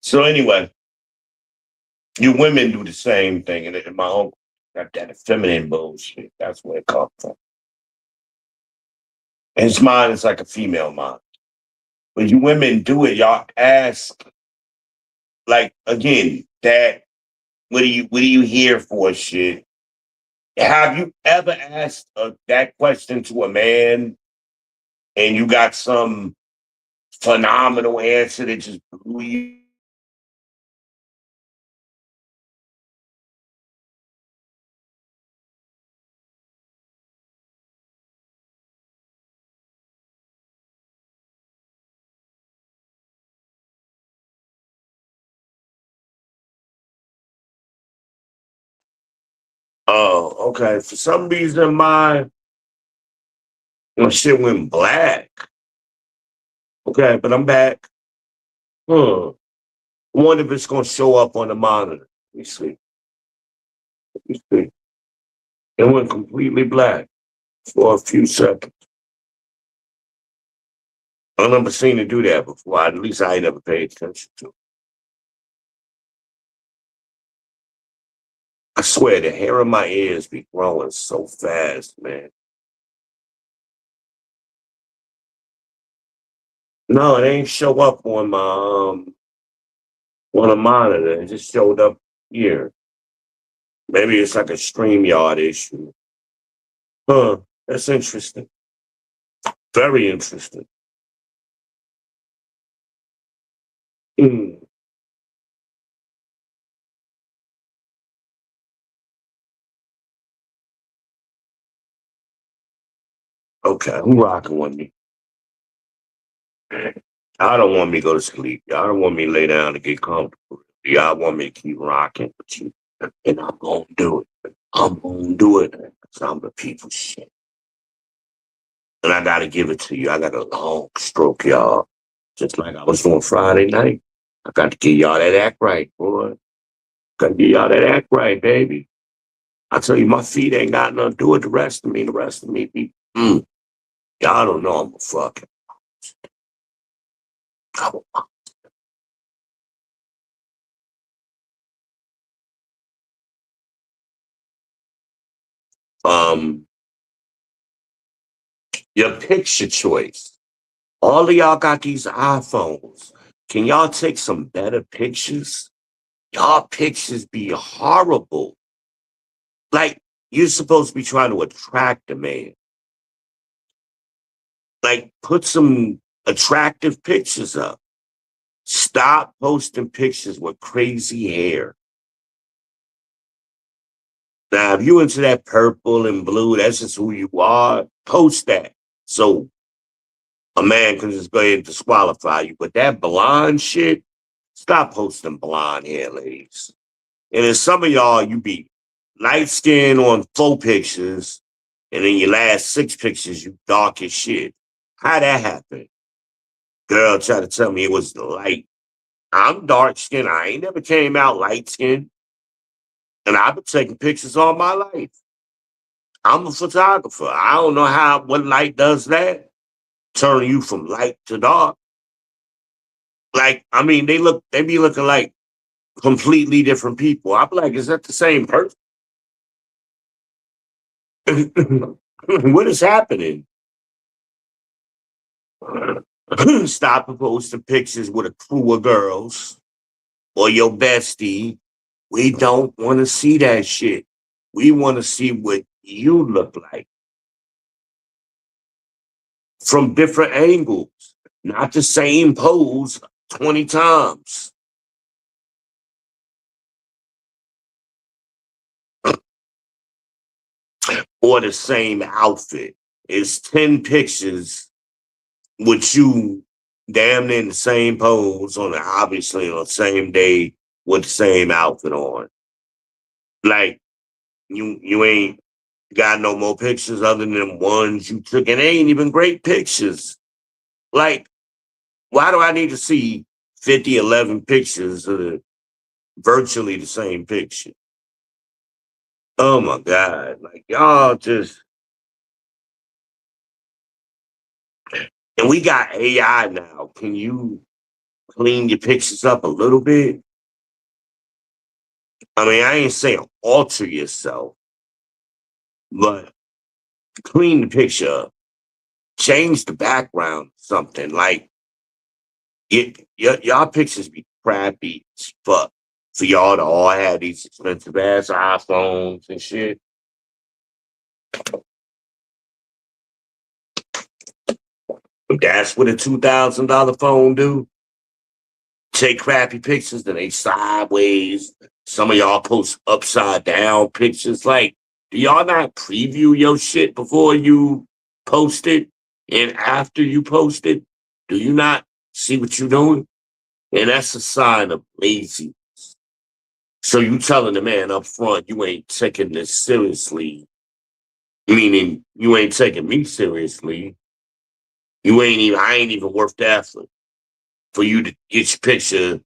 So anyway, you women do the same thing, and my uncle got that feminine bullshit. That's where it comes from. And his mind is like a female mind. When you women do it, y'all ask like again that what are you here for? Shit. Have you ever asked that question to a man and you got some phenomenal answer that just blew you? Oh, okay. For some reason, my shit went black. Okay, but I'm back. Huh. I wonder if it's gonna show up on the monitor. Let me see. Let me see. It went completely black for a few seconds. I never seen it do that before. At least I ain't never paid attention to it. I swear the hair in my ears be growing so fast, man. No, it ain't show up on a monitor. It just showed up here. Maybe it's like a StreamYard issue. Huh. That's interesting. Very interesting. Mm. Okay, who rocking with me? Y'all don't want me to go to sleep. Y'all don't want me to lay down and get comfortable. Y'all want me to keep rocking with you. And I'm going to do it. I'm going to do it because I'm the people's shit. And I got to give it to you. I got a long stroke, y'all. Just like I was doing Friday night. I got to give y'all that act right, boy. Got to give y'all that act right, baby. I tell you, my feet ain't got nothing to do with the rest of me. The rest of me be, y'all don't know I'm a fucking. Um, your picture choice. All of y'all got these iPhones. Can y'all take some better pictures? Y'all pictures be horrible. Like, you're supposed to be trying to attract a man. Like, put some attractive pictures up. Stop posting pictures with crazy hair. Now, if you into that purple and blue, that's just who you are. Post that. So a man can just go ahead and disqualify you. But that blonde shit, stop posting blonde hair, ladies. And then some of y'all, you be light skin on 4 pictures, and then your last 6 pictures, you dark as shit. How that happen? Girl tried to tell me it was the light. I'm dark skinned. I ain't never came out light skinned. And I've been taking pictures all my life. I'm a photographer. I don't know what light does that. Turn you from light to dark. Like, I mean, they be looking like completely different people. I'm like, is that the same person? What is happening? Stop posting pictures with a crew of girls or your bestie. We don't want to see that shit. We want to see what you look like from different angles, not the same pose 20 times. Or the same outfit. It's 10 pictures with you damn near in the same pose obviously on the same day with the same outfit on. Like you ain't got no more pictures other than ones you took, and they ain't even great pictures. Like, why do I need to see 11 pictures of virtually the same picture? Oh my God. Like, y'all just, and we got AI now. Can you clean your pictures up a little bit? I mean, I ain't saying alter yourself, but clean the picture up. Change the background, something like y'all pictures be crappy as fuck for y'all to all have these expensive ass iPhones and shit. But that's what a $2,000 phone do. Take crappy pictures, then they sideways. Some of y'all post upside down pictures. Like, do y'all not preview your shit before you post it and after you post it? Do you not see what you're doing? And that's a sign of lazy. So you telling the man up front you ain't taking this seriously, meaning you ain't taking me seriously. I ain't even worth the effort for you to get your picture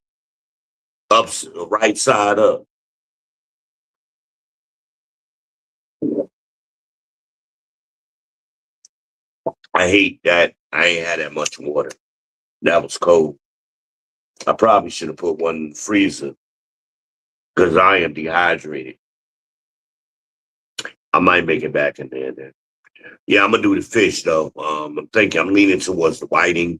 up, right side up. I hate that I ain't had that much water. That was cold. I probably should have put one in the freezer because I am dehydrated. I might make it back in there then. Yeah, I'm gonna do the fish though. I'm leaning towards the whiting.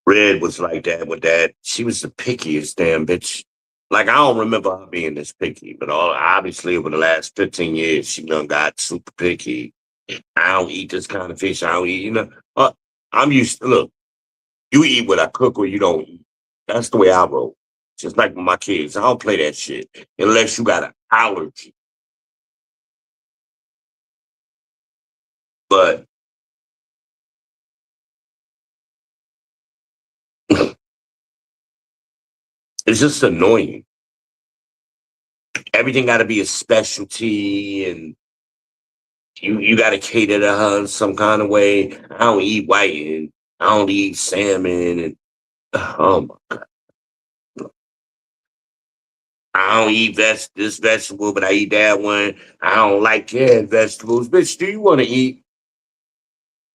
Red was like that with that. She was the pickiest damn bitch. Like, I don't remember her being this picky, but obviously over the last 15 years, she done got super picky. I don't eat this kind of fish. I don't eat, I'm used to, look, You eat what I cook or you don't eat. That's the way I roll. Just like with my kids. I don't play that shit unless you got an allergy. But it's just annoying. Everything got to be a specialty, and you got to cater to her in some kind of way. I don't eat white, and I don't eat salmon, and oh my, I don't eat this vegetable, but I eat that one. I don't like canned vegetables. Bitch, do you want to eat?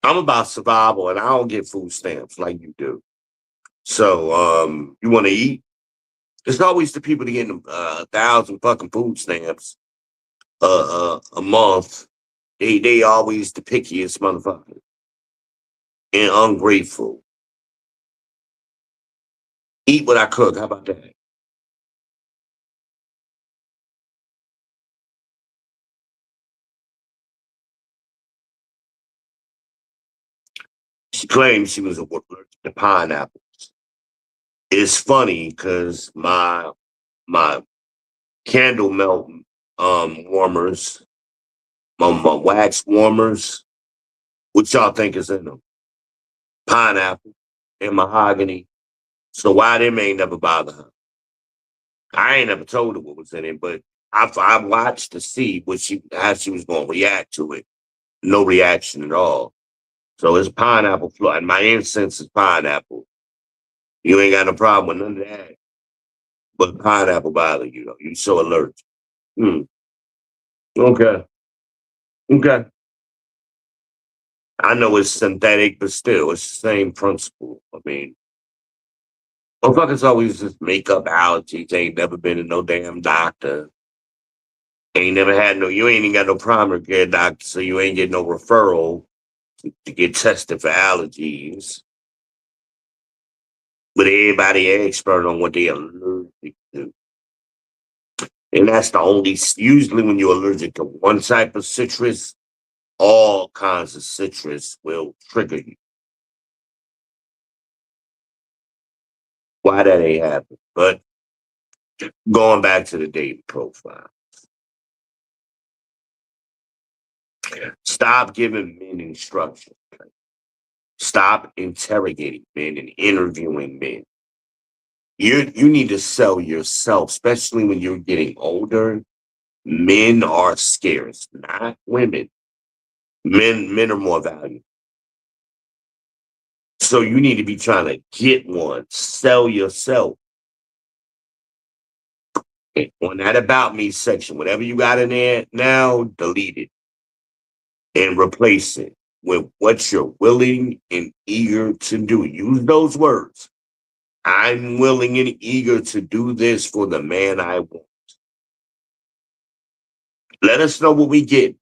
I'm about survival, and I don't get food stamps like you do. So, you want to eat? It's always the people that getting 1,000 fucking food stamps a month. They always the pickiest motherfucker and ungrateful. Eat what I cook. How about that? She claimed she was allergic to pineapple. It's funny because my candle melt warmers, my wax warmers, what y'all think is in them? Pineapple and mahogany. So why them ain't never bother her? I ain't never told her what was in it, but I watched to see how she was going to react to it. No reaction at all. So it's pineapple flour, and my incense is pineapple. You ain't got no problem with none of that, but pineapple bother you though. You so allergic. Hmm. Okay. Okay. I know it's synthetic, but still, it's the same principle. I mean, motherfuckers always just make up allergies. Ain't never been to no damn doctor. Ain't never had no, you ain't even got no primary care doctor, so you ain't get no referral to get tested for allergies. But everybody expert on what they allergic to. And that's the only, usually when you're allergic to one type of citrus, all kinds of citrus will trigger you. Why that ain't happen? But going back to the dating profile, stop giving men instruction. Stop interrogating men and interviewing men. You need to sell yourself, especially when you're getting older. Men are scarce, not women. Men are more valuable. So you need to be trying to get one, sell yourself. On that about me section, whatever you got in there now, delete it and replace it with what you're willing and eager to do. Use those words. I'm willing and eager to do this for the man I want. Let us know what we get.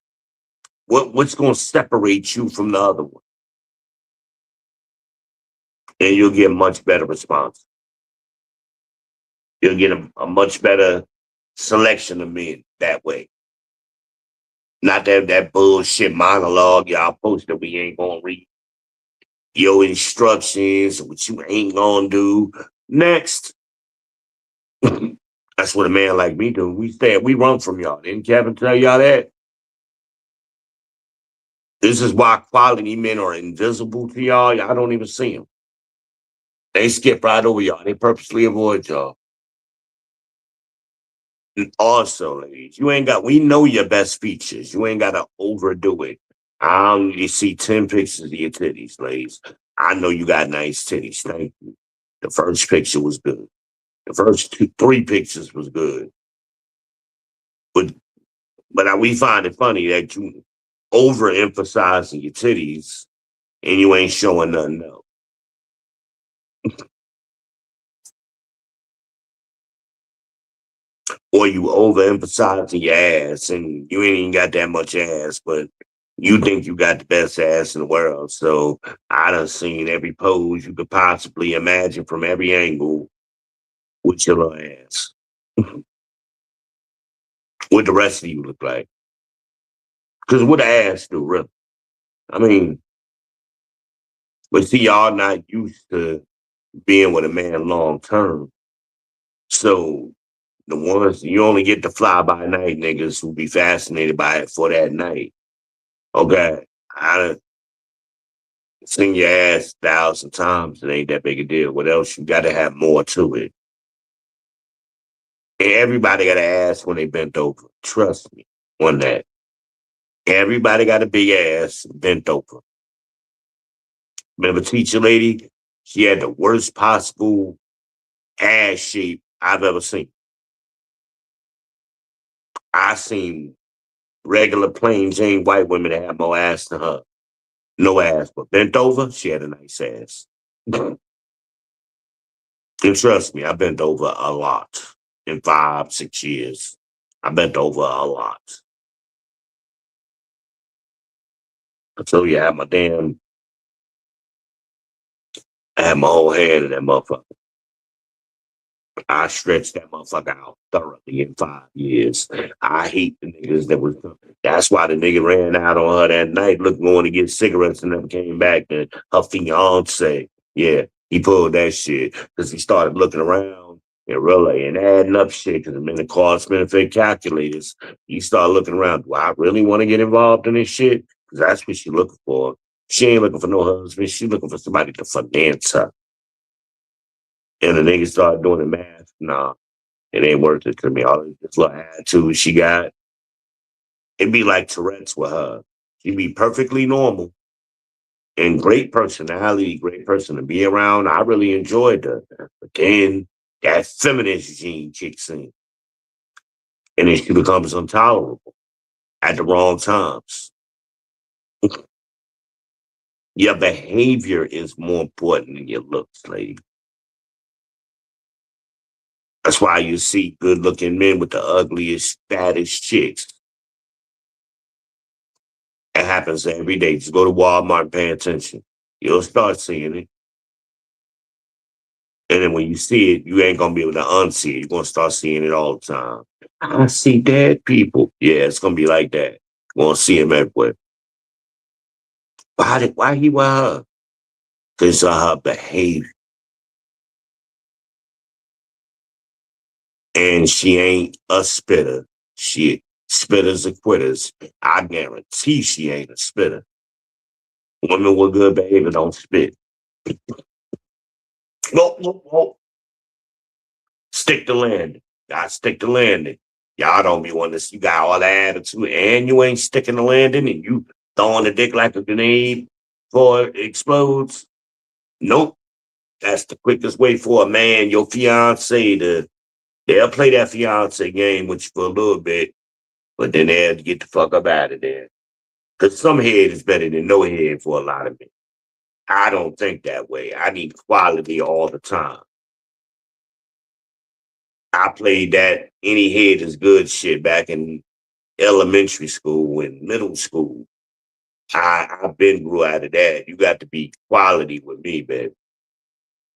What's going to separate you from the other one, and you'll get much better response. You'll get a much better selection of men that way. Not that bullshit monologue y'all posted we ain't gonna read. Your instructions, what you ain't gonna do. Next. That's what a man like me do. We run from y'all. Didn't Kevin tell y'all that? This is why quality men are invisible to y'all. Y'all don't even see them. They skip right over y'all. They purposely avoid y'all. And also, ladies, we know your best features. You ain't got to overdo it. I don't need to see 10 pictures of your titties, ladies. I know you got nice titties. Thank you. The first picture was good. The first three pictures was good. But we find it funny that you overemphasizing your titties and you ain't showing nothing else. Or you overemphasizing your ass and you ain't even got that much ass, but you think you got the best ass in the world. So I done seen every pose you could possibly imagine from every angle with your little ass. What the rest of you look like. Because what the ass do, really? I mean, But see, y'all not used to being with a man long term. So the ones you only get the fly by night niggas who be fascinated by it for that night. Okay. I done seen your ass 1,000 times. It ain't that big a deal. What else? You gotta have more to it. And everybody got to ass when they bent over. Trust me on that. Everybody got a big ass bent over. Remember, teacher lady? She had the worst possible ass shape I've ever seen. I seen regular plain Jane white women that had more ass than her. No ass, but bent over, she had a nice ass. And trust me, I bent over a lot in 5, 6 years. I bent over a lot. So yeah, I had my whole hand in that motherfucker. I stretched that motherfucker out thoroughly in 5 years. I hate the niggas that was. That's why the nigga ran out on her that night, looking going to get cigarettes, and then came back and her fiance. Yeah, he pulled that shit because he started looking around and really and adding up shit because I'm in the cost benefit calculators. He started looking around. Do I really want to get involved in this shit? Because that's what she looking for. She ain't looking for no husband. She looking for somebody to finance her. And the nigga started doing the math. Nah, it ain't worth it to me. All this little attitude she got, it'd be like Tourette's with her. She'd be perfectly normal and great personality, great person to be around. I really enjoyed her. But then that feminist gene kicks in. And then she becomes intolerable at the wrong times. Your behavior is more important than your looks, lady. That's why you see good looking men with the ugliest, fattest chicks. It happens every day. Just go to Walmart and pay attention. You'll start seeing it. And then when you see it, you ain't gonna be able to unsee it. You're gonna start seeing it all the time. I see dead people. Yeah, it's gonna be like that. You're gonna see him everywhere. Why he with her? Because of her behavior. And she ain't a spitter. She spitters are quitters. I guarantee she ain't a spitter. Women with good behavior don't spit. No. Stick to landing. Gotta stick to landing. Y'all don't be one this. You got all the attitude and you ain't sticking the landing and you throwing the dick like a grenade before it explodes. Nope. That's the quickest way for a man, your fiance, they'll play that fiance game with you for a little bit, but then they'll get the fuck up out of there. Because some head is better than no head for a lot of men. I don't think that way. I need quality all the time. I played that any head is good shit back in elementary school and middle school. I've been grew out of that. You got to be quality with me, baby.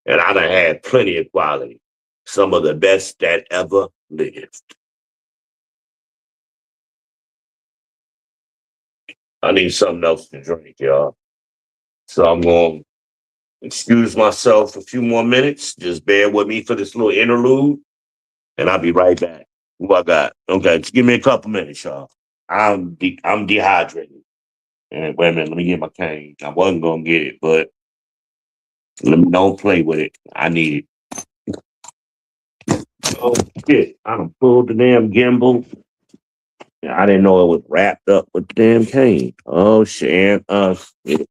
And I done had plenty of quality. Some of the best that ever lived. I need something else to drink, y'all. So I'm going to excuse myself a few more minutes. Just bear with me for this little interlude, and I'll be right back. Who I got? Okay, just give me a couple minutes, y'all. I'm dehydrated. And wait a minute, let me get my cane. I wasn't gonna get it, but don't play with it. I need it. Oh shit! I done pulled the damn gimbal. I didn't know it was wrapped up with the damn cane. Oh shit! Shit.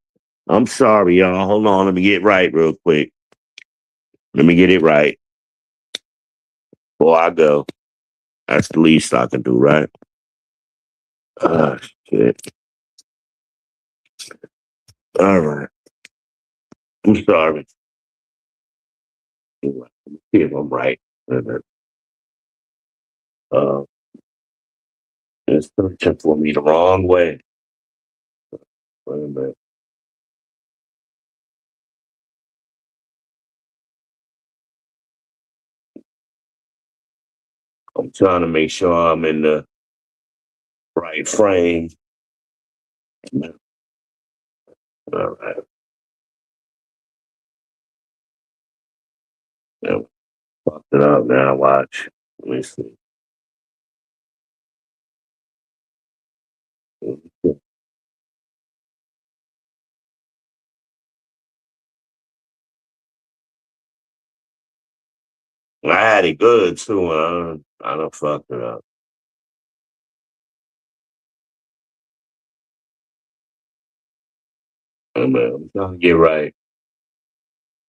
I'm sorry, y'all. Hold on, let me get right real quick. Let me get it right before I go. That's the least I can do, right? Ah, shit. All right. I'm sorry. See if I'm right. Uh, it's searching for me the wrong way. Wait a minute. I'm trying to make sure I'm in the right frame. All right. Fucked it up now. Watch. Let me see. I had it good too. I done fucked it up. Hey, man, I'm trying to get right.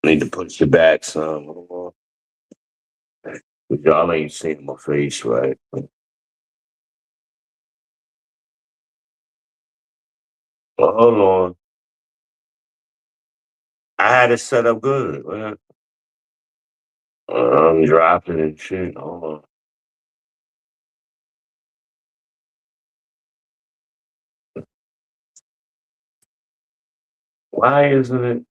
Need to push you back some. Hold on. But y'all ain't seen my face, right? Well, hold on. I had it set up good, man. I'm dropping and shit. Hold on. Why isn't it?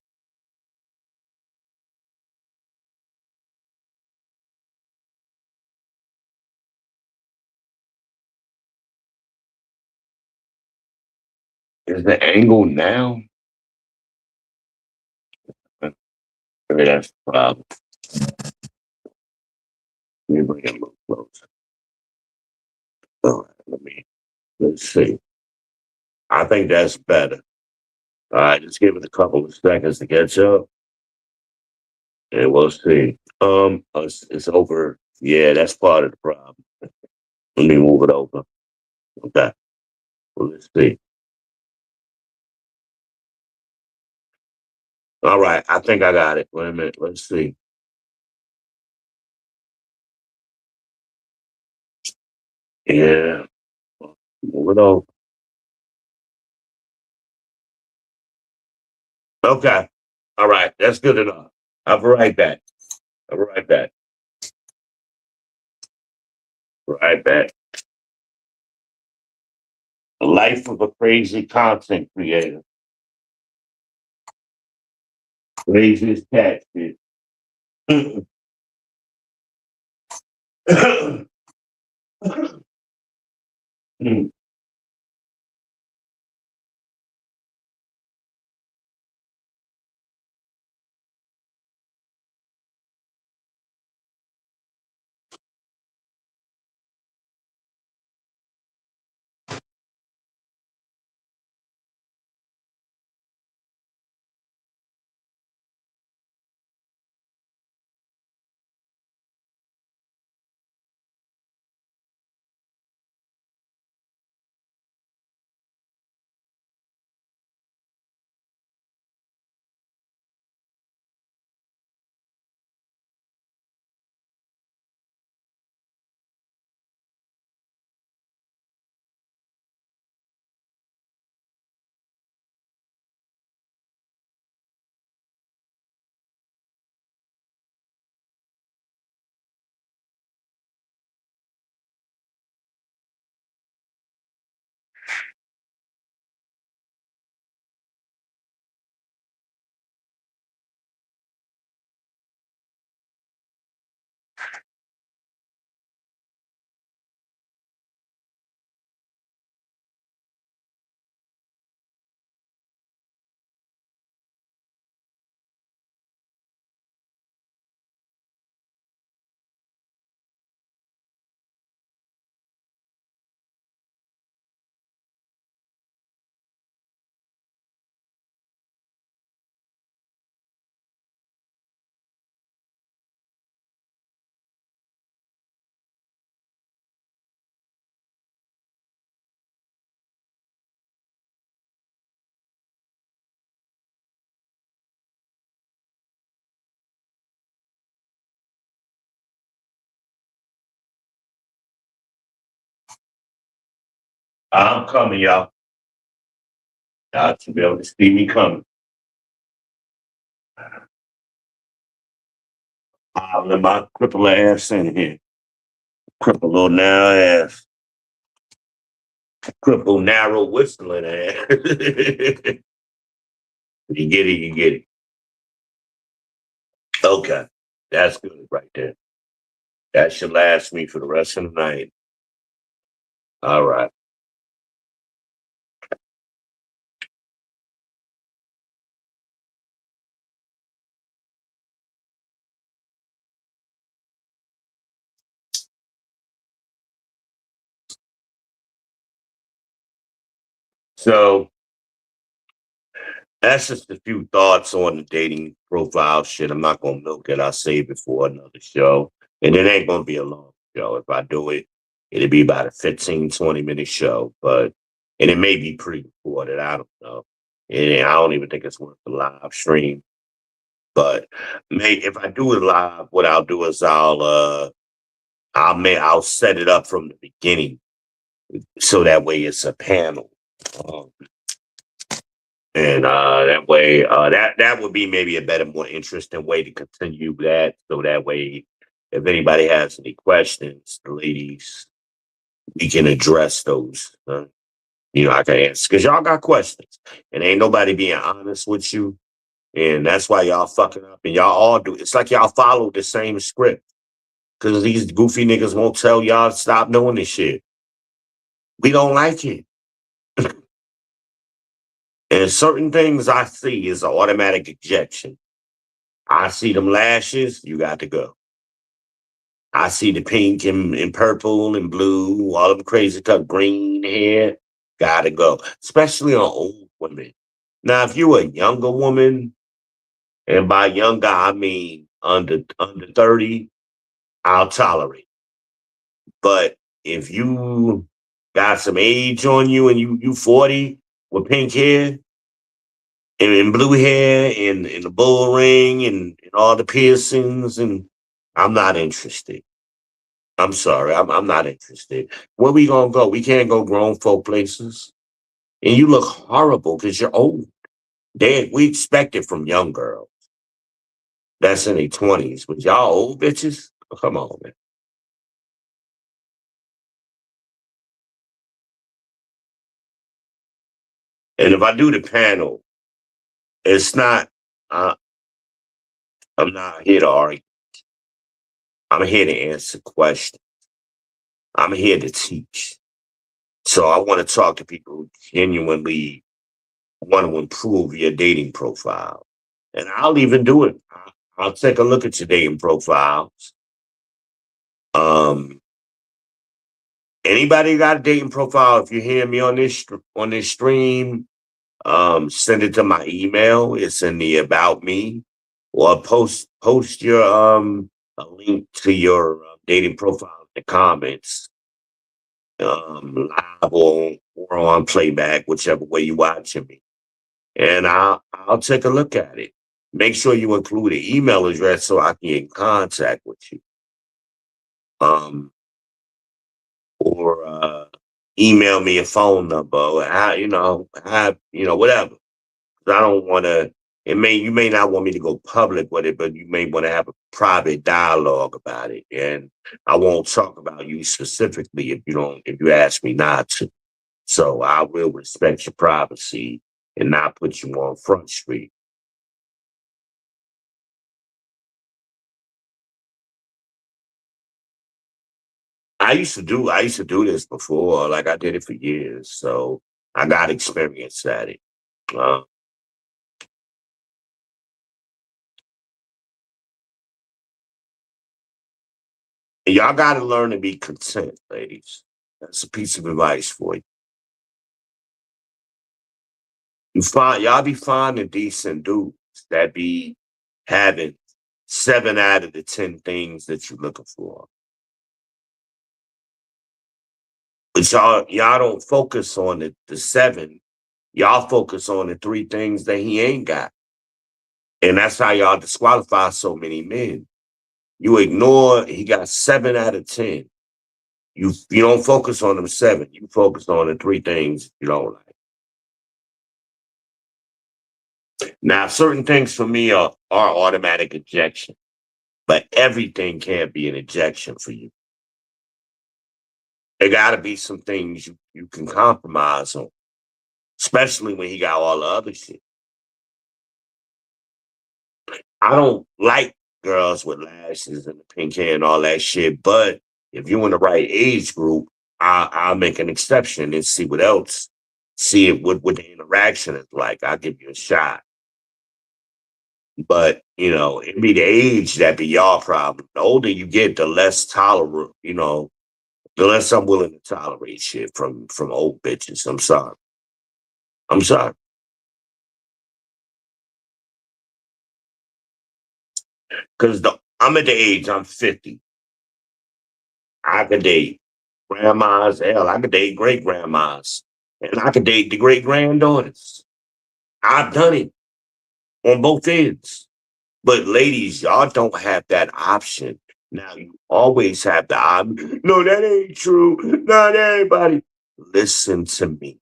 Is the angle now? Maybe that's the problem. Let me bring it a little closer. All right, let's see. I think that's better. All right, just give it a couple of seconds to catch up, and we'll see. It's over. Yeah, that's part of the problem. Let me move it over. Okay, well, let's see. All right, I think I got it. Wait a minute. Let's see. Yeah, move it over. Okay. All right, that's good enough. I'll be right back. I'll be right back. Right back. The life of a crazy content creator. Craziest cat shit. I'm coming, y'all. Y'all should be able to see me coming. I'll let my cripple ass in here. Cripple little narrow ass. Cripple narrow whistling ass. You get it, you get it. Okay. That's good right there. That should last me for the rest of the night. All right. So that's just a few thoughts on the dating profile shit. I'm not gonna milk it. I'll save it for another show. And it ain't gonna be a long show. If I do it, it'll be about a 15, 20-minute show. And it may be pre-recorded. I don't know. And I don't even think it's worth the live stream. But if I do it live, what I'll do is I'll set it up from the beginning so that way it's a panel. Um, And that way, that would be maybe a better, more interesting way to continue that. So that way, if anybody has any questions, the ladies, we can address those. I can answer because y'all got questions, and ain't nobody being honest with you, and that's why y'all fucking up. And y'all all do. It's like y'all follow the same script because these goofy niggas won't tell y'all to stop doing this shit. We don't like it. And certain things I see is an automatic ejection. I see them lashes, you got to go. I see the pink and purple and blue, all them crazy cut green hair, gotta go. Especially on old women. Now, if you're a younger woman, and by younger I mean under 30, I'll tolerate. But if you got some age on you and you 40 with pink hair and blue hair and the bull ring and all the piercings, and I'm not interested. I'm sorry, I'm not interested. Where we gonna go? We can't go grown folk places. And you look horrible because you're old. We expect it from young girls. That's in their 20s. But y'all old bitches? Oh, come on, man. And if I do the panel, it's not, uh, I'm not here to argue. I'm here to answer questions. I'm here to teach. So I want to talk to people who genuinely want to improve your dating profile. And I'll even do it. I'll take a look at your dating profiles. Um, Anybody got a dating profile? If you hear me on this stream, send it to my email. It's in the about me, or post your a link to your dating profile in the comments, live or on playback, whichever way you watching me, and I'll take a look at it. Make sure you include an email address so I can get in contact with you. Or email me a phone number, or whatever. I don't want to. You may not want me to go public with it, but you may want to have a private dialogue about it. And I won't talk about you specifically if you ask me not to. So I will respect your privacy and not put you on Front Street. I used to do this before, like I did it for years. So I got experience at it. Uh, Y'all got to learn to be content, ladies. That's a piece of advice for you. Y'all be finding decent dudes that be having 7 out of the 10 things that you're looking for. But y'all don't focus on the seven. Y'all focus on the 3 things that he ain't got. And that's how y'all disqualify so many men. You ignore he got 7 out of 10. You don't focus on them 7. You focus on the 3 things you don't like. Now, certain things for me are automatic ejection, but everything can't be an ejection for you. There got to be some things you can compromise on, especially when he got all the other shit. I don't like girls with lashes and the pink hair and all that shit, but if you're in the right age group, I'll make an exception and see what else, see what the interaction is like. I'll give you a shot. But it be the age that be y'all problem. The older you get, the less tolerant, the less I'm willing to tolerate shit from old bitches. I'm sorry. I'm sorry. Because I'm at the age, I'm 50. I could date grandmas, hell, I could date great grandmas, and I could date the great granddaughters. I've done it on both ends. But ladies, y'all don't have that option. Now you always have the option. No, that ain't true. Not everybody. Listen to me.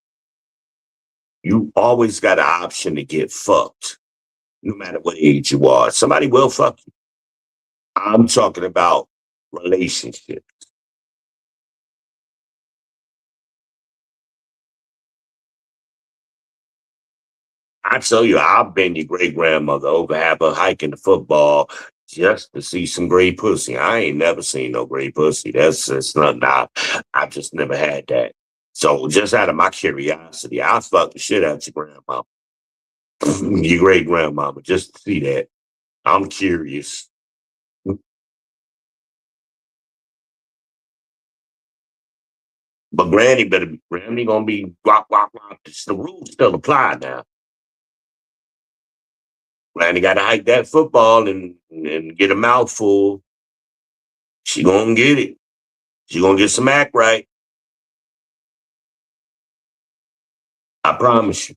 You always got an option to get fucked, no matter what age you are. Somebody will fuck you. I'm talking about relationships. I tell you, I've been your great grandmother over half a hike in the football just to see some great pussy. I ain't never seen no great pussy. That's not. I just never had that. So just out of my curiosity, I fuck the shit out your grandma, your great grandmama, just to see that. I'm curious. But Granny gonna be guap guap guap. The rules still apply now. Granny got to hike that football and get a mouthful. She gonna get it. She gonna get some act right. I promise you.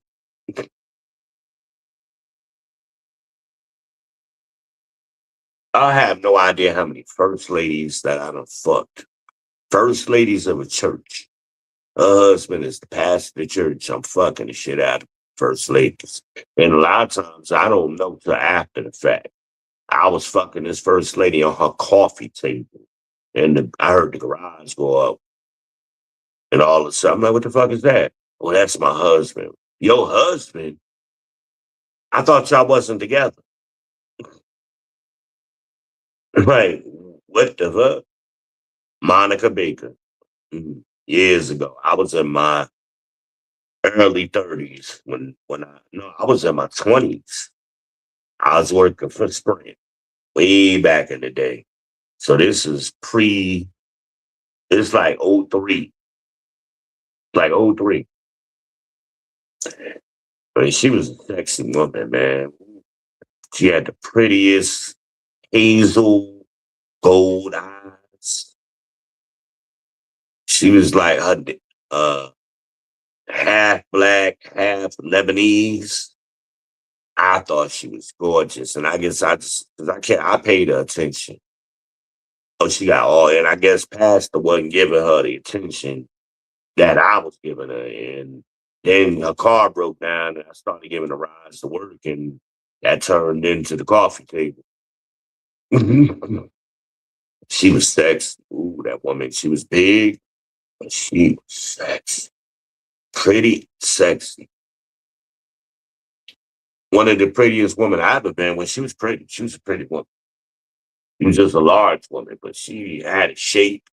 I have no idea how many first ladies that I done fucked. First ladies of a church. Her husband is the pastor of the church. I'm fucking the shit out of first ladies. And a lot of times I don't know till after the fact. I was fucking this first lady on her coffee table. And I heard the garage go up and all of a sudden, I'm like, what the fuck is that? Well, that's my husband. Your husband? I thought y'all wasn't together. Like, what the fuck? Monica Baker. Years ago. I was in my early 30s when I no, I was in my 20s. I was working for Sprint way back in the day. So this is it's like '03. Like '03. I mean, she was a sexy woman, man. She had the prettiest hazel gold eyes. She was like her uh half black, half Lebanese. I thought she was gorgeous, and I guess I just because I paid her attention. Oh, she got all, and I guess Pastor wasn't giving her the attention that I was giving her, and then her car broke down, and I started giving her rides to work, and that turned into the coffee table. She was sexy. Ooh, that woman. She was big, but she was sexy, pretty sexy. One of the prettiest women I ever been with. She was pretty. She was a pretty woman. She was just a large woman, but she had a shape.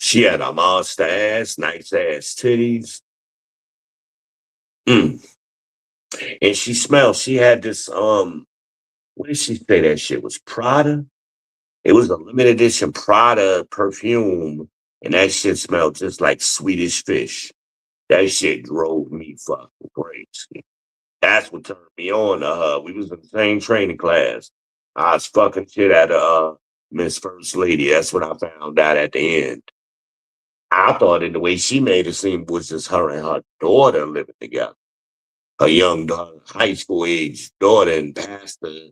She had a monster ass, nice ass titties. Mm. And she smelled. She had this what did she say that shit was? Prada? It was a limited edition Prada perfume. And that shit smelled just like Swedish fish. That shit drove me fucking crazy. That's what turned me on to her. We was in the same training class. I was fucking shit at Miss First Lady. That's what I found out at the end. I thought in the way she made it seem was just her and her daughter living together. Her young daughter, high school age daughter and pastor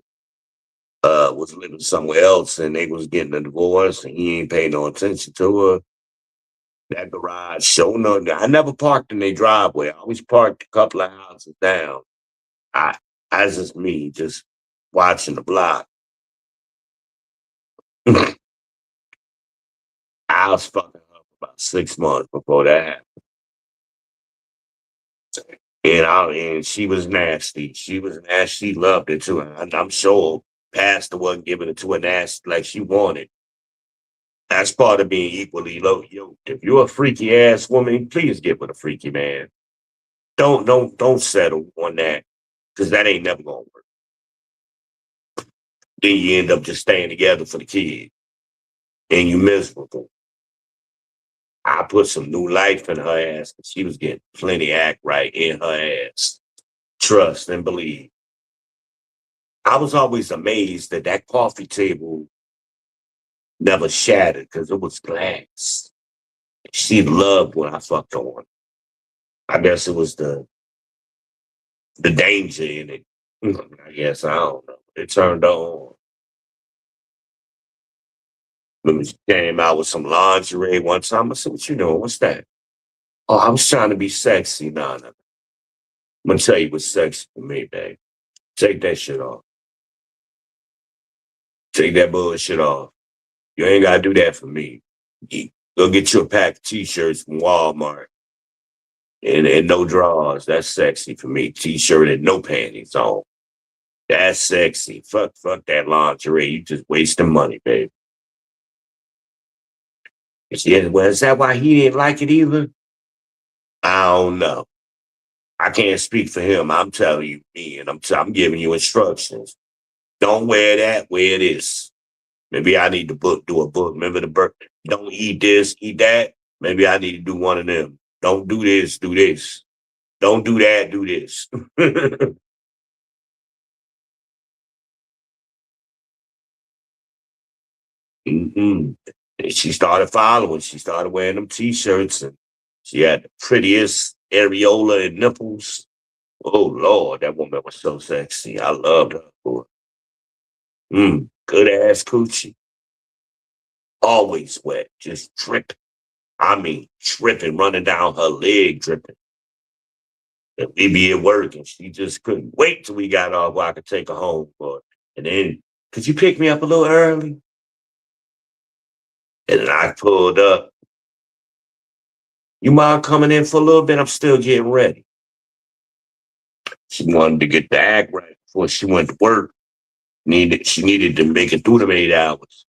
was living somewhere else and they was getting a divorce and he ain't paying no attention to her. That garage show no I never parked in their driveway. I always parked a couple of houses down. I That's just me just watching the block. I was fucking her for about 6 months before that happened. And she was nasty. She was nasty. She loved it too. And I'm sure Pastor wasn't giving it to her nasty like she wanted. That's part of being equally low yoked. If you're a freaky ass woman, please get with a freaky man. Don't settle on that because that ain't never gonna work. Then you end up just staying together for the kid and you miserable. I put some new life in her ass. She was getting plenty act right in her ass. Trust and believe. I was always amazed that that coffee table never shattered because it was glass. She loved when I fucked on. I guess it was the danger in it. I guess I don't know. It turned on. When she came out with some lingerie one time, I said, "What you doing? What's that?" Oh, I was trying to be sexy. Nah, nah. I'm gonna tell you what's sexy for me, babe. Take that shit off. Take that bullshit off. You ain't gotta do that for me. Go get you a pack of t-shirts from Walmart and no drawers. That's sexy for me. T-shirt and no panties on. That's sexy. Fuck that lingerie. You just wasting money, babe. Yeah, well, is that why he didn't like it either? I don't know. I can't speak for him. I'm telling you, me, and I'm giving you instructions. Don't wear that. Wear this. Maybe I need to do a book. Remember the book? Don't eat this, eat that. Maybe I need to do one of them. Don't do this, do this. Don't do that, do this. hmm And she started following. She started wearing them t-shirts, and she had the prettiest areola and nipples. Oh Lord, that woman was so sexy. I loved her. Boy. Good ass coochie. Always wet, just dripping. I mean, dripping, running down her leg, dripping. And we be at work, and she just couldn't wait till we got off where I could take her home. Boy. And then, could you pick me up a little early? And then I pulled up. You mind coming in for a little bit? I'm still getting ready. She wanted to get the act right before she went to work. She needed to make it through them 8 hours.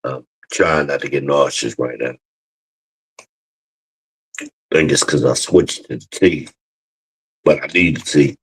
I'm trying not to get nauseous right now. I think it's because I switched to the tea, but I need the tea.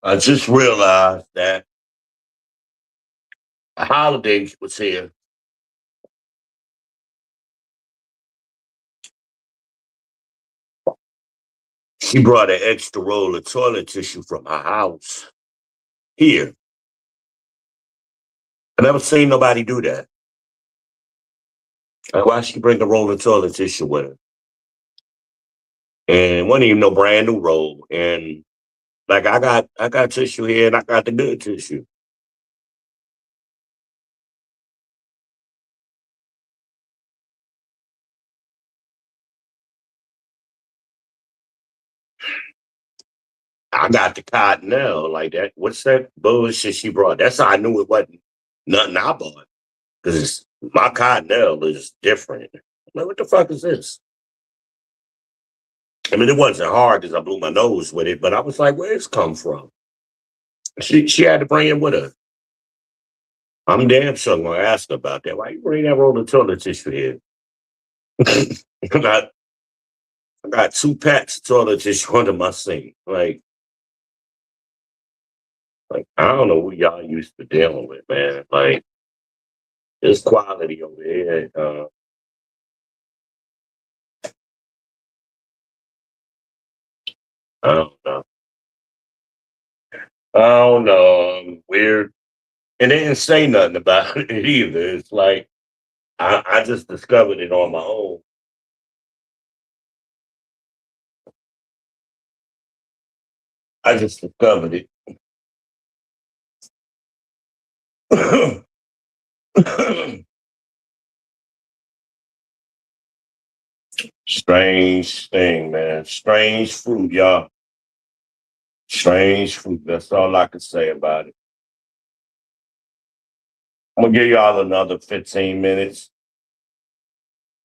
I just realized that a holiday was here. She brought an extra roll of toilet tissue from her house here. I never seen nobody do that. Like, why she bring a roll of toilet tissue with her? And wasn't even no brand new roll. And like I got tissue here and I got the good tissue. I got the Cottonelle, like that. What's that bullshit she brought? That's how I knew it wasn't nothing I bought. Because my Cottonelle is different. I'm like, what the fuck is this? I mean, it wasn't hard because I blew my nose with it, but I was like, where's this come from? She had to bring it with her. I'm damn sure gonna ask her about that. Why you bring that roll of toilet tissue here? I got, I got 2 packs of toilet tissue under my sink. Like I don't know what y'all used to dealing with, man. Like it's quality over here. I don't know. I don't know. Weird. And they didn't say nothing about it either. It's like I just discovered it on my own. I just discovered it. Strange thing, man. Strange fruit, y'all. Strange fruit. That's all I can say about it. I'm gonna give y'all another 15 minutes,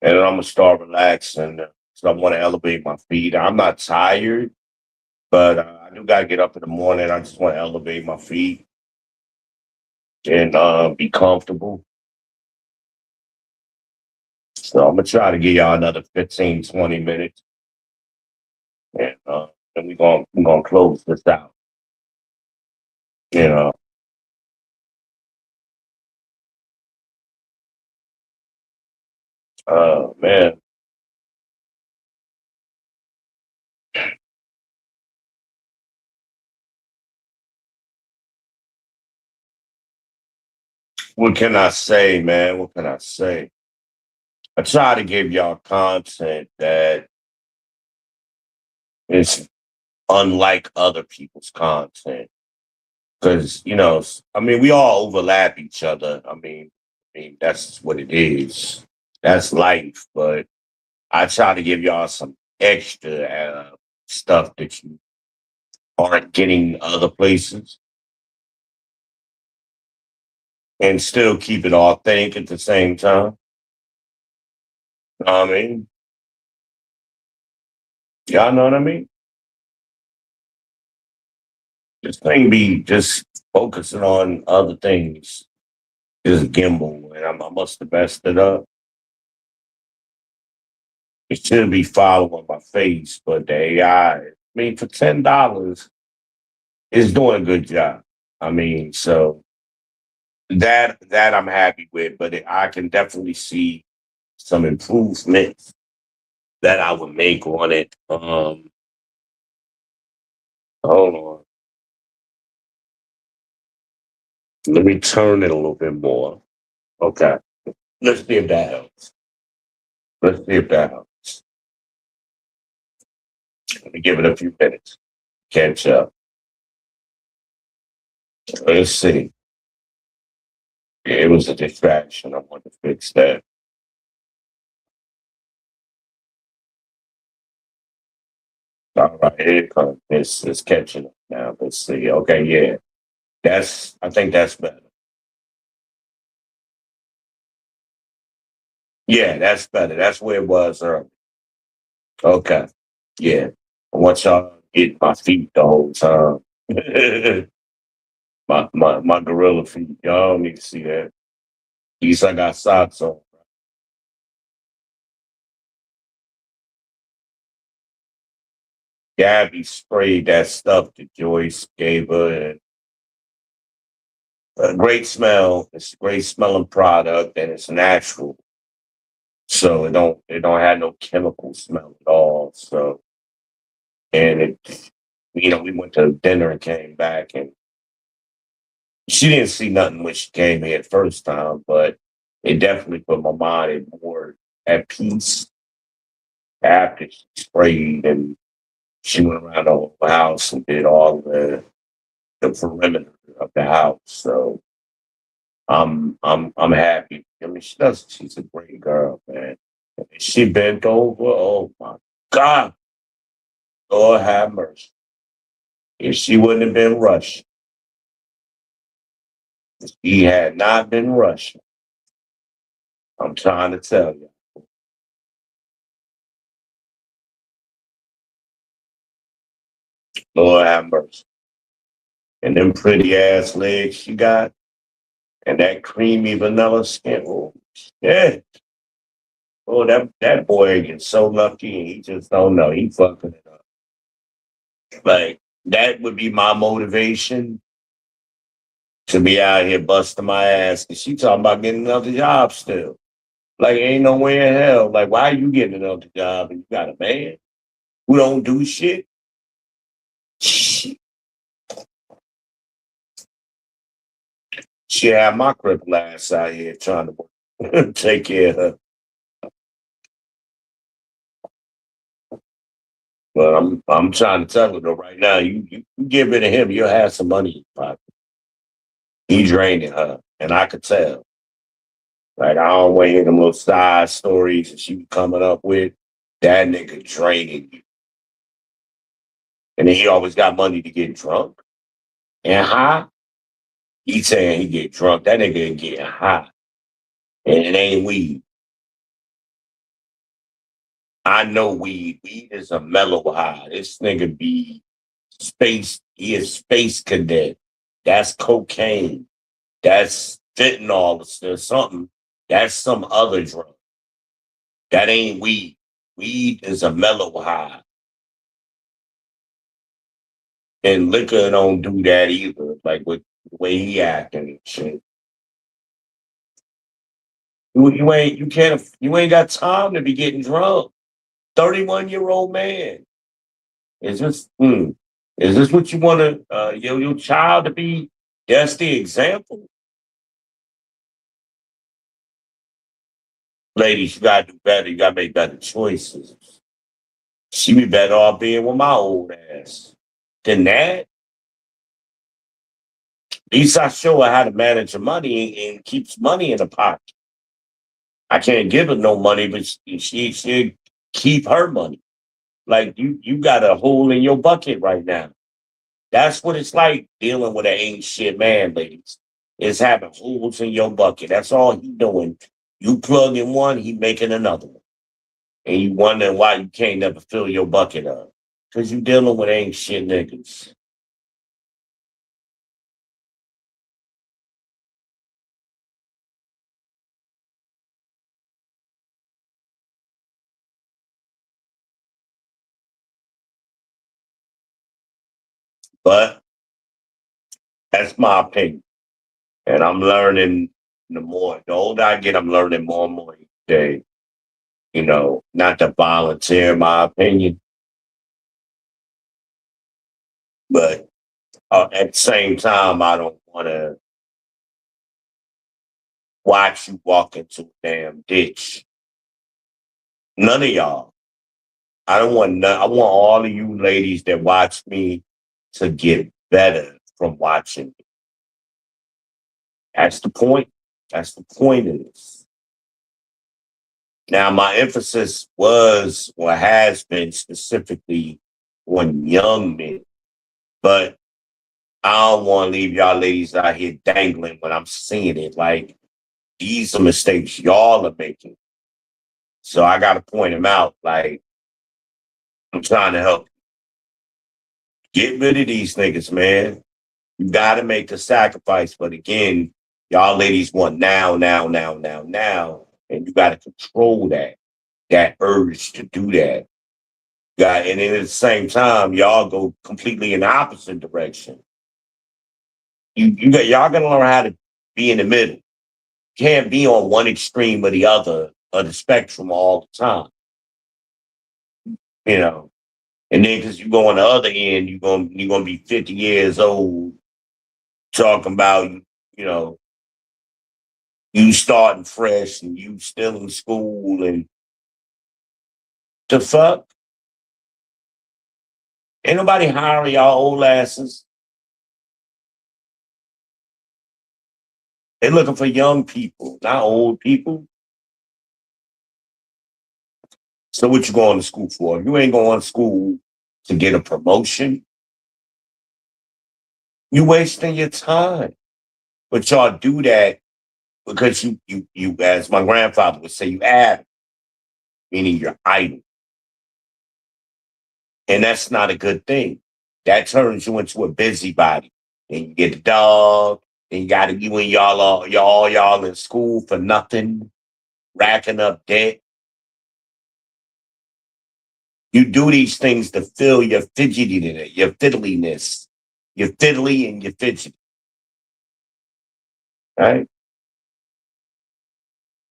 and then I'm gonna start relaxing. So I want to elevate my feet. I'm not tired, but I do gotta get up in the morning. I just want to elevate my feet and be comfortable. So I'm gonna try to give y'all another 15, 20 minutes, and then we're gonna close this out. You know, man, what can I say, man? What can I say? I try to give y'all content that is unlike other people's content. Because, I mean, we all overlap each other. I mean, that's what it is. That's life. But I try to give y'all some extra stuff that you aren't getting other places and still keep it authentic at the same time. You know what I mean? Y'all know what I mean? This thing be just focusing on other things. Is gimbal, and I must have messed it up. It should be following my face, but the AI, I mean, for $10, it's doing a good job. I mean, so that I'm happy with, but I can definitely see some improvements that I would make on it. Hold on, let me turn it a little bit more. Okay, let's see if that helps. Let's see if that helps. Let me give it a few minutes. Catch up. Let's see. Yeah, it was a distraction. I want to fix that. All right, here it comes. It's catching up now. Let's see. Okay, yeah. I think that's better. Yeah, that's better. That's where it was earlier. Okay. Yeah. I want y'all to get my feet the whole time. my gorilla feet. Y'all don't need to see that. At least I got socks on. Gabby sprayed that stuff that Joyce gave her, and a great smell. It's a great smelling product, and it's natural, so it don't have no chemical smell at all. So, and we went to dinner and came back, and she didn't see nothing when she came here the first time, but it definitely put my mind more at peace after she sprayed and she went around the whole house and did all the perimeter of the house. So I'm happy. I mean, she's a great girl, man. She bent over. Oh my God. Lord have mercy. If she wouldn't have been rushed, if she had not been rushed, I'm trying to tell you. Lord have mercy. And them pretty ass legs she got, and that creamy vanilla skin. Oh, yeah. Oh, that boy gets so lucky and he just don't know. He fucking it up. Like, that would be my motivation to be out here busting my ass. And she talking about getting another job still. Like, ain't no way in hell. Like, why you getting another job and you got a man who don't do shit? Shit. She had my crippled ass out here trying to work, take care of her. But I'm trying to tell her though right now, you give it to him, you'll have some money in your pocket. He draining her, and I could tell. Like I don't want to hear them little side stories that she was coming up with. That nigga draining you, and then he always got money to get drunk and high. He saying he get drunk. That nigga ain't getting high, and it ain't weed. I know weed. Weed is a mellow high. This nigga be space. He is space cadet. That's cocaine. That's fentanyl or something. That's some other drug. That ain't weed. Weed is a mellow high. And liquor don't do that either. Like with the way he acting and shit. You ain't got time to be getting drunk. 31-year-old man. Is this what you want to your child to be? That's the example. Ladies, you gotta do better. You gotta make better choices. She be better off being with my old ass than that. At least I show her how to manage her money and keeps money in the pocket. I can't give her no money, but she keep her money. Like you got a hole in your bucket right now. That's what it's like dealing with an ain't shit man, ladies. Is having holes in your bucket. That's all he doing. You plug in one, he making another one. And you wondering why you can't never fill your bucket up. Because you dealing with ain't shit niggas. But that's my opinion. And I'm learning the older I get, I'm learning more and more each day. Not to volunteer my opinion, but at the same time, I don't want to watch you walk into a damn ditch. None of y'all. I don't want none. I want all of you ladies that watch me to get better from watching me. That's the point. That's the point of this. Now, my emphasis was or has been specifically on young men, but I don't want to leave y'all ladies out here dangling when I'm seeing it. Like, these are mistakes y'all are making. So I got to point them out. Like, I'm trying to help. Get rid of these niggas, man. You got to make the sacrifice. But again, y'all ladies want now, now, now, now, now. And you got to control that urge to do that. And then at the same time, y'all go completely in the opposite direction. Y'all gonna learn how to be in the middle. Can't be on one extreme or the other of the spectrum all the time, you know. And then because you go on the other end, you're gonna be 50 years old talking about you know you starting fresh and you still in school and the fuck. Ain't nobody hiring y'all old asses. They're looking for young people, not old people. So what you going to school for? If you ain't going to school to get a promotion, you wasting your time. But y'all do that because you as my grandfather would say, you add, meaning you're idle. And that's not a good thing. That turns you into a busybody. And you get the dog, and you and y'all in school for nothing, racking up debt. You do these things to fill your fidgetiness, your fiddliness. You're fiddly and you're fidgety, right?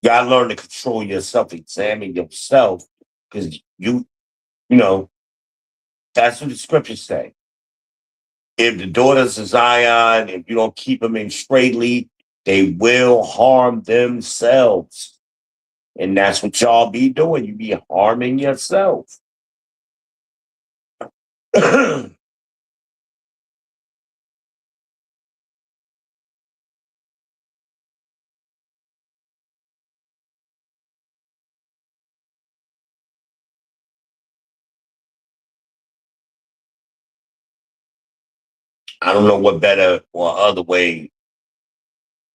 You gotta learn to control yourself, examine yourself, because you know, that's what the scriptures say. If the daughters of Zion, if you don't keep them in straightly, they will harm themselves. And that's what y'all be doing. You be harming yourself. I don't know what better or other way.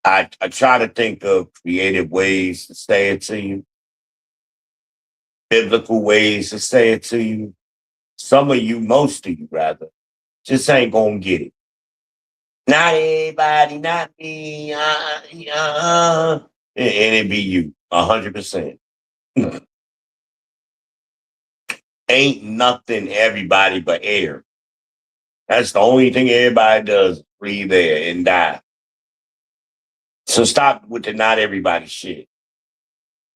I try to think of creative ways to say it to you, biblical ways to say it to you. Some of you, most of you rather, just ain't gonna get it. Not everybody, not me. And it be you, 100%. Ain't nothing everybody but air. That's the only thing everybody does: breathe air and die. So stop with the not everybody shit.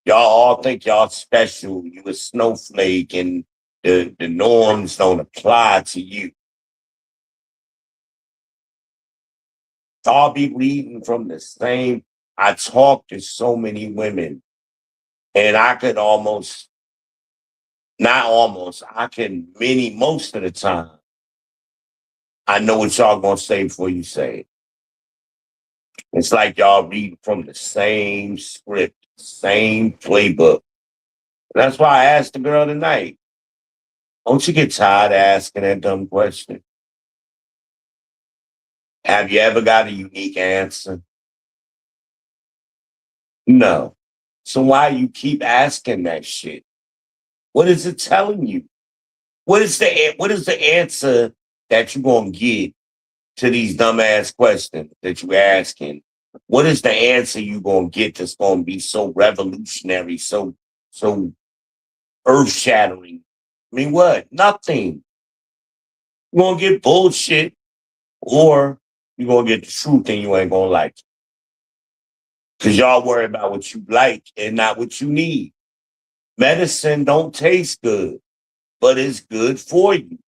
Y'all all think y'all special. You a snowflake, and the norms don't apply to you. Y'all be reading from the same. I talk to so many women, and I could almost, not almost, I can most of the time. I know what y'all gonna say before you say it. It's like y'all read from the same script, same playbook. That's why I asked the girl tonight, don't you get tired of asking that dumb question? Have you ever got a unique answer? No. So why you keep asking that shit? What is it telling you? What is the answer that you gonna get to these dumbass questions that you asking? What is the answer you gonna get that's gonna be so revolutionary, so earth shattering? I mean, what? Nothing. You're gonna get bullshit, or you're gonna get the truth and you ain't gonna like it. Because y'all worry about what you like and not what you need. Medicine don't taste good, but it's good for you.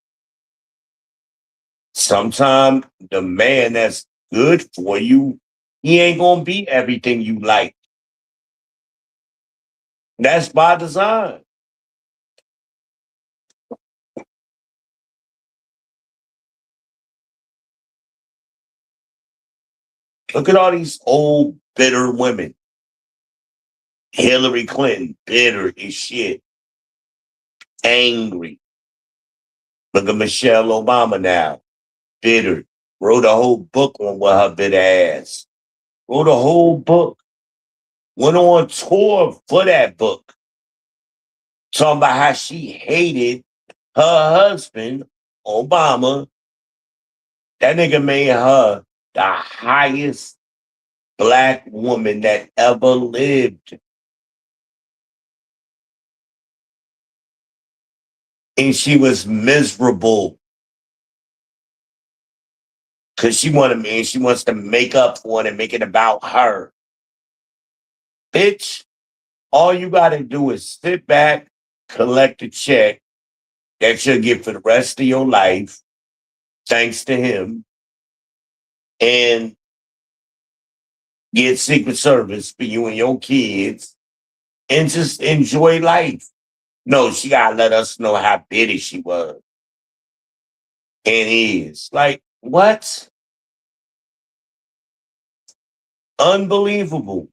Sometimes the man that's good for you, he ain't gonna be everything you like. That's by design. Look at all these old bitter women. Hillary Clinton, bitter as shit, angry. Look at Michelle Obama now, bitter. Wrote a whole book on what her bitter ass. Wrote a whole book. Went on tour for that book. Talking about how she hated her husband, Obama. That nigga made her the highest black woman that ever lived. And she was miserable because she wanted me and she wants to make up for it and make it about her. Bitch, all you got to do is sit back, collect a check that you'll get for the rest of your life, thanks to him, and get Secret Service for you and your kids, and just enjoy life. No, she got to let us know how bitty she was and is. Like, what? Unbelievable.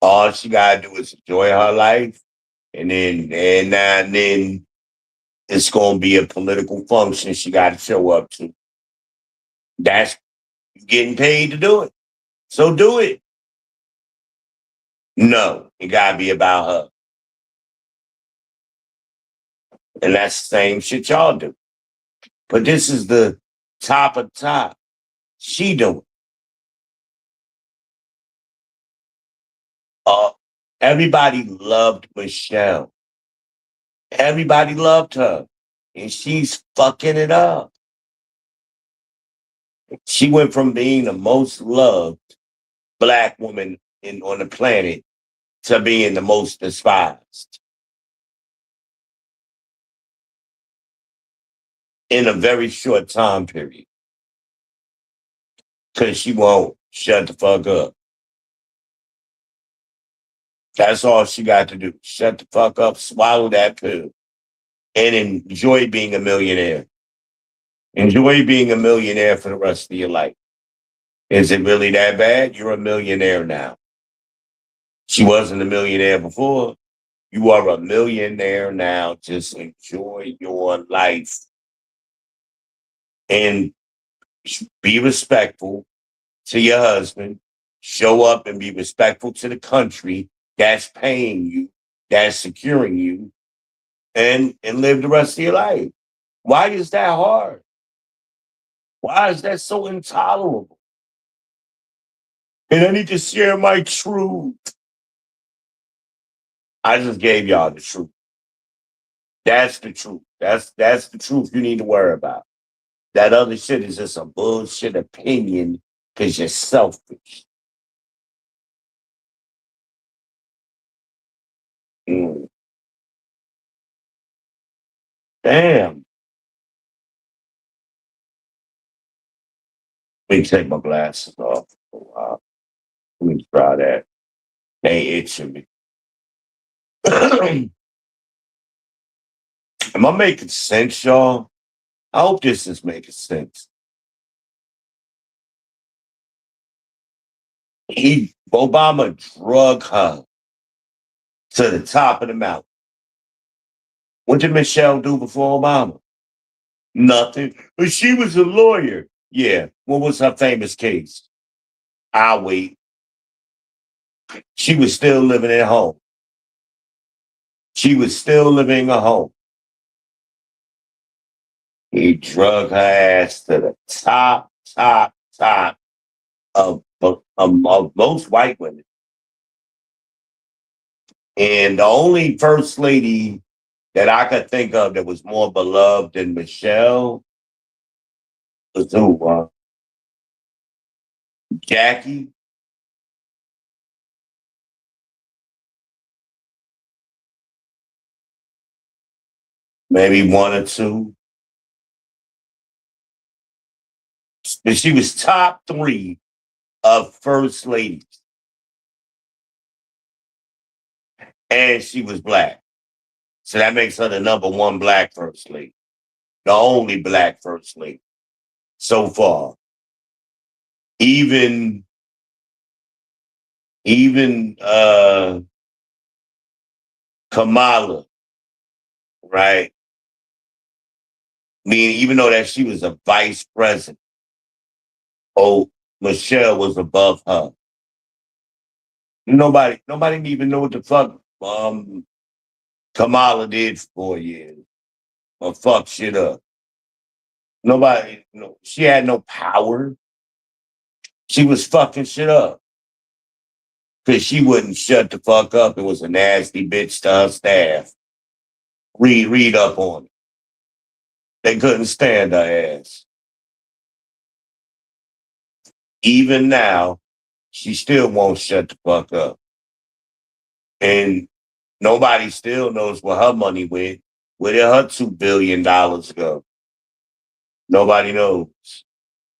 All she got to do is enjoy her life, and then it's going to be a political function she got to show up to. That's getting paid to do it. So do it. No, it got to be about her. And that's the same shit y'all do. But this is the top of top. She doing. Uh, Everybody loved Michelle. Everybody loved her. And she's fucking it up. She went from being the most loved Black woman on the planet to being the most despised in a very short time period. Because she won't shut the fuck up. That's all she got to do. Shut the fuck up, swallow that pill, and enjoy being a millionaire. Enjoy being a millionaire for the rest of your life. Is it really that bad? You're a millionaire now. She wasn't a millionaire before. You are a millionaire now. Just enjoy your life and be respectful to your husband. Show up and be respectful to the country that's paying you, that's securing you, and live the rest of your life. Why is that hard? Why is that so intolerable? And I need to share my truth. I just gave y'all the truth. That's the truth. That's the truth you need to worry about. That other shit is just a bullshit opinion because you're selfish. Mm. Damn. Let me take my glasses off for a while. Let me try that. They itching me. Am I making sense, y'all? I hope this is making sense. Obama drug her to the top of the mountain. What did Michelle do before Obama? Nothing. But she was a lawyer. Yeah. What was her famous case? I'll wait. She was still living at home. She was still living at home. He drug her ass to the top of most white women. And the only first lady that I could think of that was more beloved than Michelle was who? Jackie. Maybe one or two. But she was top three of first ladies. And she was Black. So that makes her the number one Black first lady. The only Black first lady so far. Even Kamala, right? I mean, even though that she was a vice president, oh, Michelle was above her. Nobody even know what the fuck Kamala did for 4 years or fuck shit up. Nobody, she had no power. She was fucking shit up because she wouldn't shut the fuck up. It was a nasty bitch to her staff. Read up on it. They couldn't stand her ass. Even now, she still won't shut the fuck up. And nobody still knows where her money went. Where did her $2 billion go? Nobody knows.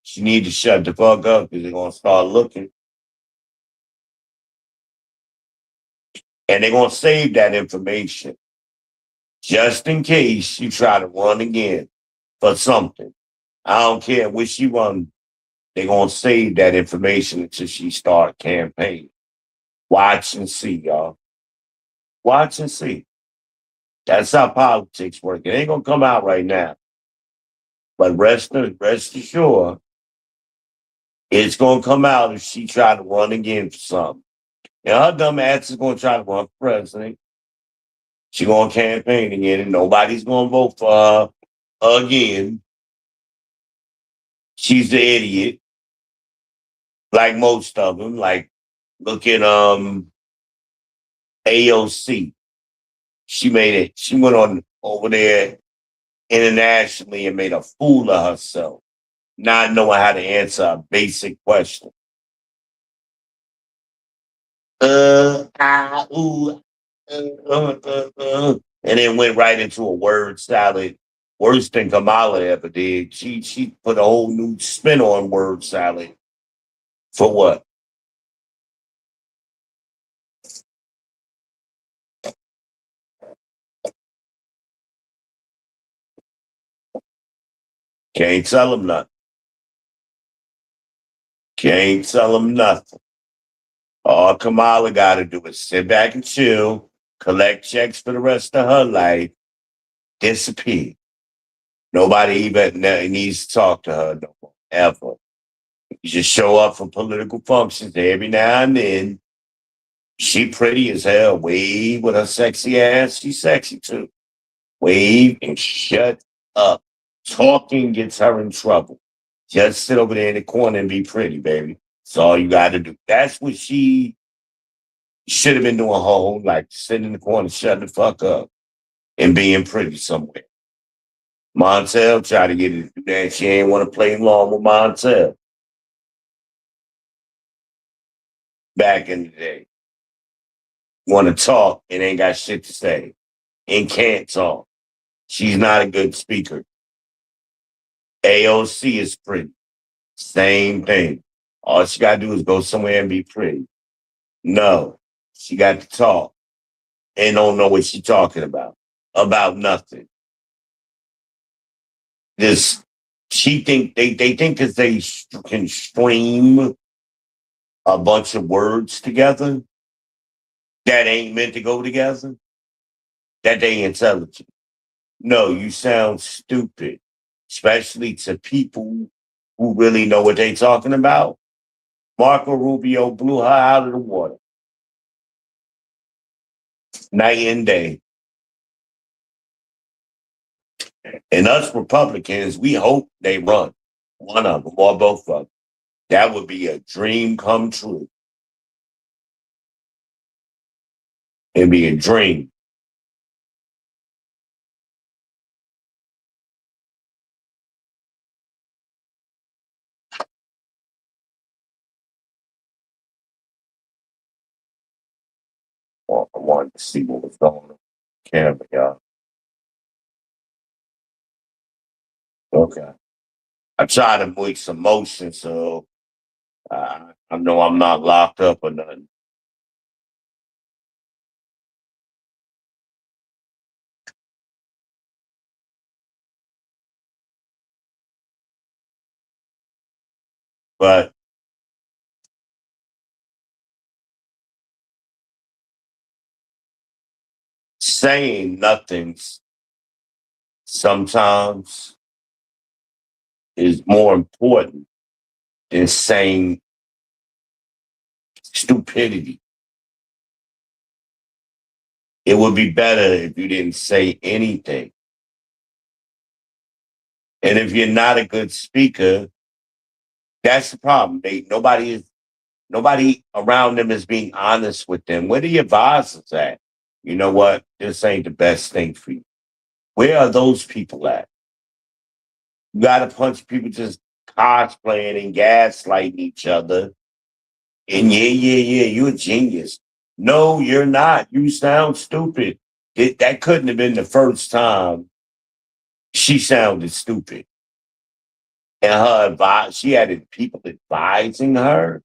She need to shut the fuck up because they're going to start looking. And they're going to save that information just in case you try to run again for something. I don't care what she run. They're going to save that information until she start campaigning. Watch and see, y'all. Watch and see. That's how politics work. It ain't going to come out right now. But rest assured, it's going to come out if she try to run again for something. And her dumb ass is going to try to run for president. She going to campaign again, and nobody's going to vote for her again. She's the idiot, like most of them. Like, look at AOC. She made it. She went on over there internationally and made a fool of herself, not knowing how to answer a basic question. Ooh, and then went right into a word salad, worse than Kamala ever did. She put a whole new spin on word salad. For what? Can't tell them nothing. Can't tell them nothing. All Kamala got to do is sit back and chill, collect checks for the rest of her life, disappear. Nobody even needs to talk to her no more, ever. You just show up for political functions every now and then. She pretty as hell. Wave with her sexy ass. She's sexy too. Wave and shut up. Talking gets her in trouble. Just sit over there in the corner and be pretty, baby. That's all you got to do. That's what she should have been doing her whole life. Sitting in the corner, shutting the fuck up and being pretty somewhere. Montel tried to get her to do that. She ain't want to play along with Montel back in the day. Want to talk and ain't got shit to say and can't talk. She's not a good speaker. AOC is pretty. Same thing. All she got to do is go somewhere and be pretty. No, she got to talk and don't know what she's talking about. About nothing. This, she think they think because they can stream a bunch of words together that ain't meant to go together, that they intelligent. No, you sound stupid, especially to people who really know what they talking about. Marco Rubio blew her out of the water. Night and day. And us Republicans, we hope they run. One of them or both of them. That would be a dream come true. It'd be a dream. Well, I wanted to see what was going on. Camera, y'all. Okay. I try to make some motion so I know I'm not locked up or nothing. But saying nothing sometimes is more important than saying stupidity. It would be better if you didn't say anything. And if you're not a good speaker, that's the problem. Nobody around them is being honest with them. Where are the advisors at? You know what? This ain't the best thing for you. Where are those people at? You got a bunch of people just cosplaying and gaslighting each other. And yeah, you're a genius. No, you're not. You sound stupid. That couldn't have been the first time she sounded stupid. And her advice, she had people advising her,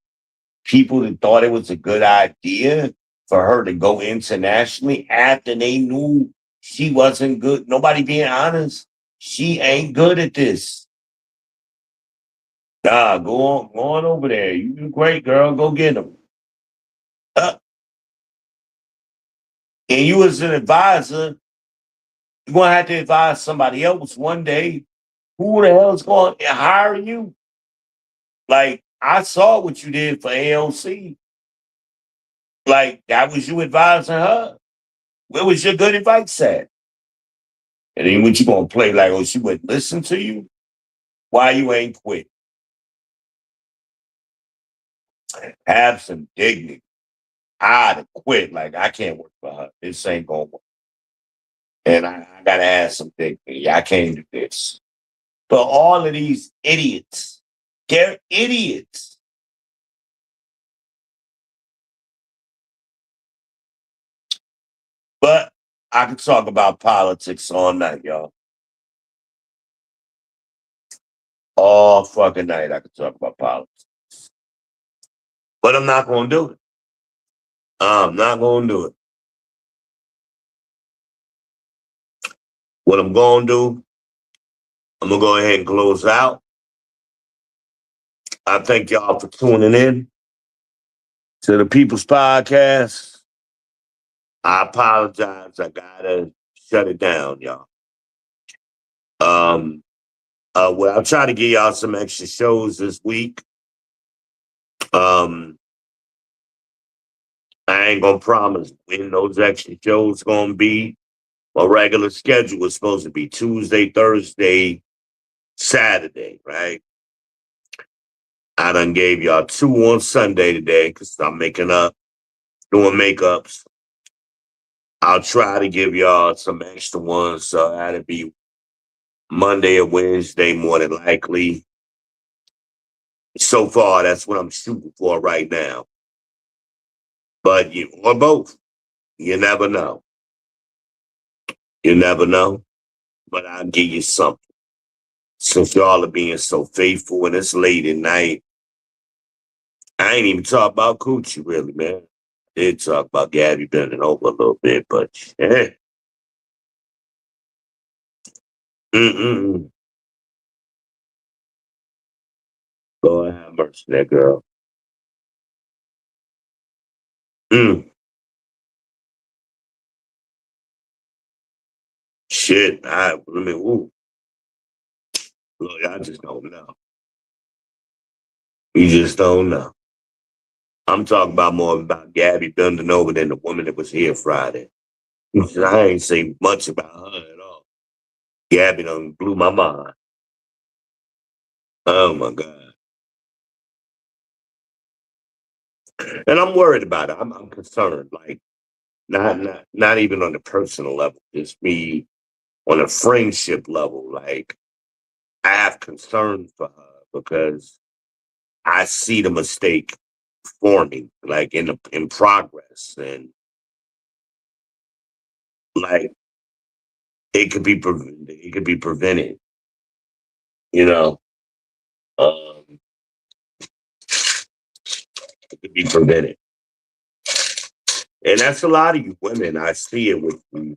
people that thought it was a good idea for her to go internationally after they knew she wasn't good. Nobody being honest. She ain't good at this. Nah, go on over there. You do great, girl. Go get them. Uh, and you as an advisor, you're gonna have to advise somebody else one day. Who the hell is going to hire you? Like, I saw what you did for AOC. Like, that was you advising her. Where was your good advice at? And then what you gonna play like, oh, she wouldn't listen to you? Why you ain't quit? Have some dignity. I'd have quit. Like, I can't work for her. This ain't gonna work. And I gotta have some dignity. I can't do this. But all of these idiots, they're idiots. But I could talk about politics all night, y'all. All fucking night I could talk about politics. But I'm not gonna do it. I'm not gonna do it. What I'm gonna do, I'm gonna go ahead and close out. I thank y'all for tuning in to the People's Podcast. I apologize. I gotta shut it down, y'all. Um, well, I'll try to give y'all some extra shows this week. Um, I ain't gonna promise when those extra shows gonna be. My regular schedule was supposed to be Tuesday, Thursday, Saturday, right? I done gave y'all 2 on Sunday today because I'm making up, doing makeups. I'll try to give y'all some extra ones. So that'll be Monday or Wednesday, more than likely. So far, that's what I'm shooting for right now. But or both. You never know. You never know. But I'll give you something. Since y'all are being so faithful and it's late at night, I ain't even talk about Coochie really, man. I did talk about Gabby bending over a little bit, but yeah. Mm-mm. Lord have mercy, that girl. Mm. Shit. Ooh. Look, I just don't know. You just don't know. I'm talking about more about Gabby bending over than the woman that was here Friday. I ain't say much about her at all. Gabby done blew my mind. Oh my God. And I'm worried about it. I'm concerned. Like not even on the personal level. Just me on a friendship level. Like I have concern for her because I see the mistake forming, like in progress, and like it could be prevented. You know, um, it could be prevented, and that's a lot of you women. I see it with you.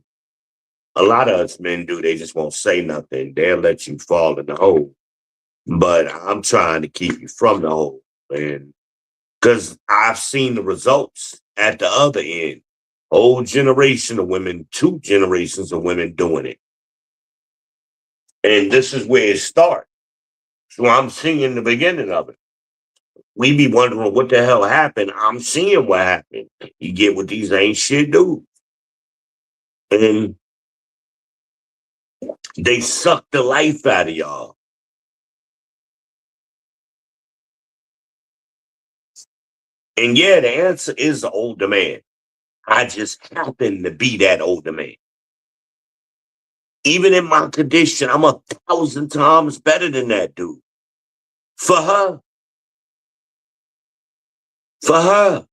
A lot of us men do. They just won't say nothing. They'll let you fall in the hole. But I'm trying to keep you from the hole, man, because I've seen the results at the other end. Whole generation of women, 2 generations of women doing it. And this is where it starts. So I'm seeing the beginning of it. We be wondering what the hell happened. I'm seeing what happened. You get with these ain't shit dudes. And they suck the life out of y'all. And yeah, the answer is the older man. I just happen to be that older man. Even in my condition, I'm 1,000 times better than that dude. For her. For her.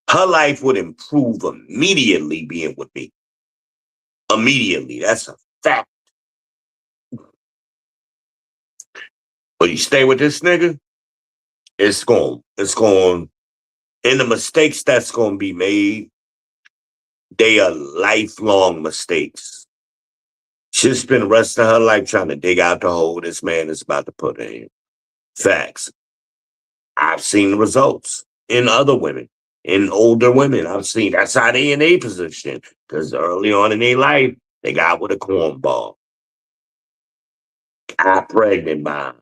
Her life would improve immediately being with me. Immediately. That's a fact. But you stay with this nigga, it's going, and the mistakes that's going to be made, they are lifelong mistakes. She'll spend the rest of her life trying to dig out the hole this man is about to put in. Facts. I've seen the results in other women, in older women. I've seen that's how they in a position. Because early on in their life, they got with a cornball. Got pregnant by him.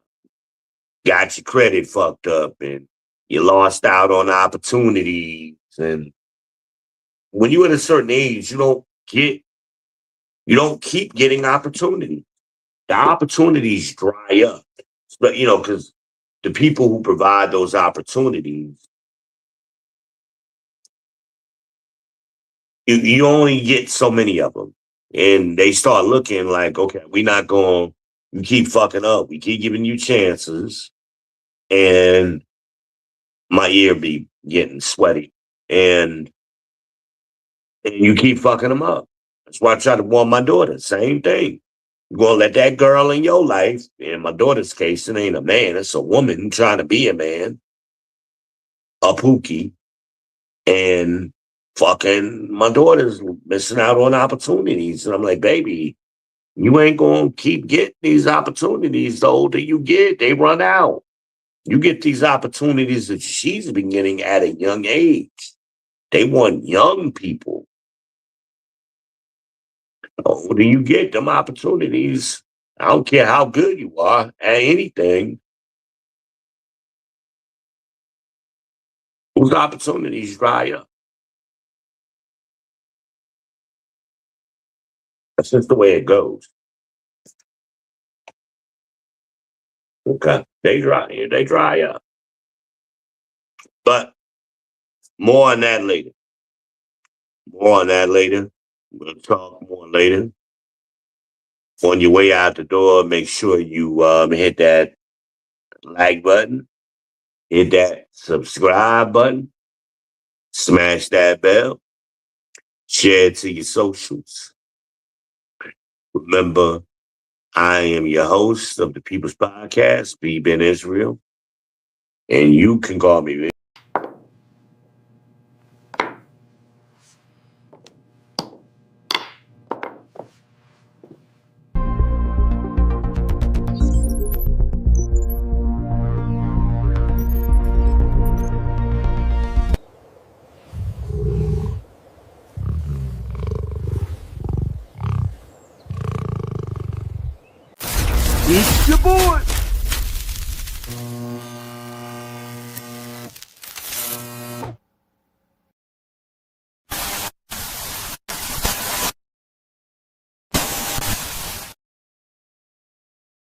Got your credit fucked up, and you lost out on opportunities. And when you're at a certain age, you don't keep getting opportunities. The opportunities dry up. But because the people who provide those opportunities, you only get so many of them. And they start looking like, okay, we're not going, you keep fucking up. We keep giving you chances. And my ear be getting sweaty. And you keep fucking them up. That's why I try to warn my daughter. Same thing. You're going to let that girl in your life. In my daughter's case, it ain't a man. It's a woman trying to be a man. A pookie. And fucking my daughter's missing out on opportunities. And I'm like, baby, you ain't going to keep getting these opportunities. The older you get, they run out. You get these opportunities that she's been getting at a young age. They want young people. The older you get, them opportunities, I don't care how good you are at anything, those opportunities dry up. That's just the way it goes. Okay. They dry up. But more on that later. More on that later. We'll talk more later. On your way out the door, make sure you hit that like button, hit that subscribe button, smash that bell, share it to your socials. Remember, I am your host of the People's Podcast, B. Ben Israel, and you can call me. It's your boy.